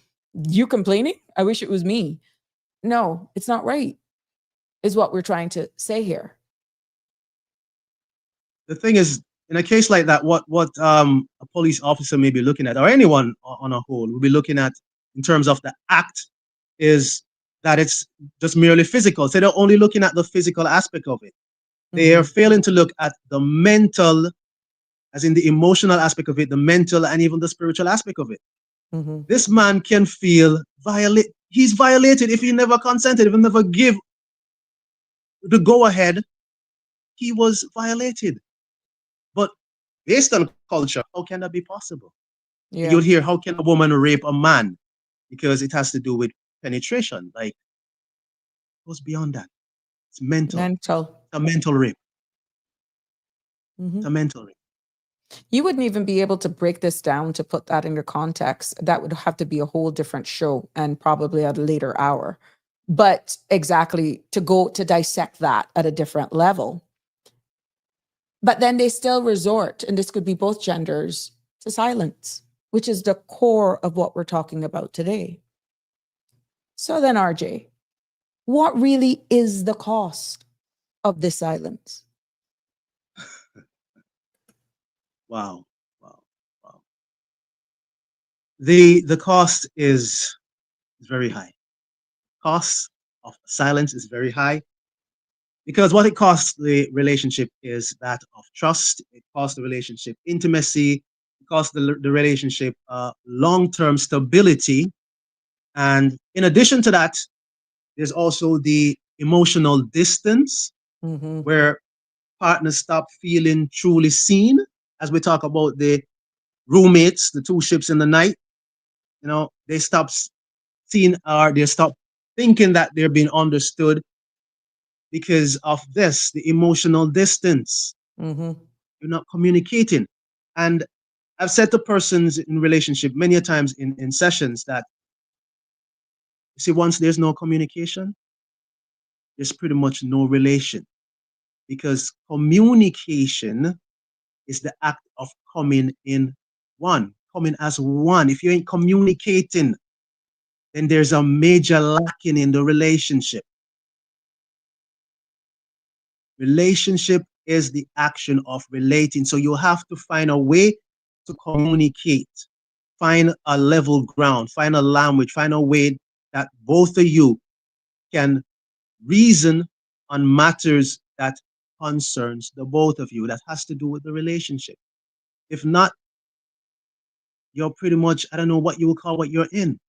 you complaining, I wish it was me. No, it's not right, is what we're trying to say here. The thing is, in a case like that, what a police officer may be looking at, or anyone on a whole will be looking at in terms of the act, is that it's just merely physical. So they're only looking at the physical aspect of it. They are failing to look at the mental, as in the emotional aspect of it, the mental, and even the spiritual aspect of it. This man can feel violated. He's violated if he never consented, if he never give the go-ahead. He was violated. But based on culture, how can that be possible? Yeah. You'd hear, how can a woman rape a man? Because it has to do with penetration. Like, it goes beyond that. It's mental. It's a mental rape. It's a mental rape. You wouldn't even be able to break this down to put that in your context. That would have to be a whole different show, and probably at a later hour. But exactly, to go to dissect that at a different level. But then they still resort, and this could be both genders, to silence, which is the core of what we're talking about today. So then, RJ, what really is the cost of this silence? Wow. The cost is very high. Cost of silence is very high, because what it costs the relationship is that of trust. It costs the relationship intimacy. It costs the relationship long-term stability. And in addition to that, there's also the emotional distance, where partners stop feeling truly seen. As we talk about the roommates, the two ships in the night, they stop seeing, or they stop thinking that they're being understood because of this, the emotional distance. You're not communicating. And I've said to persons in relationship many a times in sessions that, you see, once there's no communication, there's pretty much no relation, because communication is the act of coming in one, coming as one. If you ain't communicating, then there's a major lacking in the relationship. Relationship is the action of relating. So you have to find a way to communicate, find a level ground, find a language, find a way that both of you can reason on matters that concerns the both of you, that has to do with the relationship. If not, you're pretty much, I don't know what you will call what you're in.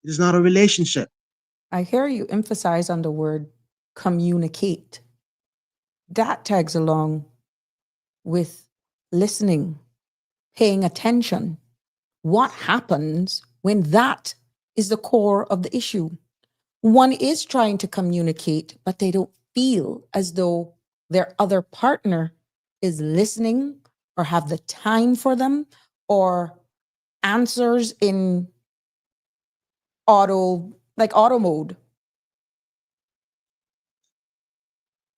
It is not a relationship. I hear you emphasize on the word communicate. That tags along with listening, paying attention. What happens when that is the core of the issue? One is trying to communicate, but they don't feel as though their other partner is listening or have the time for them, or answers in auto mode.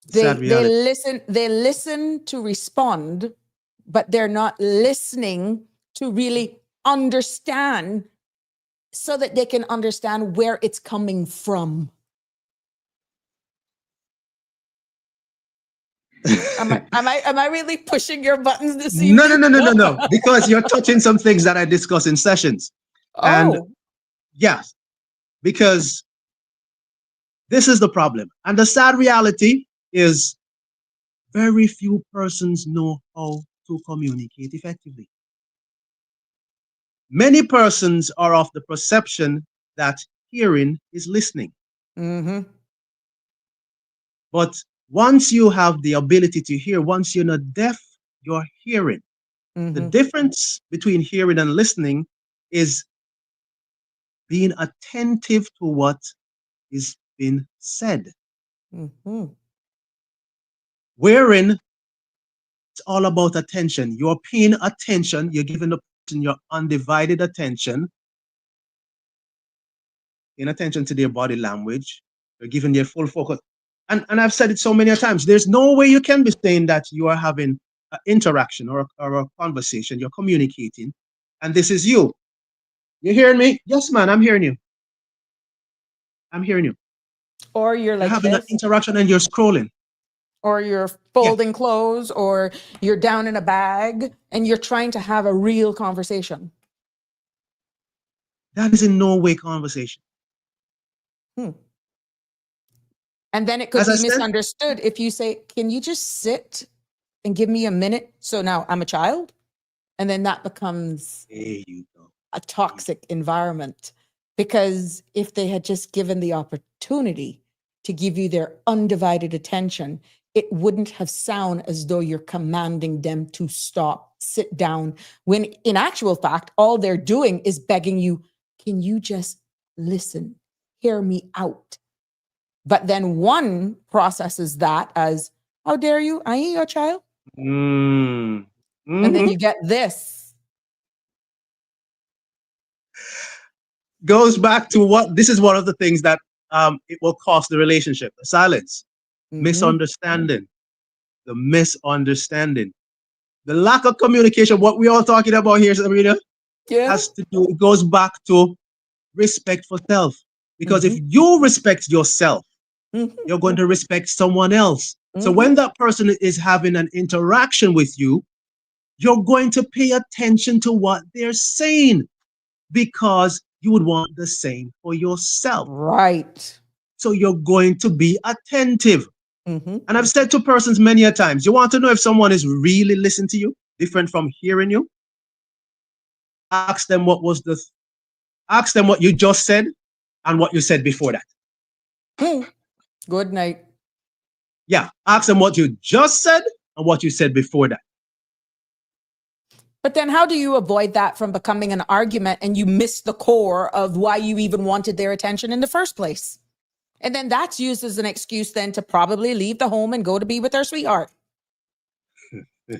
Sad reality. They listen to respond, but they're not listening to really understand so that they can understand where it's coming from. Am I really pushing your buttons this evening? No. Because you're touching some things that I discuss in sessions. And Oh, yes, because this is the problem. And the sad reality is very few persons know how to communicate effectively. Many persons are of the perception that hearing is listening. mm-hmm. But once you have the ability to hear, once you're not deaf, you're hearing. Mm-hmm. The difference between hearing and listening is being attentive to what is being said. Mm-hmm. Wherein it's all about attention. You're paying attention, you're giving the person your undivided attention, paying attention to their body language, you're giving their full focus. And I've said it so many times, there's no way you can be saying that you are having an interaction or a conversation, you're communicating, and this is you. You hearing me? Yes, man, I'm hearing you. I'm hearing you. Or you're You're like having an this, interaction and you're scrolling. or you're folding clothes, or you're down in a bag and you're trying to have a real conversation. That is in no way conversation. And then it could As I be said, misunderstood if you say, can you just sit and give me a minute? So now I'm a child. And then that becomes there you go. a toxic environment. Because if they had just given the opportunity to give you their undivided attention, it wouldn't have sound as though you're commanding them to stop, sit down, when in actual fact, all they're doing is begging you, can you just listen, hear me out? But then one processes that as, how dare you? I ain't your child. Mm. And then you get this. Goes back to what this is one of the things that it will cost the relationship, the silence, misunderstanding, the misunderstanding, the lack of communication. What we all talking about here, Sabrina, has to do, it goes back to respect for self. Because if you respect yourself, you're going to respect someone else. So when that person is having an interaction with you, you're going to pay attention to what they're saying, because you would want the same for yourself. Right. So you're going to be attentive. And I've said to persons many a times, you want to know if someone is really listening to you, different from hearing you? Ask them what you just said and what you said before that. Good night. Yeah, ask them what you just said and what you said before that. But then how do you avoid that from becoming an argument and you miss the core of why you even wanted their attention in the first place? And then that's used as an excuse then to probably leave the home and go to be with their sweetheart.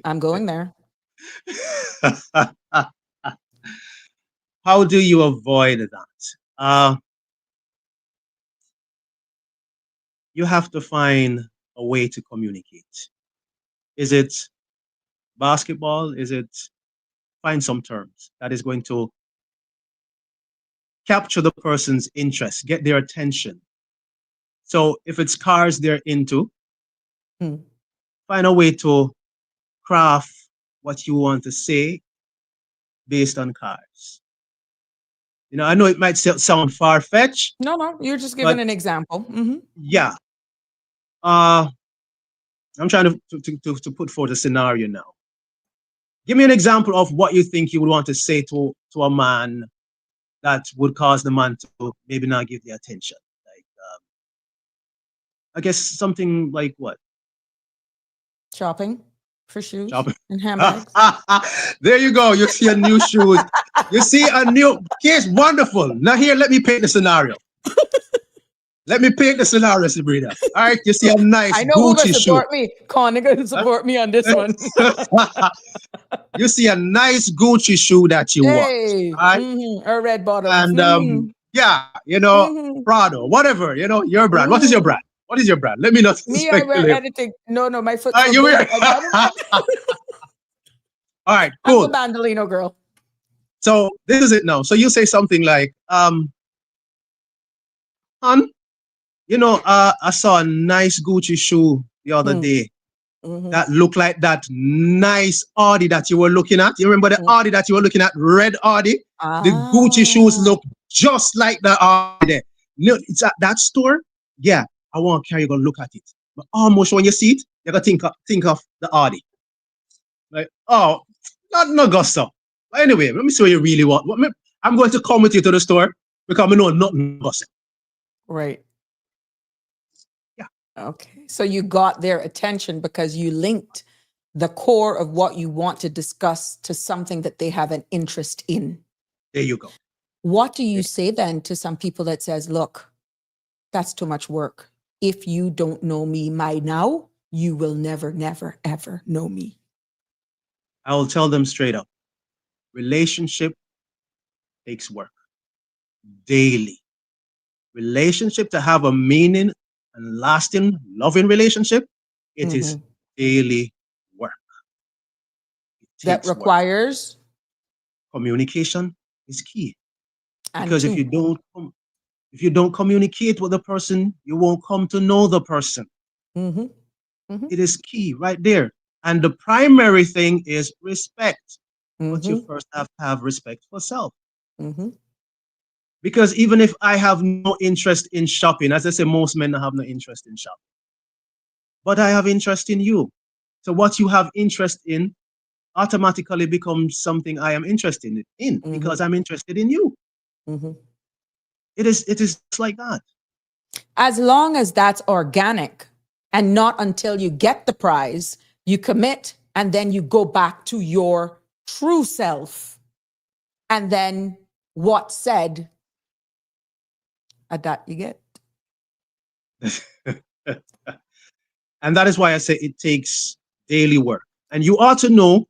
I'm going there. How do you avoid that? You have to find a way to communicate. Is it basketball? Is it find some terms that is going to capture the person's interest, get their attention? So if it's cars they're into, find a way to craft what you want to say based on cars. You know, I know it might sound far-fetched. No, you're just giving an example. Yeah. I'm trying to put forth a scenario now. Give me an example of what you think you would want to say to a man that would cause the man to maybe not give the attention. Like, I guess something like what? Shopping for shoes Shopping. and handbags. There you go. You see a new shoes. You see a new case. Wonderful. Now here, let me paint the scenario. Let me paint the scenario, Sabrina. All right, you see a nice I know who gonna Gucci shoe. support me. Con, you're gonna support me on this one. You see a nice Gucci shoe that you want, Hey, right? or red bottoms. And yeah, you know, Prado, whatever, you know, your brand. What is your brand? What is your brand? Let me not Me, I wear speculate. anything. No, my foot's All right, so you big. wear. All right, I'm cool. a Bandolino girl. So this is it now. So you say something like, hon, you know, I saw a nice Gucci shoe the other day that looked like that nice Audi that you were looking at. You remember the Audi that you were looking at, red Audi? The Gucci shoes look just like the Audi. Look, it's at that store. Yeah, I want to carry you go look at it. But almost when you see it, you're gonna think of the Audi. Like, oh, not gusto. But anyway, let me see what you really want. I'm going to come with you to the store because I know nothing gusto. Right. Yeah. Okay. So you got their attention because you linked the core of what you want to discuss to something that they have an interest in. There you go. What do you say then to some people that says, look, that's too much work. If you don't know me now, you will never, ever know me. I will tell them straight up. Relationship takes work daily. Relationship to have a meaning and lasting, loving relationship, it is daily work. That requires communication is key. and Because if you don't communicate with the person, you won't come to know the person. It is key right there. And the primary thing is respect. But you first have to have respect for self. Because even if I have no interest in shopping, as I say, most men have no interest in shopping. But I have interest in you. So what you have interest in automatically becomes something I am interested in because I'm interested in you. It is just like that. As long as that's organic and not until you get the prize, you commit and then you go back to your true self. And then what's said, that you get. And that is why I say it takes daily work. And you ought to know,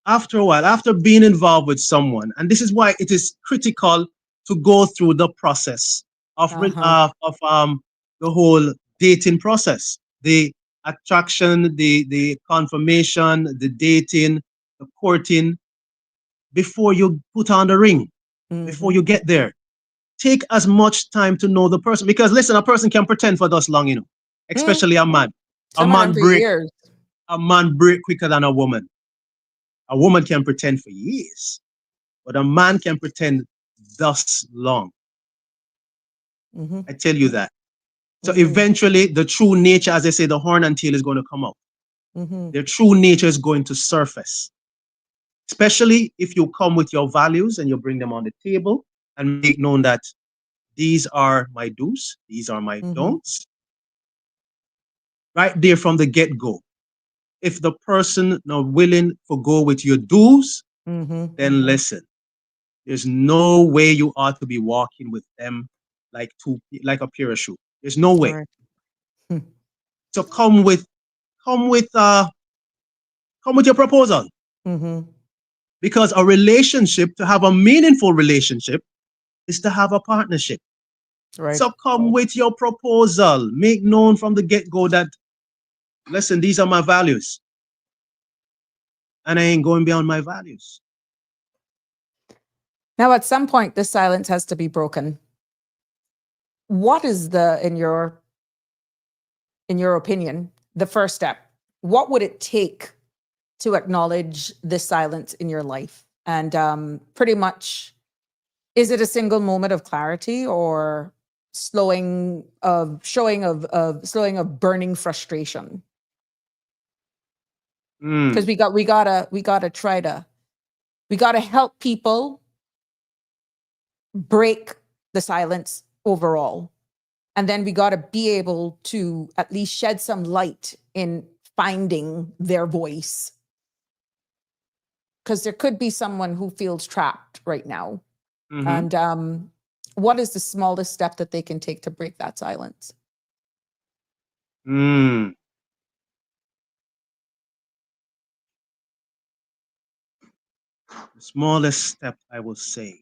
after a while, after being involved with someone, and this is why it is critical to go through the process of the whole dating process, the attraction, the confirmation, the dating, the courting, before you put on the ring, before you get there. Take as much time to know the person, because listen, a person can pretend for this long, you know, especially a man. A man break quicker than a woman. A woman can pretend for years, but a man can pretend thus long. I tell you that. So eventually the true nature, as I say, the horn and tail is going to come out. Their true nature is going to surface. Especially if you come with your values and you bring them on the table and make known that these are my do's, these are my don'ts. Right there from the get-go. If the person not willing to go with your do's, then listen. There's no way you ought to be walking with them like a pair of shoes. There's no way. Right. So come with your proposal. Because a relationship, to have a meaningful relationship, is to have a partnership. Right. So come with your proposal. Make known from the get-go that, listen, these are my values. And I ain't going beyond my values. Now, at some point, this silence has to be broken. What is in your opinion, the first step? What would it take to acknowledge this silence in your life? And pretty much, is it a single moment of clarity or slowing of burning frustration? Because we gotta help people break the silence overall. And then we gotta be able to at least shed some light in finding their voice. Because there could be someone who feels trapped right now. And what is the smallest step that they can take to break that silence? The smallest step I will say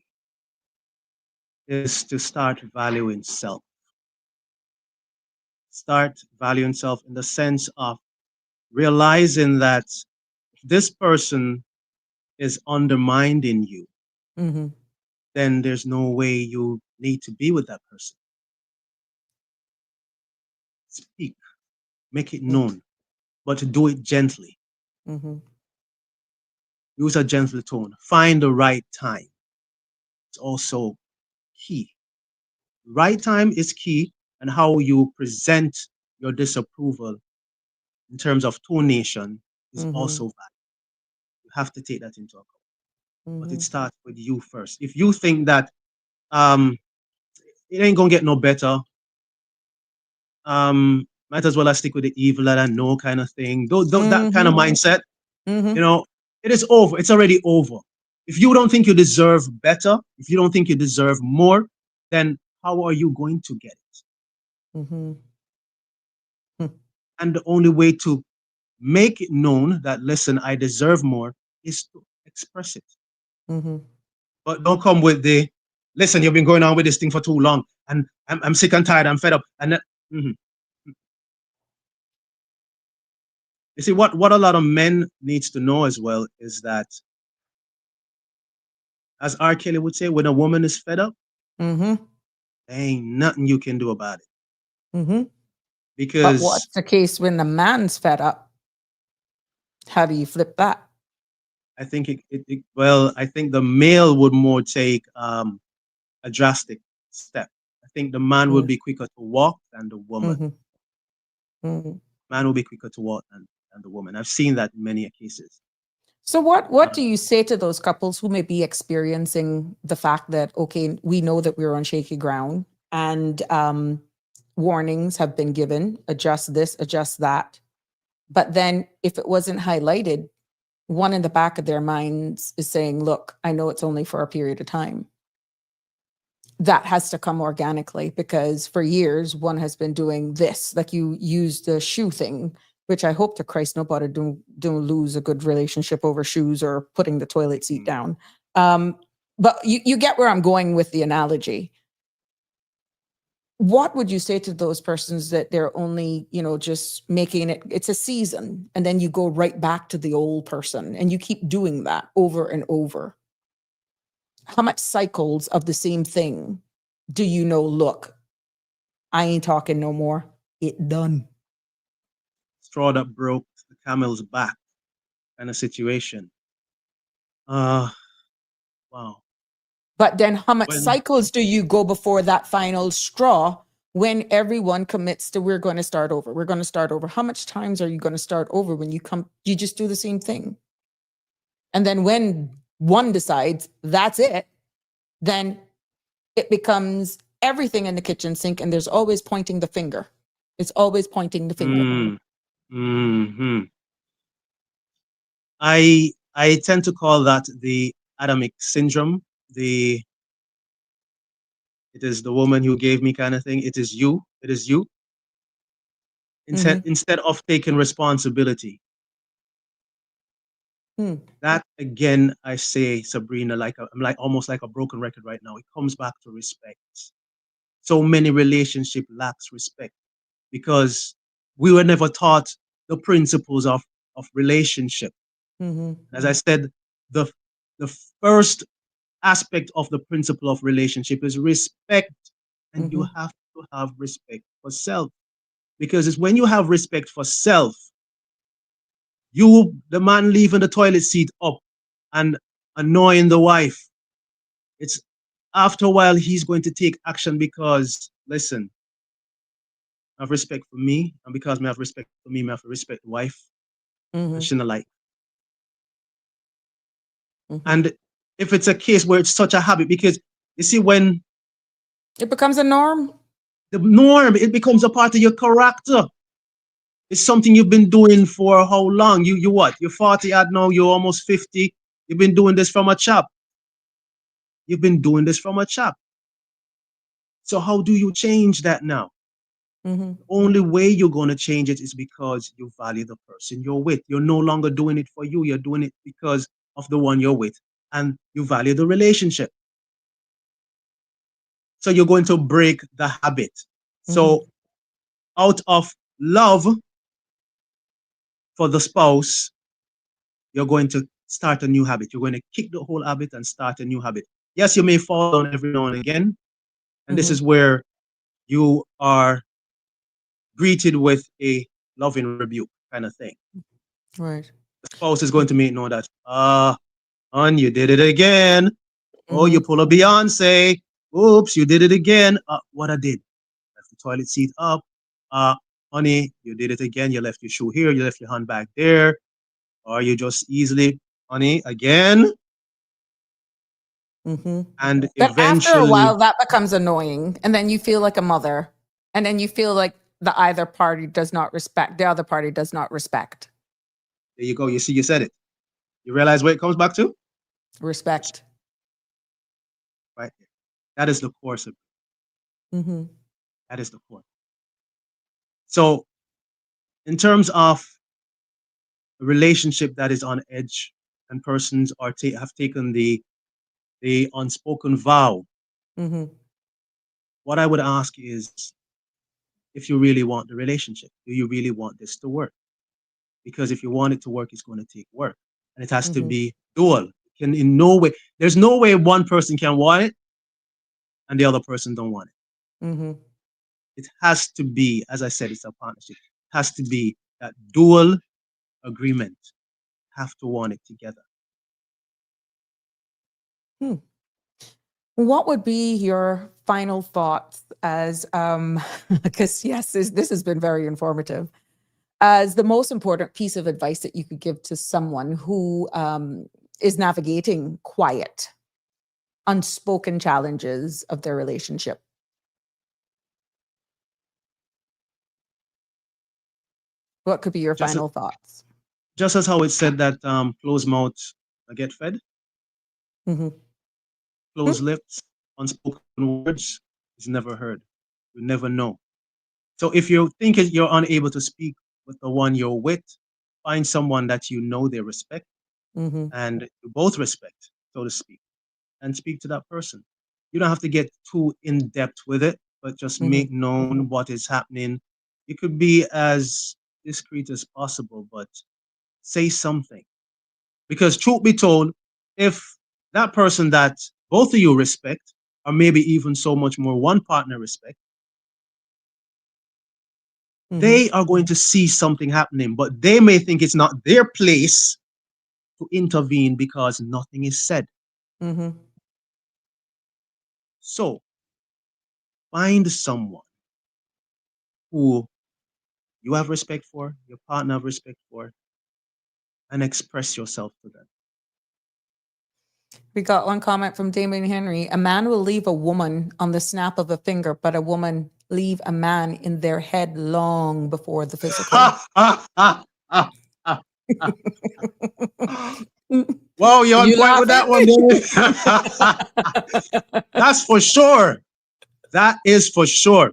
is to start valuing self. Start valuing self in the sense of realizing that this person is undermining you, Mm-hmm. then there's no way you need to be with that person. Speak, make it known, but do it gently. Mm-hmm. Use a gentle tone. Find the right time. It's also key. Right time is key, and how you present your disapproval in terms of tonation is Mm-hmm. also valid. You have to take that into account. But Mm-hmm. it starts with you first. If you think that um, it ain't gonna get no better, might as well I stick with the evil that I know kind of thing. That kind of Mm-hmm. mindset, Mm-hmm. you know, it is over. It's already over. If you don't think you deserve better, if you don't think you deserve more, then how are you going to get it? Mm-hmm. And the only way to make it known that, listen, I deserve more is to express it. Mm-hmm. But don't come with the, listen, you've been going on with this thing for too long, and I'm sick and tired, I'm fed up. And then, you see, what a lot of men needs to know as well is that, as R. Kelly would say, when a woman is fed up, Mm-hmm. there ain't nothing you can do about it. Mm-hmm. But Because what's the case when the man's fed up? How do you flip that? I think well, I think the male would more take a drastic step. I think the man will be quicker to walk than the woman. Mm-hmm. Mm-hmm. Man will be quicker to walk than the woman. I've seen that in many cases. So what do you say to those couples who may be experiencing the fact that, okay, we know that we're on shaky ground and warnings have been given, adjust this, adjust that. But then if it wasn't highlighted, one in the back of their minds is saying, look, I know it's only for a period of time. That has to come organically because for years, one has been doing this, like you use the shoe thing, which I hope to Christ nobody don't lose a good relationship over shoes or putting the toilet seat down. But you get where I'm going with the analogy. What would you say to those persons that they're only, just making it's a season and then you go right back to the old person and you keep doing that over and over? How much cycles of the same thing do you know, look, I ain't talking no more. It done. Straw that broke the camel's back kind of situation. Wow. But then how much When cycles do you go before that final straw when everyone commits to we're going to start over? We're going to start over. How much times are you going to start over when you just do the same thing? And then when one decides that's it, then it becomes everything in the kitchen sink and there's always pointing the finger. It's always pointing the finger. hmm I tend to call that the Adamic syndrome. It is the woman who gave me kind of thing. It is you. It is you. Instead of taking responsibility. That again, I say, Sabrina, I'm like almost like a broken record right now. It comes back to respect. So many relationship lacks respect because we were never taught the principles of relationship. As I said, the the first aspect of the principle of relationship is respect, and you have to have respect for self, because it's when you have respect for self, the man leaving the toilet seat up and annoying the wife, it's after a while he's going to take action because, listen, I have respect for me, and because I have respect for me, I have to respect the wife. And shouldn't like. And if it's a case where it's such a habit, because you see, when it becomes a norm, it becomes a part of your character. It's something you've been doing for how long? You what? You're 40 odd now, you're almost 50. You've been doing this from a chap. You've been doing this from a chap. So how do you change that now? Mm-hmm. The only way you're going to change it is because you value the person you're with. You're no longer doing it for you. You're doing it because of the one you're with, and you value the relationship. So you're going to break the habit. So out of love for the spouse, you're going to start a new habit. You're going to kick the whole habit and start a new habit. Yes, you may fall down every now and again. And this is where you are greeted with a loving rebuke kind of thing. Right. The spouse is going to make know that, hon, you did it again. Oh, you pull a Beyonce. Oops, you did it again. What I did? Left the toilet seat up. Honey, you did it again. You left your shoe here. You left your handbag there. Or you just easily, honey, again. And But after a eventually, while, that becomes annoying. And then you feel like a mother. And then you feel like the other party does not respect. The other party does not respect. there you go. You see, you said it. You realize where it comes back to? Respect. Right. That is the core. Mm-hmm. That is the core. So, in terms of a relationship that is on edge and persons are have taken the unspoken vow, what I would ask is, if you really want the relationship, do you really want this to work? Because if you want it to work, it's going to take work, and it has to be dual. Can in no way, there's no way one person can want it and the other person don't want it. It has to be, as I said, it's a partnership. It has to be that dual agreement. Have to want it together. What would be your final thoughts as, because yes, this has been very informative, as the most important piece of advice that you could give to someone who is navigating quiet, unspoken challenges of their relationship? What could be your final thoughts? Just as how it said that closed mouths get fed, closed lips, unspoken words is never heard. You never know. So if you think you're unable to speak with the one you're with, find someone that you know they respect and you both respect, so to speak, and speak to that person. You don't have to get too in depth with it, but just make known what is happening. It could be as discreet as possible, but say something. Because truth be told, if that person that both of you respect, or maybe even so much more one partner respect, they are going to see something happening, but they may think it's not their place to intervene because nothing is said. So find someone who you have respect for, your partner have respect for, and express yourself to them. We got one comment from Damien Henry. A man will leave a woman on the snap of a finger, but a woman leave a man in their head long before the physical. Wow, you're on You point with that one, David. That's for sure. That is for sure.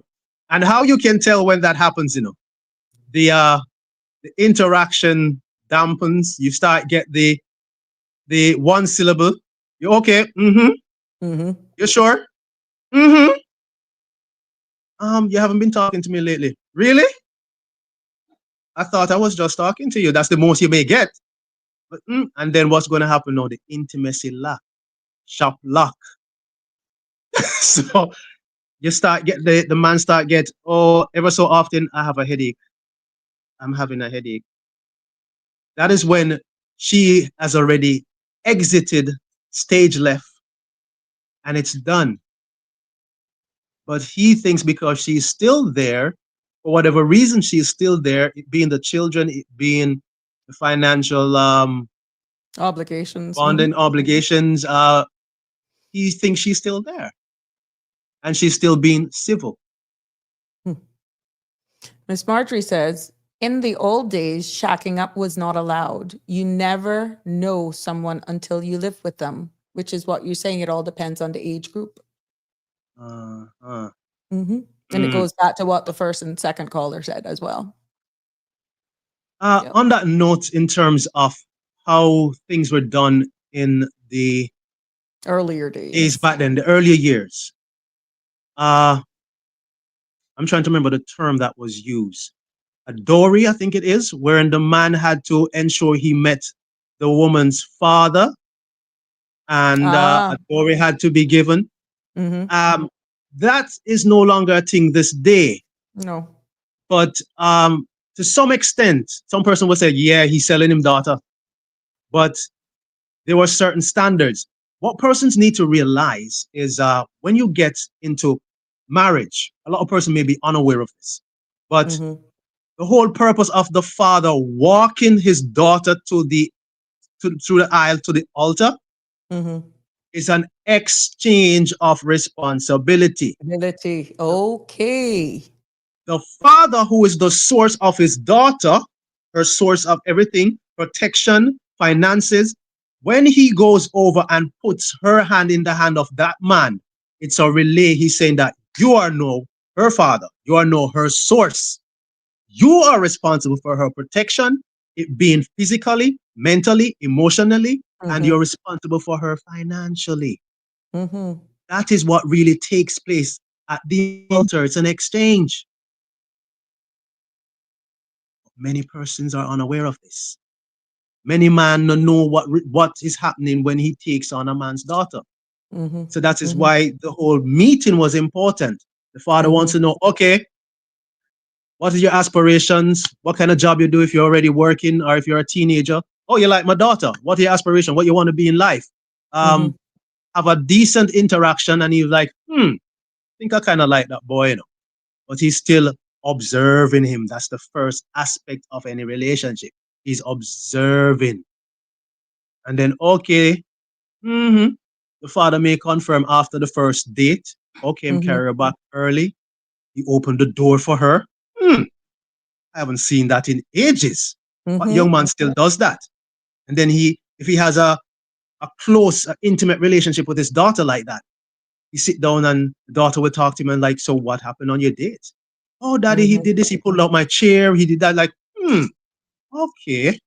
And how you can tell when that happens, the interaction dampens. You start get the one syllable. You're okay. You sure? You haven't been talking to me lately. Really? I thought I was just talking to you. That's the most you may get. But and then what's going to happen now? The intimacy lock, shop lock. So you start get the man start get, oh, ever so often I have a headache. I'm having a headache. That is when she has already exited stage left and it's done. But he thinks because she's still there, for whatever reason she's still there, it being the children, it being the financial obligations, bonding obligations, he thinks she's still there. And she's still being civil. Miss Marjorie says, in the old days, shacking up was not allowed. You never know someone until you live with them, which is what you're saying. It all depends on the age group. And it Mm. goes back to what the first and second caller said as well. Yeah. On that note, in terms of how things were done in the Earlier days days. back then, the earlier years, I'm trying to remember the term that was used. A dowry, I think it is, wherein the man had to ensure he met the woman's father, and a dowry had to be given. That is no longer a thing this day. No. But to some extent, some person would say, yeah, he's selling him daughter. But there were certain standards. What persons need to realize is when you get into marriage, a lot of persons may be unaware of this, but the whole purpose of the father walking his daughter through the aisle to the altar is an exchange of responsibility. Okay. The father, who is the source of his daughter, her source of everything, protection, finances, when he goes over and puts her hand in the hand of that man, it's a relay. He's saying that you are no her father, you are no her source. You are responsible for her protection, it being physically, mentally, emotionally, and you're responsible for her financially. That is what really takes place at the altar. It's an exchange. Many persons are unaware of this. Many men don't know what is happening when he takes on a man's daughter. So that is why the whole meeting was important. The father wants to know, okay, what is your aspirations? What kind of job you do if you're already working or if you're a teenager? Oh, you like my daughter. What are your aspirations? What you want to be in life? Have a decent interaction. And he's like, I think I kind of like that boy, you know. But he's still observing him. That's the first aspect of any relationship. He's observing. And then, okay, the father may confirm after the first date. Okay, I'm carry her back early. He opened the door for her. I haven't seen that in ages. But young man still does that. And then if he has a close, intimate relationship with his daughter like that, he sit down and the daughter will talk to him and like, so what happened on your date? Oh, daddy, he did this. He pulled out my chair. He did that. Like, okay,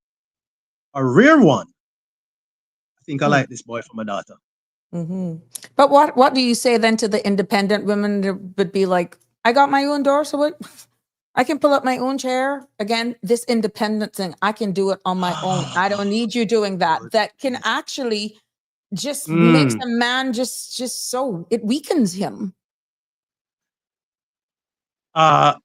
a rare one. I think I like this boy for my daughter. But what do you say then to the independent women that would be like, I got my own door, so what? I can pull up my own chair. Again, this independent thing, I can do it on my own. I don't need you doing that. That can actually just makes a man just so, it weakens him. And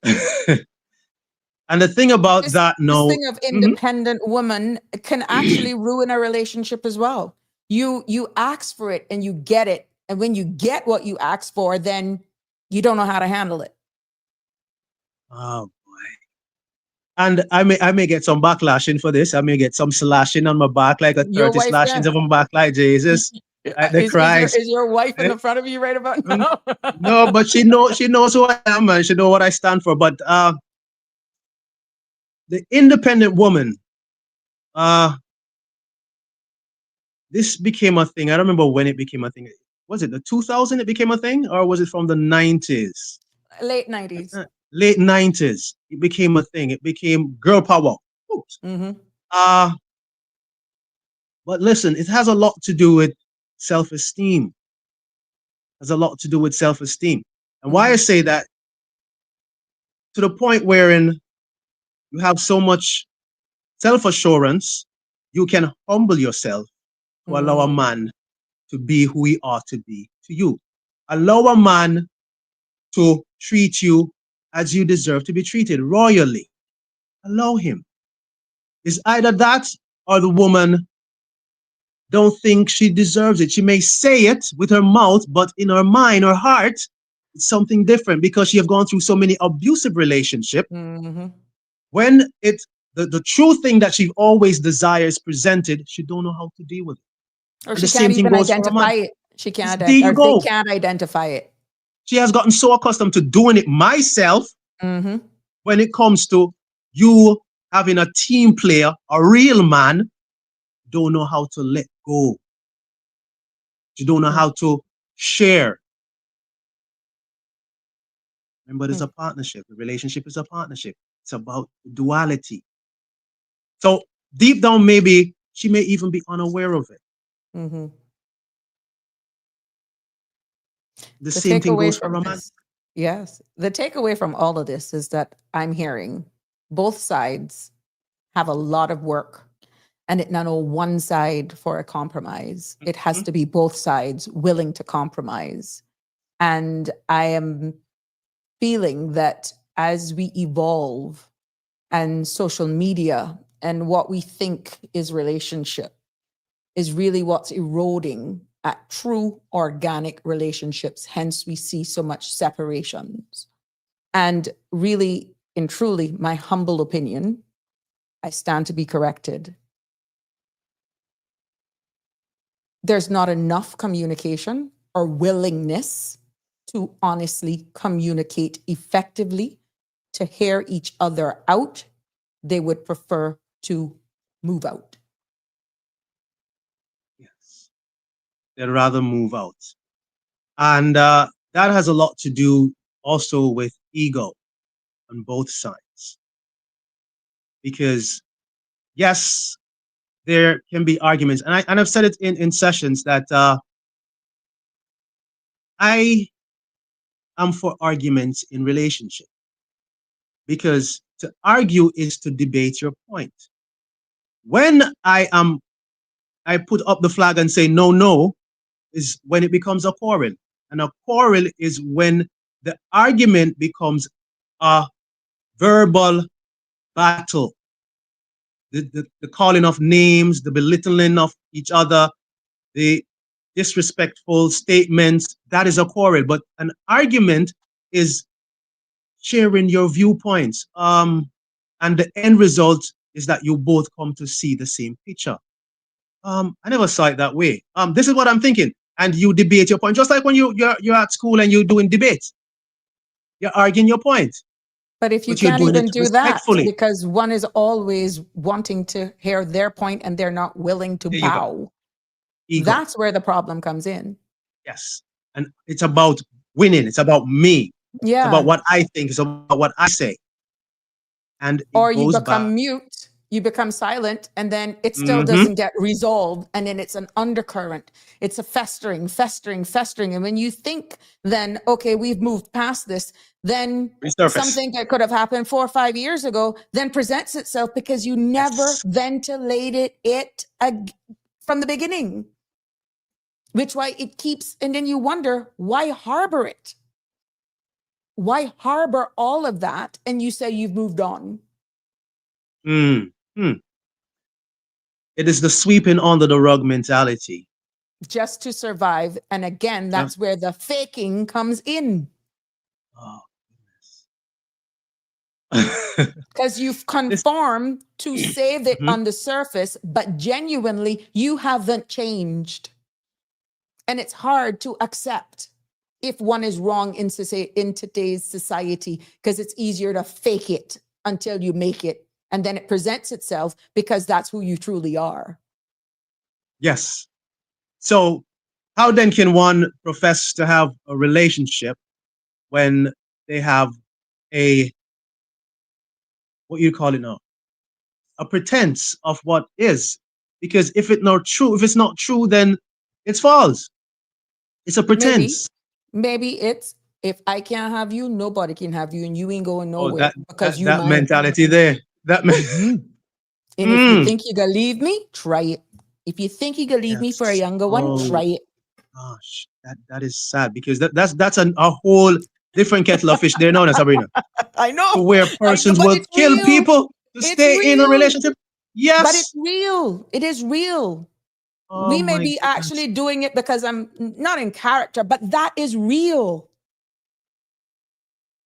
the thing about This thing of independent woman can actually ruin a relationship as well. You ask for it and you get it. And when you get what you ask for, then you don't know how to handle it. Oh boy. And I may get some backlashing for this. I may get some slashing on my back, like a Your 30 wife slashings can. of my back, like Jesus. Like the Christ. Is your wife in the front of you right about now? No, but she knows who I am and she knows what I stand for. But the independent woman, this became a thing. I don't remember when it became a thing. Was it the 2000 it became a thing, or was it from the 90s? Late 90s. Late 90s. It became a thing. It became girl power. But listen, it has a lot to do with self-esteem. It has a lot to do with self-esteem. And why I say that, to the point wherein you have so much self-assurance, you can humble yourself to allow a man to be who he ought to be to you. Allow a man to treat you as you deserve to be treated, royally. Allow him. It's either that or the woman don't think she deserves it. She may say it with her mouth, but in her mind, her heart, it's something different because she have gone through so many abusive relationships. When the true thing that she always desires presented, she don't know how to deal with it. Or and she the can't same thing even goes for a identify man. it. She can't There you identify. They go. can't identify it. She has gotten so accustomed to doing it myself. When it comes to you having a team player, a real man, don't know how to let go. You don't know how to share. Remember, there's a partnership. The relationship is a partnership. It's about duality. So deep down, maybe she may even be unaware of it. Mm-hmm. The same thing goes for romance. Yes. The takeaway from all of this is that I'm hearing both sides have a lot of work, and it not all one side for a compromise. It has to be both sides willing to compromise. And I am feeling that as we evolve and social media and what we think is relationship is really what's eroding at true organic relationships. Hence, we see so much separations. And really and truly, my humble opinion, I stand to be corrected. There's not enough communication or willingness to honestly communicate effectively, to hear each other out. They would prefer to move out. Yes. They'd rather move out. And that has a lot to do also with ego on both sides. Because, yes, there can be arguments. And I've said it in sessions that I am for arguments in relationship. Because to argue is to debate your point. When I put up the flag and say no, is when it becomes a quarrel. And a quarrel is when the argument becomes a verbal battle. The calling of names, the belittling of each other, the disrespectful statements, that is a quarrel. But an argument is sharing your viewpoints. And the end result is that you both come to see the same picture. I never saw it that way. This is what I'm thinking. And you debate your point, just like when you're at school and you're doing debates. You're arguing your point. But if you But you're can't doing even it do that, respectfully. because one is always wanting to hear their point and they're not willing to There you go. bow, Ego. that's where the problem comes in. Yes. And it's about winning. It's about me. It's Yeah. about what I think. It's about what I say. And it Or you goes become back. mute, you become silent, and then it still doesn't get resolved. And then it's an undercurrent. It's a festering. And when you think then, okay, we've moved past this, then Resurface. something that could have happened 4 or 5 years ago then presents itself because you never Yes. ventilated it from the beginning. Which why it keeps, and then you wonder, why harbor it? Why harbor all of that? And you say you've moved on. It is the sweeping under the rug mentality. Just to survive. And again, that's where the faking comes in. Oh, Because you've conformed to save it on the surface, but genuinely you haven't changed. And it's hard to accept if one is wrong in today's society, because it's easier to fake it until you make it. And then it presents itself because that's who you truly are. Yes. So how then can one profess to have a relationship when they have what you call it now? A pretense of what is. Because if it's not true, then it's false. It's a pretense. Maybe it's, if I can't have you, nobody can have you, and you ain't going nowhere because you that mine. mentality there. That And if you think you're gonna leave me, try it. If you think you're gonna leave me for a younger one, try it. Gosh, that is sad, because that's a whole different kettle of fish there now, Sabrina. I know. To where persons but will it's kill real. people to It's stay in a real. relationship. Yes. But it's real. It is real. Oh, we may my be goodness. actually doing it because I'm not in character, but that is real.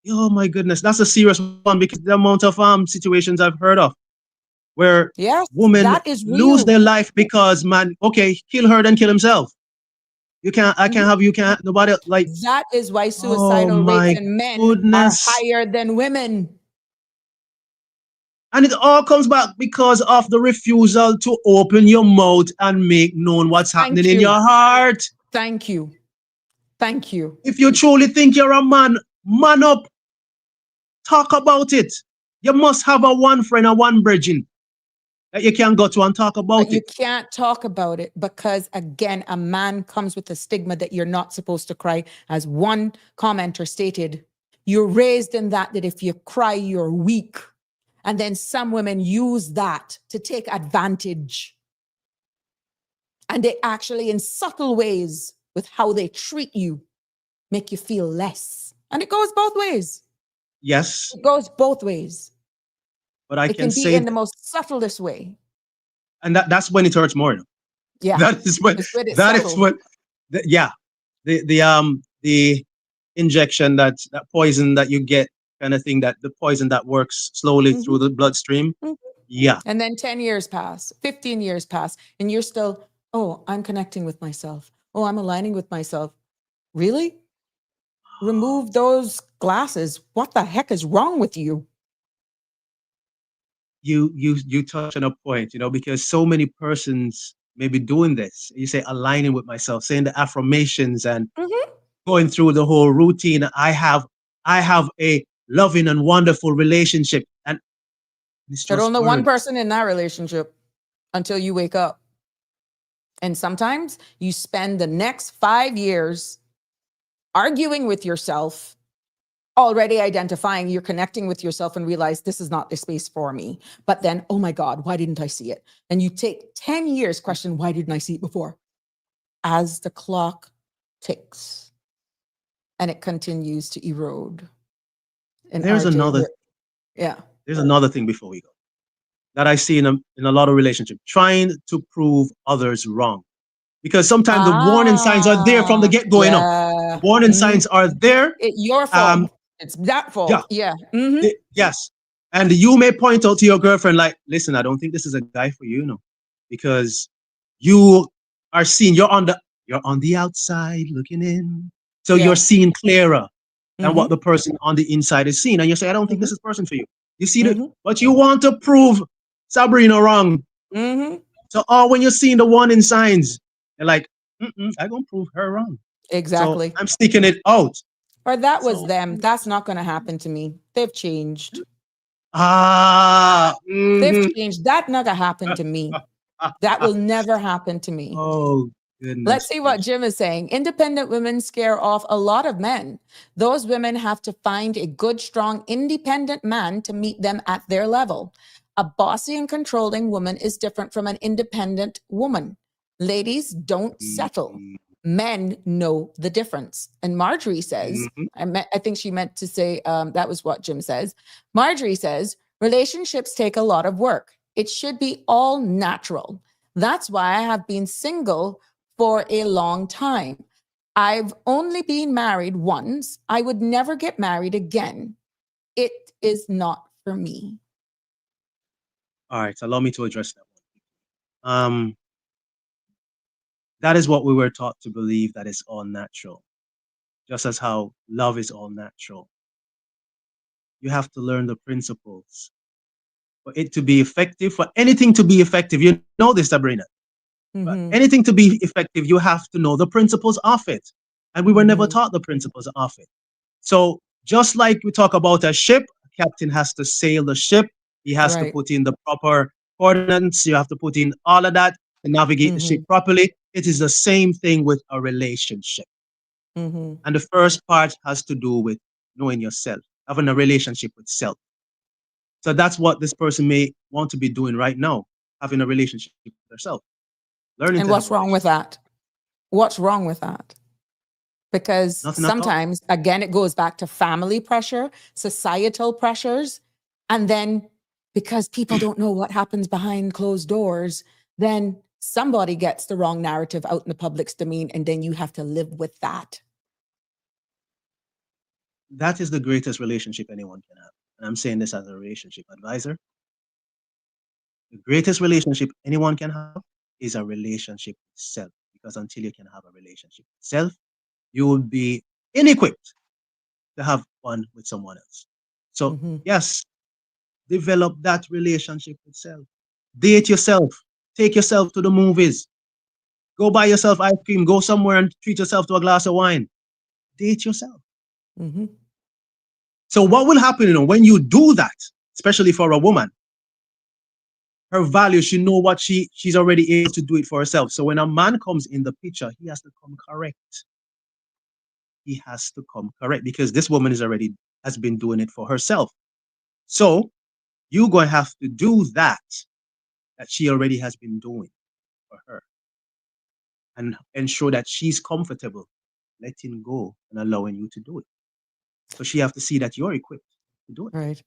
Oh my goodness, that's a serious one, because the amount of situations I've heard of where women that is real. lose their life because kill her then kill himself. I can't have you can't nobody like that is why suicidal rates in men are higher than women. And it all comes back because of the refusal to open your mouth and make known what's happening in your heart. Thank you. If you truly think you're a man, man up. Talk about it. You must have a one friend and one bridging that you can go to and talk But about you it. can't talk about it because, again, a man comes with a stigma that you're not supposed to cry. As one commenter stated, you're raised in that if you cry, you're weak. And then some women use that to take advantage. And they actually, in subtle ways, with how they treat you, make you feel less. And it goes both ways. Yes, It goes both ways. but I It can can be say in the most subtlest way. and that's when it hurts more. Yeah. That is when It's when it's that is subtle. when yeah. The injection that poison that you get kind of thing, that the poison that works slowly through Mhm, the bloodstream. mhm. Yeah. And then 10 years pass, 15 years pass, and you're still, oh, I'm connecting with myself. Oh, I'm aligning with myself. Really? Remove those glasses. What the heck is wrong with you? You touch on a point, because so many persons may be doing this. You say aligning with myself, saying the affirmations and Mhm. going through the whole routine. I have a loving and wonderful relationship, and it's There's just only one words. person in that relationship until you wake up. And sometimes you spend the next 5 years arguing with yourself, already identifying you're connecting with yourself and realize this is not the space for me. But then, oh my God, why didn't I see it? And you take 10 years, question, why didn't I see it before? As the clock ticks and it continues to erode. And There's RJ, another yeah. there's another thing before we go that I see in a lot of relationships, trying to prove others wrong. Because sometimes the warning signs are there from the Ah, get-go. yeah. The warning signs are there. Your Um, fault. It's that yeah, fault. Yeah. Hmm. yes. And you may point out to your girlfriend, like, listen, I don't think this is a guy for you, because you are seeing, you're on the outside looking in. So you're Yeah. seeing clearer than what Hmm. the person on the inside is seeing. And you say, I don't think Hmm. this is person for you. You see that, Hmm. but you want to prove Sabrina wrong. Hmm. So, when you're seeing the warning signs, you're like, I'm going to prove her wrong. So Exactly. I'm sticking it out. Or that was So, them. That's not going to happen to me. They've changed. ah, They've mhm. changed. That not gonna happen to me. That will never happen to me. Oh, Let's goodness see what gracious. Jim is saying. Independent women scare off a lot of men. Those women have to find a good, strong, independent man to meet them at their level. A bossy and controlling woman is different from an independent woman. Ladies, don't settle. Mhm, Men know the difference. And Marjorie says, mhm. I think she meant to say, that was what Jim says. Marjorie says, relationships take a lot of work. It should be all natural. That's why I have been single for a long time. I've only been married once. I would never get married again. It is not for me. All right, allow me to address that one. That is what we were taught to believe, that is all natural, just as how love is all natural. You have to learn the principles for it to be effective, for anything to be effective. You know this, Sabrina. But Mm-hmm. anything to be effective, you have to know the principles of it. And we were never Mm-hmm. taught the principles of it. So just like we talk about a ship, a captain has to sail the ship. He has to Right. put in the proper coordinates. You have to put in all of that to navigate the ship Mm-hmm. properly. It is the same thing with a relationship. Mm-hmm. And the first part has to do with knowing yourself, having a relationship with self. So that's what this person may want to be doing right now, having a relationship with herself, learning And to have a what's wrong with relationship. that? What's wrong with that? Because Nothing at all. sometimes, again, it goes back to family pressure, societal pressures. And then because people don't know what happens behind closed doors, then somebody gets the wrong narrative out in the public's domain. And then you have to live with that. That is the greatest relationship anyone can have. And I'm saying this as a relationship advisor. The greatest relationship anyone can have is a relationship with self. Because until you can have a relationship with self, you will be inequipped to have one with someone else. So, Mhm. yes, develop that relationship with self. Date yourself. Take yourself to the movies. Go buy yourself ice cream. Go somewhere and treat yourself to a glass of wine. Date yourself. Mhm. So what will happen, when you do that, especially for a woman, her value, she know what she's already able to do it for herself. So when a man comes in the picture, he has to come correct. He has to come correct because this woman has been doing it for herself. So you're going to have to do that she already has been doing for her and ensure that she's comfortable letting go and allowing you to do it. So she have to see that you're equipped to do it. Right.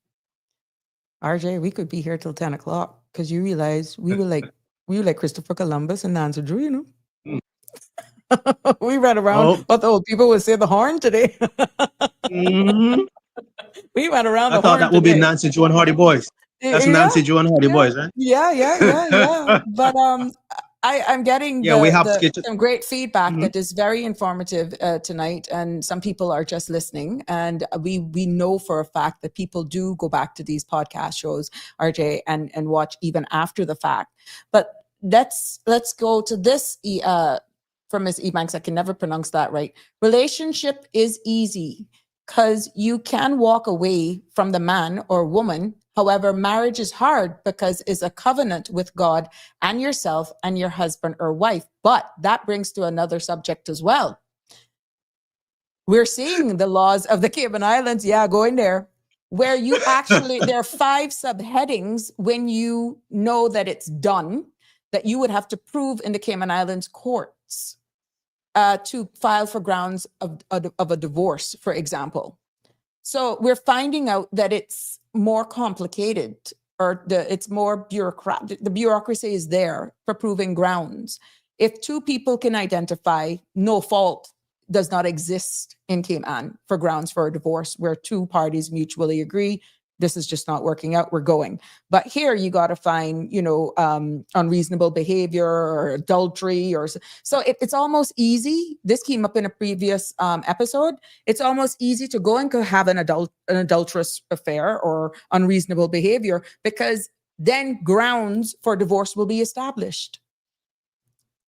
RJ, we could be here till 10 o'clock because you realize we were like Christopher Columbus and Nancy Drew, you know. We ran around what the old people would say, the horn today. Mhm. We went around I the thought horn that would today. be Nancy Drew and Hardy Boys. That's Yeah, Nancy Drew and Hardy Boys, right? yeah. But I'm getting Yeah, we have sketches. some great feedback that is very informative tonight, and some people are just listening. And we know for a fact that people do go back to these podcast shows, RJ, and watch even after the fact. But let's go to this from Ms. Ebanks. I can never pronounce that right. Relationship is easy because you can walk away from the man or woman. However, marriage is hard because it's a covenant with God and yourself and your husband or wife. But that brings to another subject as well. We're seeing the laws of the Cayman Islands. Yeah, going there. Where you actually, there are 5 subheadings when you know that it's done, that you would have to prove in the Cayman Islands courts to file for grounds of a divorce, for example. So we're finding out that it's more complicated, or it's more bureaucratic. The bureaucracy is there for proving grounds. If 2 people can identify no fault does not exist in Cayman for grounds for a divorce, where 2 parties mutually agree, this is just not working out, we're going. But here you got to find, unreasonable behavior or adultery, so it's almost easy. This came up in a previous episode. It's almost easy to go and have an adulterous affair or unreasonable behavior, because then grounds for divorce will be established.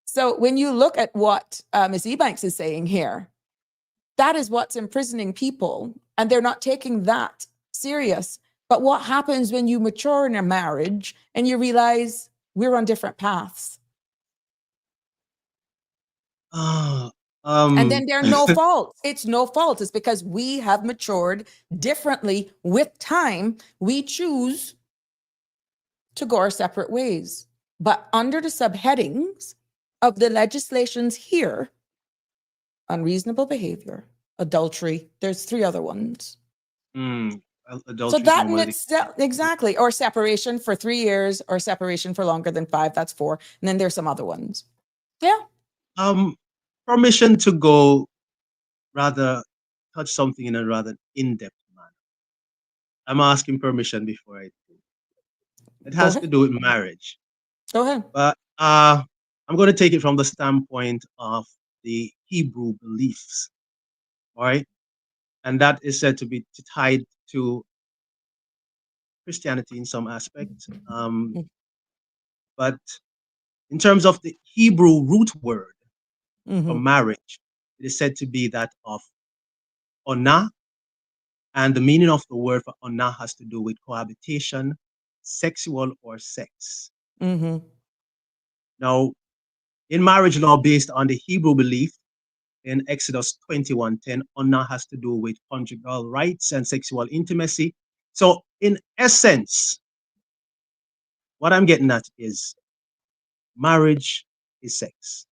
So when you look at what Ms. Ebanks is saying here, that is what's imprisoning people, and they're not taking that serious. But what happens when you mature in a marriage and you realize we're on different paths? And then there are no faults. It's no fault. It's because we have matured differently with time. We choose to go our separate ways. But under the subheadings of the legislations here, unreasonable behavior, adultery, there's 3 other ones. So that in itself, exactly, or separation for 3 years, or separation for longer than 5, that's 4. And then there's some other ones. Yeah. Permission to go rather touch something in a rather in-depth manner. I'm asking permission before I do. It has to do with marriage. Go ahead. But I'm going to take it from the standpoint of the Hebrew beliefs. All right. And that is said to be tied to Christianity in some aspects. But in terms of the Hebrew root word for marriage, it is said to be that of onah. And the meaning of the word for onah has to do with cohabitation, sexual or sex. Now, in marriage law, based on the Hebrew belief, in Exodus 21:10, onah has to do with conjugal rights and sexual intimacy. So, in essence, what I'm getting at is marriage is sex.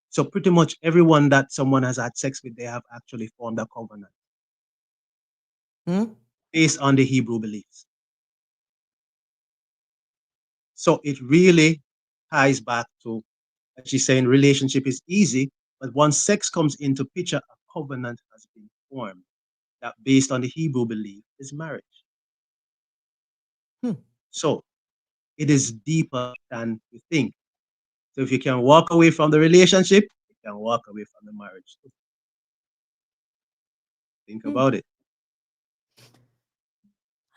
So, pretty much everyone that someone has had sex with, they have actually formed a covenant based on the Hebrew beliefs. So, it really ties back to, as she's saying, relationship is easy, but once sex comes into picture, a covenant has been formed that, based on the Hebrew belief, is marriage. So it is deeper than you think. So if you can walk away from the relationship, you can walk away from the marriage too. Think about it.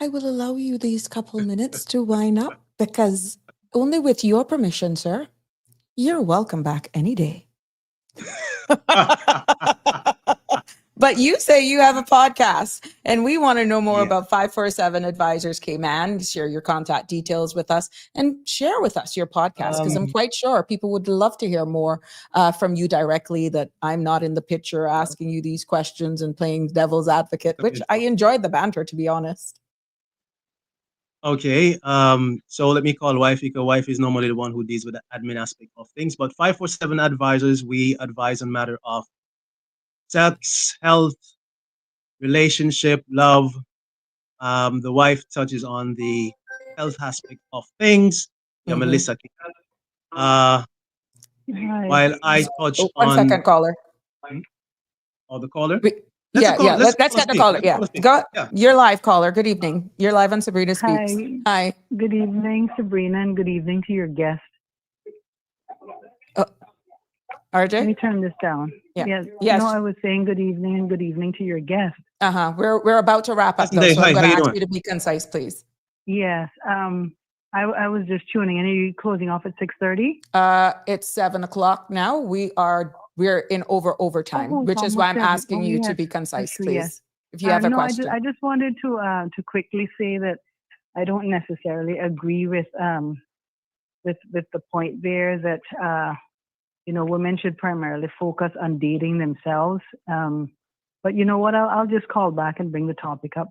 I will allow you these couple minutes to wind up, because only with your permission, sir, you're welcome back any day. But But you say you have a podcast, and we want to know more Yeah. about 547 Advisors Cayman. Share your contact details with us and share with us your podcast, because I'm quite sure people would love to hear more from you directly, that I'm not in the picture asking you these questions and playing devil's advocate, which I enjoyed the banter, to be honest. Okay, so let me call wife, because wife is normally the one who deals with the admin aspect of things. But 547 Advisors, we advise on matter of sex, health, relationship, love. The wife touches on the health aspect of things. Yeah, Mhm. Melissa. While I touch Oh, 1 second, on caller. the caller. Let's Let's get the speak. caller. Let the Yeah, caller speak. go. Yeah. You're live, caller. Good evening. You're live on Sabrina Speaks. Hi. Hi. Good evening, Sabrina, and good evening to your guest. Let me RJ. turn this down. Yeah. Yes. No, I was saying good evening and good evening to your guest. We're about to wrap up, though, Dave, so hi, I'm going how to you ask doing? you to be concise, please. Yes. I was just tuning in. Are you closing off at 6:30? It's 7 o'clock now. We're in overtime, Oh, it's which is why I'm almost 7. asking you to Yes, be concise, that's true, yes. please. If you have a No, question. I just wanted to quickly say that I don't necessarily agree with the point there that women should primarily focus on dating themselves. But you know what? I'll just call back and bring the topic up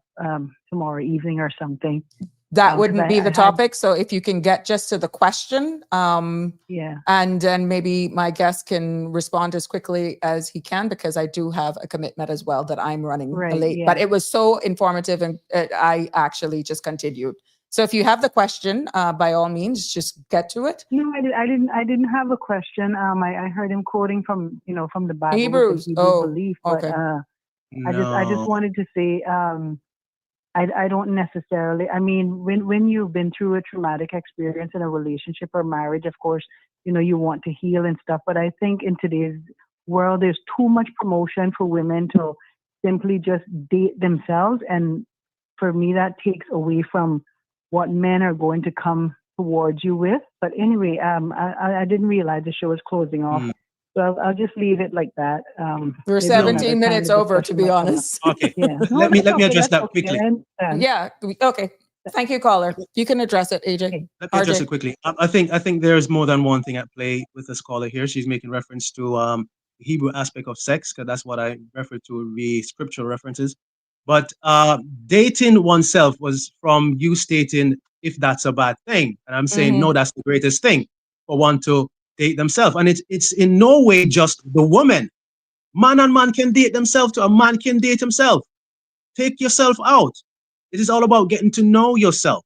tomorrow evening or something. That wouldn't be the topic. So if you can get just to the question, Yeah. and then maybe my guest can respond as quickly as he can, because I do have a commitment as well that I'm running Right, late. yeah. But it was so informative, and I actually just continued. So if you have the question, by all means, just get to it. No, I didn't have a question. I heard him quoting from the Bible, Hebrews. with the Hebrew belief, but okay. I just wanted to say I don't necessarily. I mean, when you've been through a traumatic experience in a relationship or marriage, of course, you want to heal and stuff. But I think in today's world, there's too much promotion for women to simply just date themselves, and for me, that takes away from what men are going to come towards you with. But anyway, I didn't realize the show was closing off. So I'll just leave it like that. We're Maybe another 17 time minutes the over, to discussion be might come up. honest. Okay. Yeah. Let me address That's that quickly. I understand. Yeah. Okay. Thank you, caller. You can address it, AJ. Okay. Let me address RJ. it quickly. I think there's more than one thing at play with this caller here. She's making reference to the Hebrew aspect of sex, because that's what I refer to the scriptural references. But dating oneself was from you stating if that's a bad thing, and I'm saying no, that's the greatest thing for one to date themselves, and it's in no way just the woman. Man and man can date themselves too. A man can date himself. Take yourself out. It is all about getting to know yourself.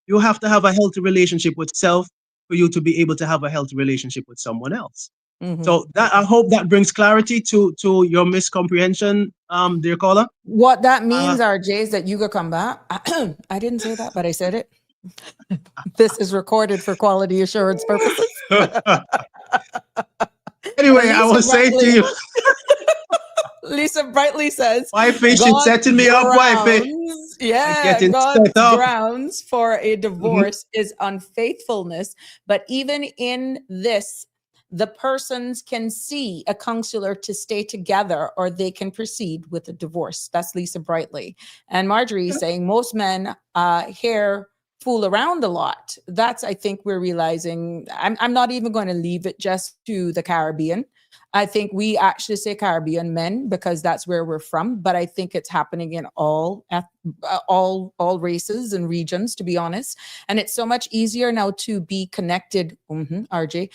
You have to have a healthy relationship with self for you to be able to have a healthy relationship with someone else. So that, I hope that brings clarity to your miscomprehension, dear caller. What that means, RJ, is that you could come back. I didn't say that, but I said it. This is recorded for quality assurance purposes. Anyway, I was saying to you, Lisa brightly says, wifey, she's setting me up, wifey. Getting God's set up. grounds for a divorce is unfaithfulness. But even in this, the persons can see a counselor to stay together, or they can proceed with a divorce. That's Lisa Brightly. And Marjorie is saying most men here fool around a lot. That's, I think we're realizing. I'm not even going to leave it just to the Caribbean. I think we actually say Caribbean men because that's where we're from, but I think it's happening in all races and regions, to be honest. And it's so much easier now to be connected. RJ,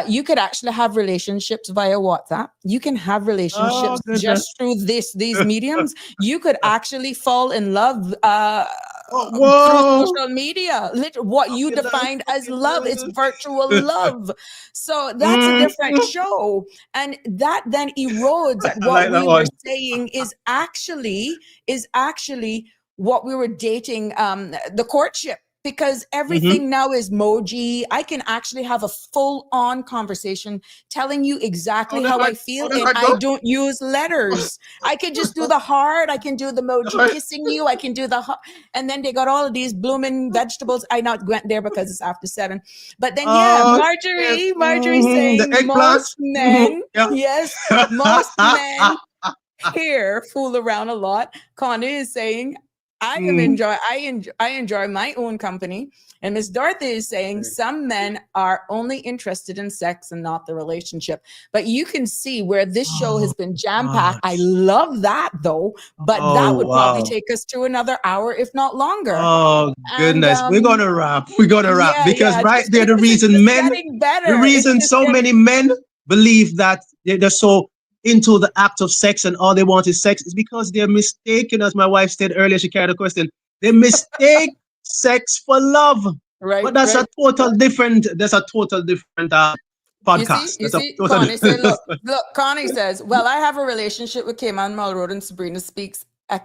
you could actually have relationships via WhatsApp. You can have relationships just through these mediums. You could actually fall in love through social media. What you defined as love, it's virtual love. So that's a different show. And that then erodes what we were saying is actually what we were dating, the courtship, because everything now is emoji. I can actually have a full-on conversation telling you exactly how I feel, and I don't use letters. I can just do the heart. I can do the emoji kissing you. I can do the heart. And then they got all of these blooming vegetables. I not went there because it's after 7. But then, Marjorie saying most men, yes, most men here fool around a lot. Connie is saying, I enjoy my own company. And Miss Dorothy is saying some men are only interested in sex and not the relationship. But you can see where this show has been jam-packed. I love that though, but that would probably take us to another hour, if not longer. Oh goodness, And, we're gonna wrap. We're gonna wrap because right there, the reason the reason so many men believe that they're so into the act of sex and all they want is sex is because they're mistaken, as my wife said earlier. She carried a question. They mistake sex for love. Right. But that's a total different. That's a total different podcast. You see, Connie say, look, Connie says, well, I have a relationship with Cayman Malroad and Sabrina Speaks a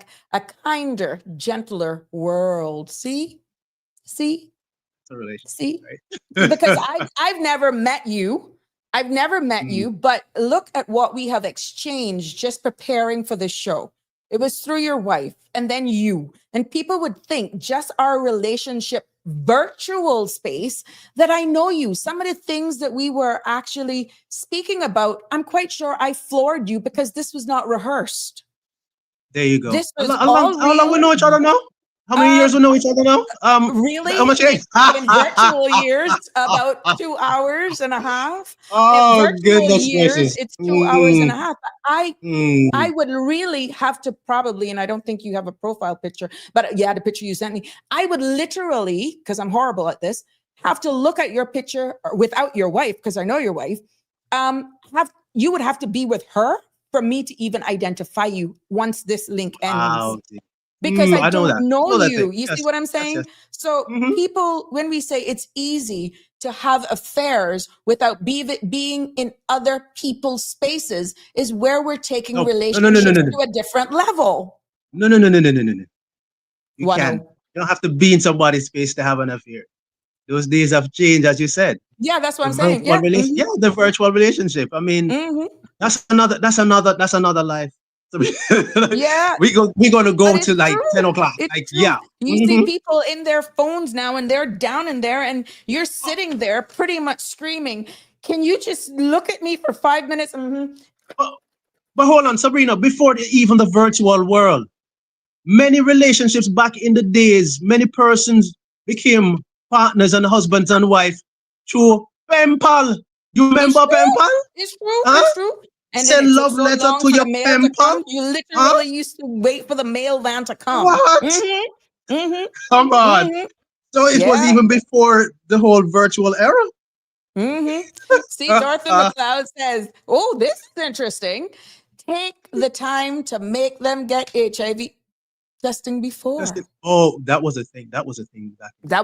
kinder, gentler world. See? Because I've never met you. I've never met you, but look at what we have exchanged just preparing for this show. It was through your wife and then you. And people would think just our relationship virtual space that I know you. Some of the things that we were actually speaking about, I'm quite sure I floored you because this was not rehearsed. There you go. This was how long we know each other now? How many years we know each other now? Really? How much in virtual years, about 2 hours and a half. Oh, in virtual goodness years, gracious. it's 2 hours and a half. I would really have to probably, and I don't think you have a profile picture, but yeah, the picture you sent me, I would literally, because I'm horrible at this, have to look at your picture without your wife, because I know your wife, you would have to be with her for me to even identify you once this link ends. Wow. Because I don't know you. You yes. see what I'm saying? Yes. So people, when we say it's easy to have affairs without being in other people's spaces, is where we're taking relationships to a different level. No. You can't. You don't have to be in somebody's space to have an affair. Those days have changed, as you said. Yeah, that's what I'm saying. Yeah, the virtual relationship. I mean, that's another life. Yeah, we're gonna go to like 10 o'clock. You see people in their phones now, and they're down in there, and you're sitting there pretty much screaming, "Can you just look at me for 5 minutes?" But hold on, Sabrina. Before even the virtual world, many relationships back in the days, many persons became partners and husbands and wife through pen pal. You remember pen pal? It's true. It's true. And send love letter to your pen pal. You literally used to wait for the mail van to come. What? Come on. So it was even before the whole virtual era. See, Dorothy McLeod says, "Oh, this is interesting. Take the time to make them get HIV testing before." Oh, that was a thing. That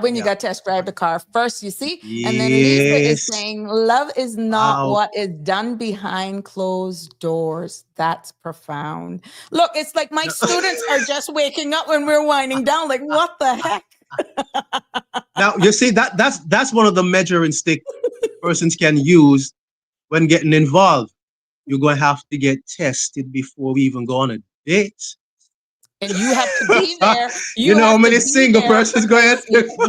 When you got to test drive the car first, you see? And then Lisa is saying, love is not what is done behind closed doors. That's profound. Look, it's like my students are just waking up when we're winding down. Like, what the heck? Now, you see, that's one of the measuring stick persons can use when getting involved. You're going to have to get tested before we even go on a date. And you have to be there. You know how many single persons go ahead?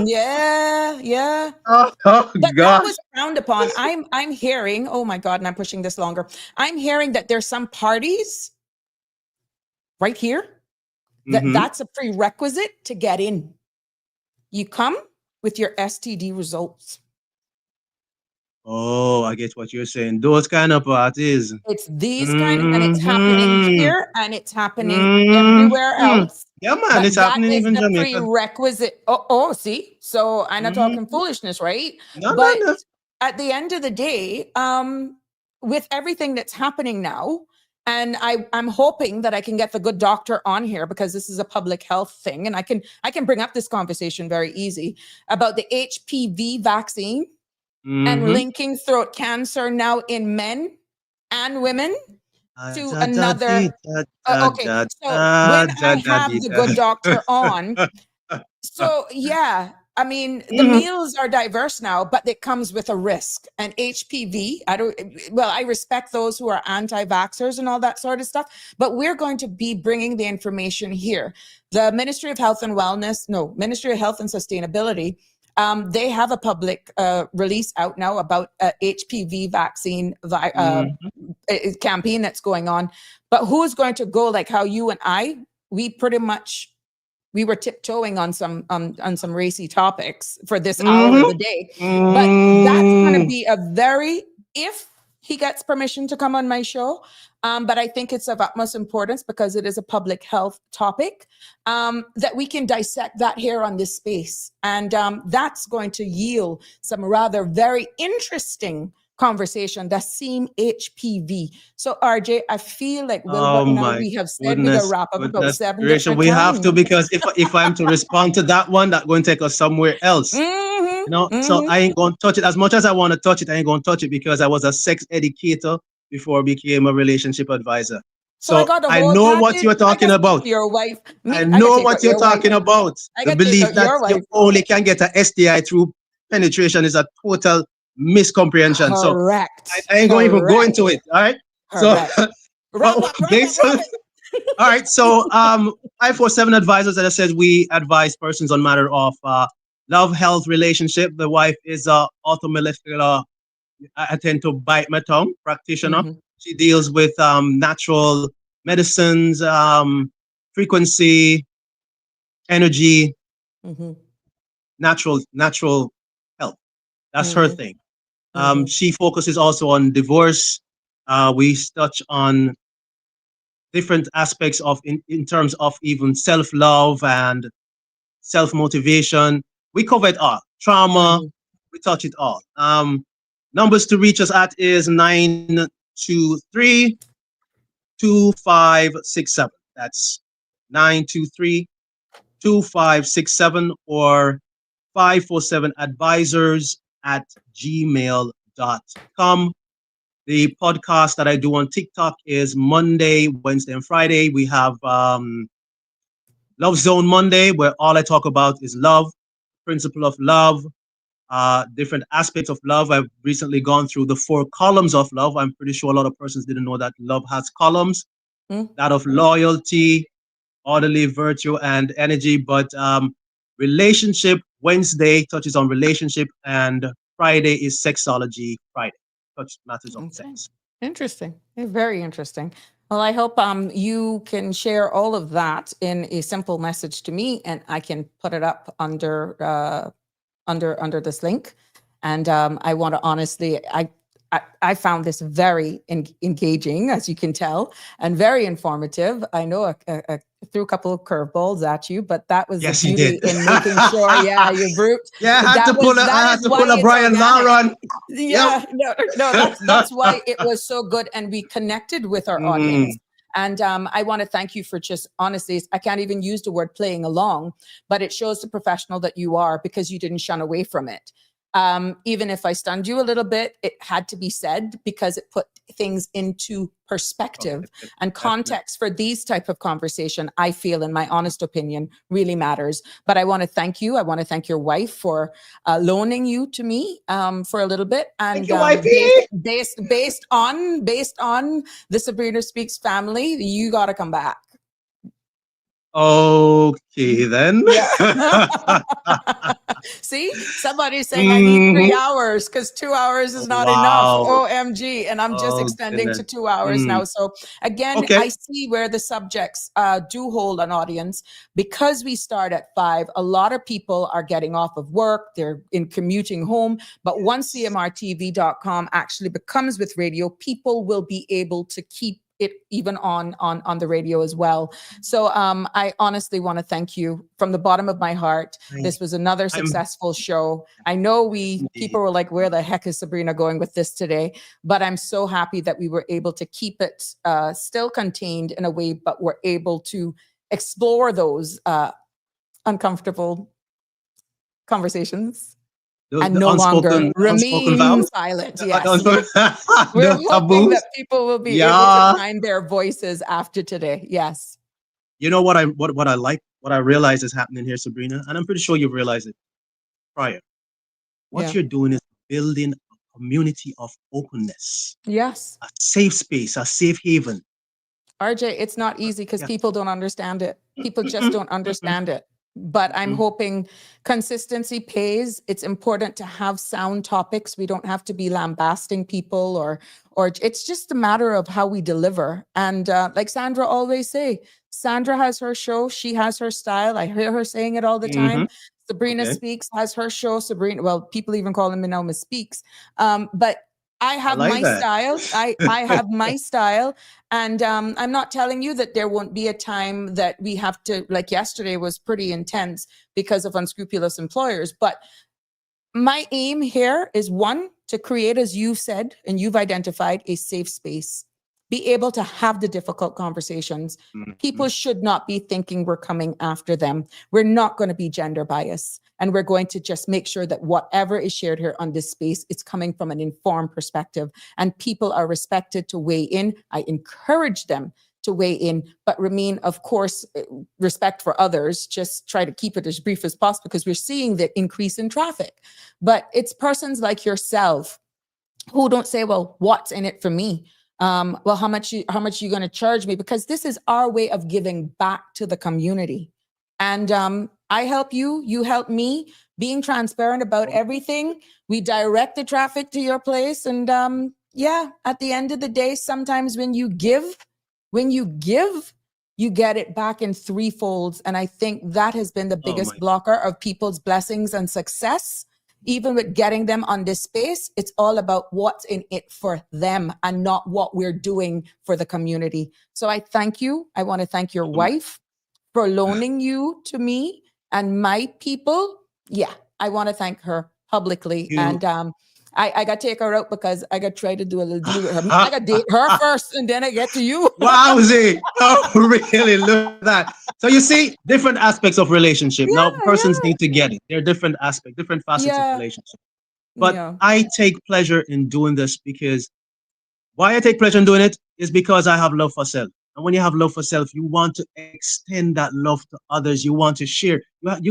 Yeah. Oh but God. That was frowned upon. I'm hearing, oh my God, and I'm pushing this longer. I'm hearing that there's some parties right here that's a prerequisite to get in. You come with your STD results. Oh, I get what you're saying. Those kind of parties. It's these kind, and it's happening here, and it's happening everywhere else. Yeah, man, it's happening even in Jamaica. Prerequisite. See, so I'm not talking foolishness, right? No. At the end of the day, with everything that's happening now, and I'm hoping that I can get the good doctor on here because this is a public health thing, and I can bring up this conversation very easy about the HPV vaccine. And linking throat cancer now in men and women to another. Okay, so when I have the good doctor on, so yeah, I mean the meals are diverse now, but it comes with a risk. And HPV, I respect those who are anti-vaxxers and all that sort of stuff, but we're going to be bringing the information here. The Ministry of Health and Sustainability They have a public release out now about HPV vaccine campaign that's going on. But who's going to go, like how you and I, we were tiptoeing on some racy topics for this hour of the day. But that's going to be if he gets permission to come on my show. But I think it's of utmost importance because it is a public health topic that we can dissect that here on this space. And that's going to yield some rather very interesting conversation that seem HPV. So RJ, I feel like we have said we gotta wrap up about 7 different we times. have to, because if I'm to respond to that one, that's going to take us somewhere else. So I ain't going to touch it. As much as I want to touch it, I ain't going to touch it because I was a sex educator before I became a relationship advisor. So I know what you're talking about. Your wife. I know what you're talking about. The belief that you only can get an STI through penetration is a total miscomprehension. Correct. So I ain't going to even go into it. All right. Correct. So all right. So 547 Advisors, as I said, we advise persons on matter of love, health, relationship. The wife is orthomolecular. I tend to bite my tongue practitioner. She deals with natural medicines, frequency, energy, natural health. That's her thing. She focuses also on divorce. We touch on different aspects of in terms of even self-love and self-motivation. We cover it all. Trauma, we touch it all. Numbers to reach us at is 923-2567. That's 923-2567 or 547advisors@gmail.com. The podcast that I do on TikTok is Monday, Wednesday, and Friday. We have Love Zone Monday, where all I talk about is love, principle of love, different aspects of love. I've recently gone through the 4 columns of love. I'm pretty sure a lot of persons didn't know that love has columns, that of loyalty, orderly, virtue, and energy. But relationship Wednesday touches on relationship, and Friday is sexology Friday. Touch matters of sex. Interesting. Very interesting. Well, I hope you can share all of that in a simple message to me, and I can put it up under this link. And I want to honestly, I found this very engaging, as you can tell, and very informative. I know I threw a couple of curveballs at you, but that was the beauty in making sure. Yeah, you brute. Yeah, I had to pull a Brian Laron. Yeah, no, that's why it was so good, and we connected with our audience. And I want to thank you for just honestly, I can't even use the word playing along, but it shows the professional that you are because you didn't shun away from it. Even if I stunned you a little bit, it had to be said because it put things into perspective and context for these type of conversation. I feel, in my honest opinion, really matters. But I want to thank you. I want to thank your wife for loaning you to me for a little bit. And based on the Sabrina Speaks family, you got to come back. Okay, then. Yeah. See, somebody's saying I need 3 hours because 2 hours is not enough. OMG. And I'm just extending to 2 hours now. So again, I see where the subjects do hold an audience because we start at 5. A lot of people are getting off of work. They're in commuting home. But once CMRTV.com actually becomes with radio, people will be able to keep it even on the radio as well. So I honestly want to thank you from the bottom of my heart. This was another successful show. I know people were like, where the heck is Sabrina going with this today? But I'm so happy that we were able to keep it still contained in a way, but we're able to explore those uncomfortable conversations. And no longer remain silent. Yes. We're hoping that people will be able to find their voices after today. Yes. You know what I like, what I realize is happening here, Sabrina, and I'm pretty sure you've realized it prior. What you're doing is building a community of openness. Yes. A safe space, a safe haven. RJ, it's not easy because people don't understand it. People just don't understand it. but I'm hoping consistency pays. It's important to have sound topics. We don't have to be lambasting people or it's just a matter of how we deliver. And like Sandra always say, Sandra has her show. She has her style. I hear her saying it all the time. Sabrina Speaks has her show. Sabrina, well, people even call him now Miss Speaks. But I have my style. I have my style. And I'm not telling you that there won't be a time that we have to, like yesterday was pretty intense because of unscrupulous employers. But my aim here is one, to create, as you said, and you've identified, a safe space. Be able to have the difficult conversations. People should not be thinking we're coming after them. We're not going to be gender biased. And we're going to just make sure that whatever is shared here on this space, it's coming from an informed perspective. And people are respected to weigh in. I encourage them to weigh in, but remain, of course, respect for others. Just try to keep it as brief as possible because we're seeing the increase in traffic. But it's persons like yourself who don't say, well, what's in it for me? Well, how much you going to charge me? Because this is our way of giving back to the community. And I help you, you help me, being transparent about everything. We direct the traffic to your place. And yeah, at the end of the day, sometimes when you give, you get it back in threefolds. And I think that has been the biggest blocker of people's blessings and success. Even with getting them on this space, it's all about what's in it for them and not what we're doing for the community. So I thank you. I want to thank your wife for loaning you to me and my people. Yeah, I want to thank her publicly. And I got to take her out because I got to try to do a little deal with her. I got to date her first and then I get to you. Wowzy. Oh, really? Look at that. So you see, different aspects of relationship. Now, persons need to get it. There are different aspects, different facets of relationship. But I take pleasure in doing this because why I take pleasure in doing it is because I have love for self. And when you have love for self, you want to extend that love to others. You want to share. When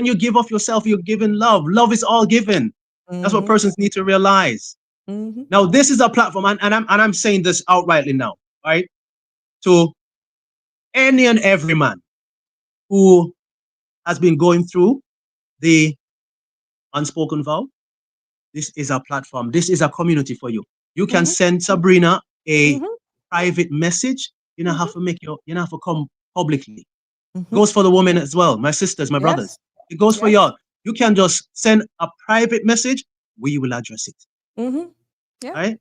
you give of yourself, you're giving love. Love is all given. That's what persons need to realize. Now, this is a platform, and I'm saying this outrightly now, right? To any and every man who has been going through the unspoken vow, this is a platform. This is a community for you. You can send Sabrina a private message. You don't have to you don't have to come publicly. Goes for the women as well, my sisters, my brothers. It goes for y'all. You can just send a private message. We will address it. Yeah. Right?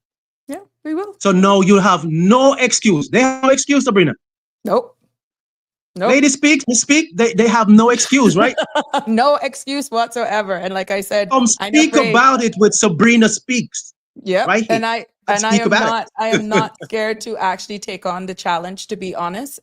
Yeah, we will. So now you have no excuse. They have no excuse, Sabrina. Nope. Lady speaks, Miss Speak. They have no excuse, right? No excuse whatsoever. And like I said, speak about it with Sabrina Speaks. Yeah. Right here. And I am not scared to actually take on the challenge, to be honest.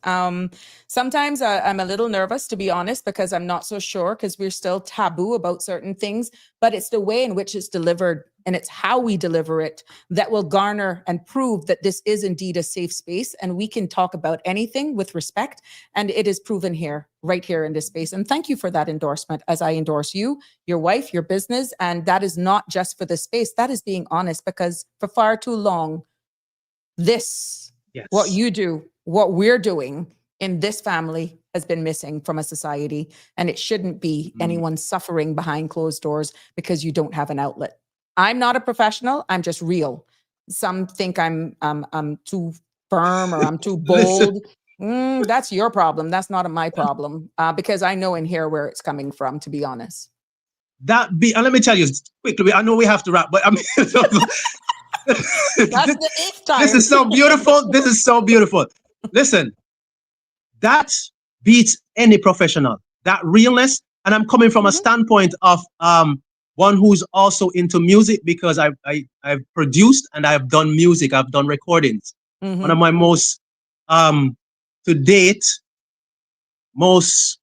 Sometimes I'm a little nervous, to be honest, because I'm not so sure because we're still taboo about certain things, but it's the way in which it's delivered and it's how we deliver it that will garner and prove that this is indeed a safe space and we can talk about anything with respect. And it is proven here, right here in this space. And thank you for that endorsement as I endorse you, your wife, your business. And that is not just for the space, that is being honest, because for far too long, what you do, what we're doing in this family has been missing from a society. And it shouldn't be anyone suffering behind closed doors because you don't have an outlet. I'm not a professional. I'm just real. Some think I'm too firm or I'm too bold. That's your problem. That's not my problem because I know in here where it's coming from, to be honest. And let me tell you quickly, I know we have to wrap, but I mean, that's the eighth time. This is so beautiful. This is so beautiful. Listen, that beats any professional, that realness. And I'm coming from a standpoint of one who's also into music because I've produced and I've done music. I've done recordings. One of my most, to date, most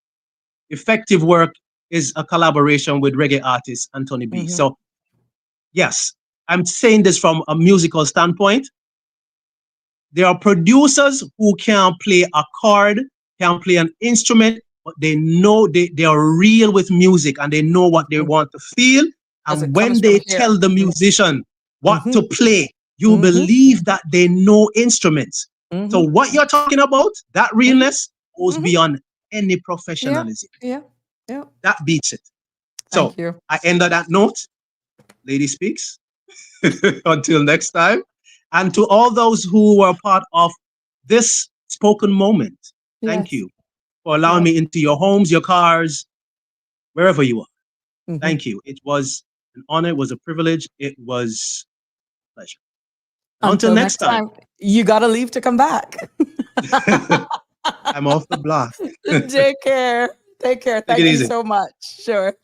effective work is a collaboration with reggae artist Anthony B. So yes, I'm saying this from a musical standpoint. There are producers who can play a chord, can play an instrument, but they know they are real with music and they know what they want to feel. And when they tell the musician what to play, you believe that they know instruments. So what you're talking about, that realness goes beyond any professionalism. Yeah. Yep. That beats it. So Thank you. I end on that note. Lady Speaks. Until next time. And to all those who were part of this spoken moment, thank Yes. you for allowing me into your homes, your cars, wherever you are. Mhm. Thank you. It was an honor. It was a privilege. It was a pleasure. Until next time. You got to leave to come back. I'm off the block. Take care. Take care. Take Thank it you easy. so much. Sure.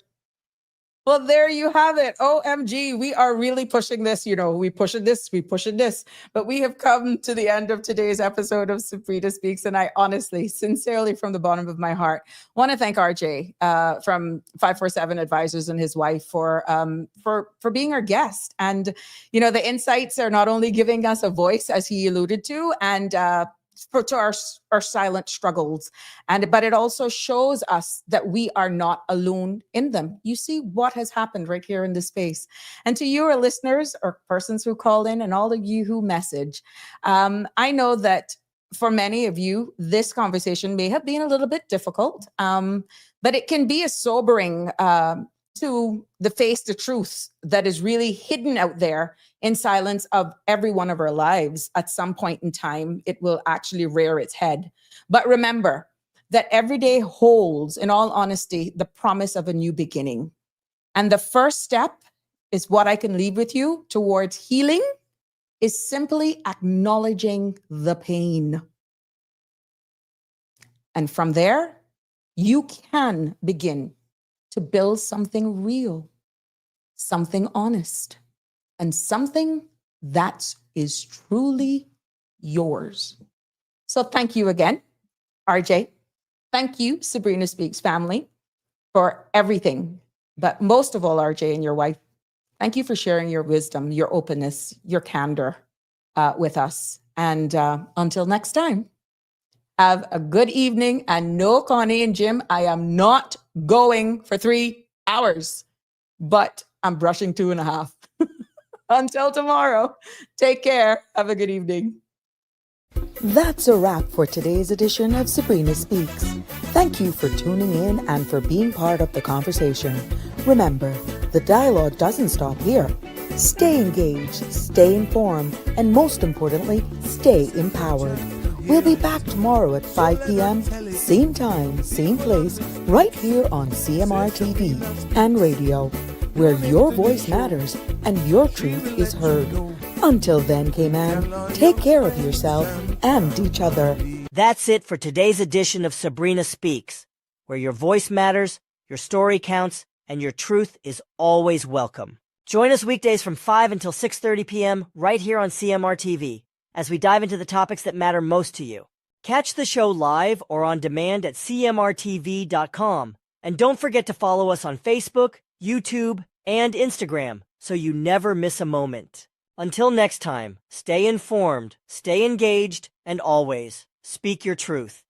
Well, there you have it. OMG, we are really pushing this. You know, we pushing this. But we have come to the end of today's episode of Sabrina Speaks. And I honestly, sincerely, from the bottom of my heart, want to thank RJ from 547 Advisors and his wife for being our guest. And, you know, the insights are not only giving us a voice, as he alluded to, and to our silent struggles, but it also shows us that we are not alone in them. You see what has happened right here in this space. And to you, our listeners or persons who call in, and all of you who message, I know that for many of you, this conversation may have been a little bit difficult, but it can be a sobering to face the truth that is really hidden out there in silence of every one of our lives. At some point in time, it will actually rear its head. But remember that every day holds, in all honesty, the promise of a new beginning. And the first step is what I can leave with you towards healing is simply acknowledging the pain. And from there, you can begin to build something real, something honest, and something that is truly yours. So thank you again, RJ. Thank you, Sabrina Speaks family, for everything. But most of all, RJ and your wife, thank you for sharing your wisdom, your openness, your candor with us. And until next time, have a good evening. And no, Connie and Jim, I am not going for 3 hours, but I'm brushing 2.5. Until tomorrow, take care. Have a good evening. That's a wrap for today's edition of Sabrina Speaks. Thank you for tuning in and for being part of the conversation. Remember, the dialogue doesn't stop here. Stay engaged, stay informed, and most importantly, stay empowered. We'll be back tomorrow at 5 p.m., same time, same place, right here on CMR TV and radio, where your voice matters and your truth is heard. Until then, K-Man, take care of yourself and each other. That's it for today's edition of Sabrina Speaks, where your voice matters, your story counts, and your truth is always welcome. Join us weekdays from 5 until 6:30 p.m. right here on CMR TV as we dive into the topics that matter most to you. Catch the show live or on demand at cmrtv.com. And don't forget to follow us on Facebook, YouTube, and Instagram so you never miss a moment. Until next time, stay informed, stay engaged, and always speak your truth.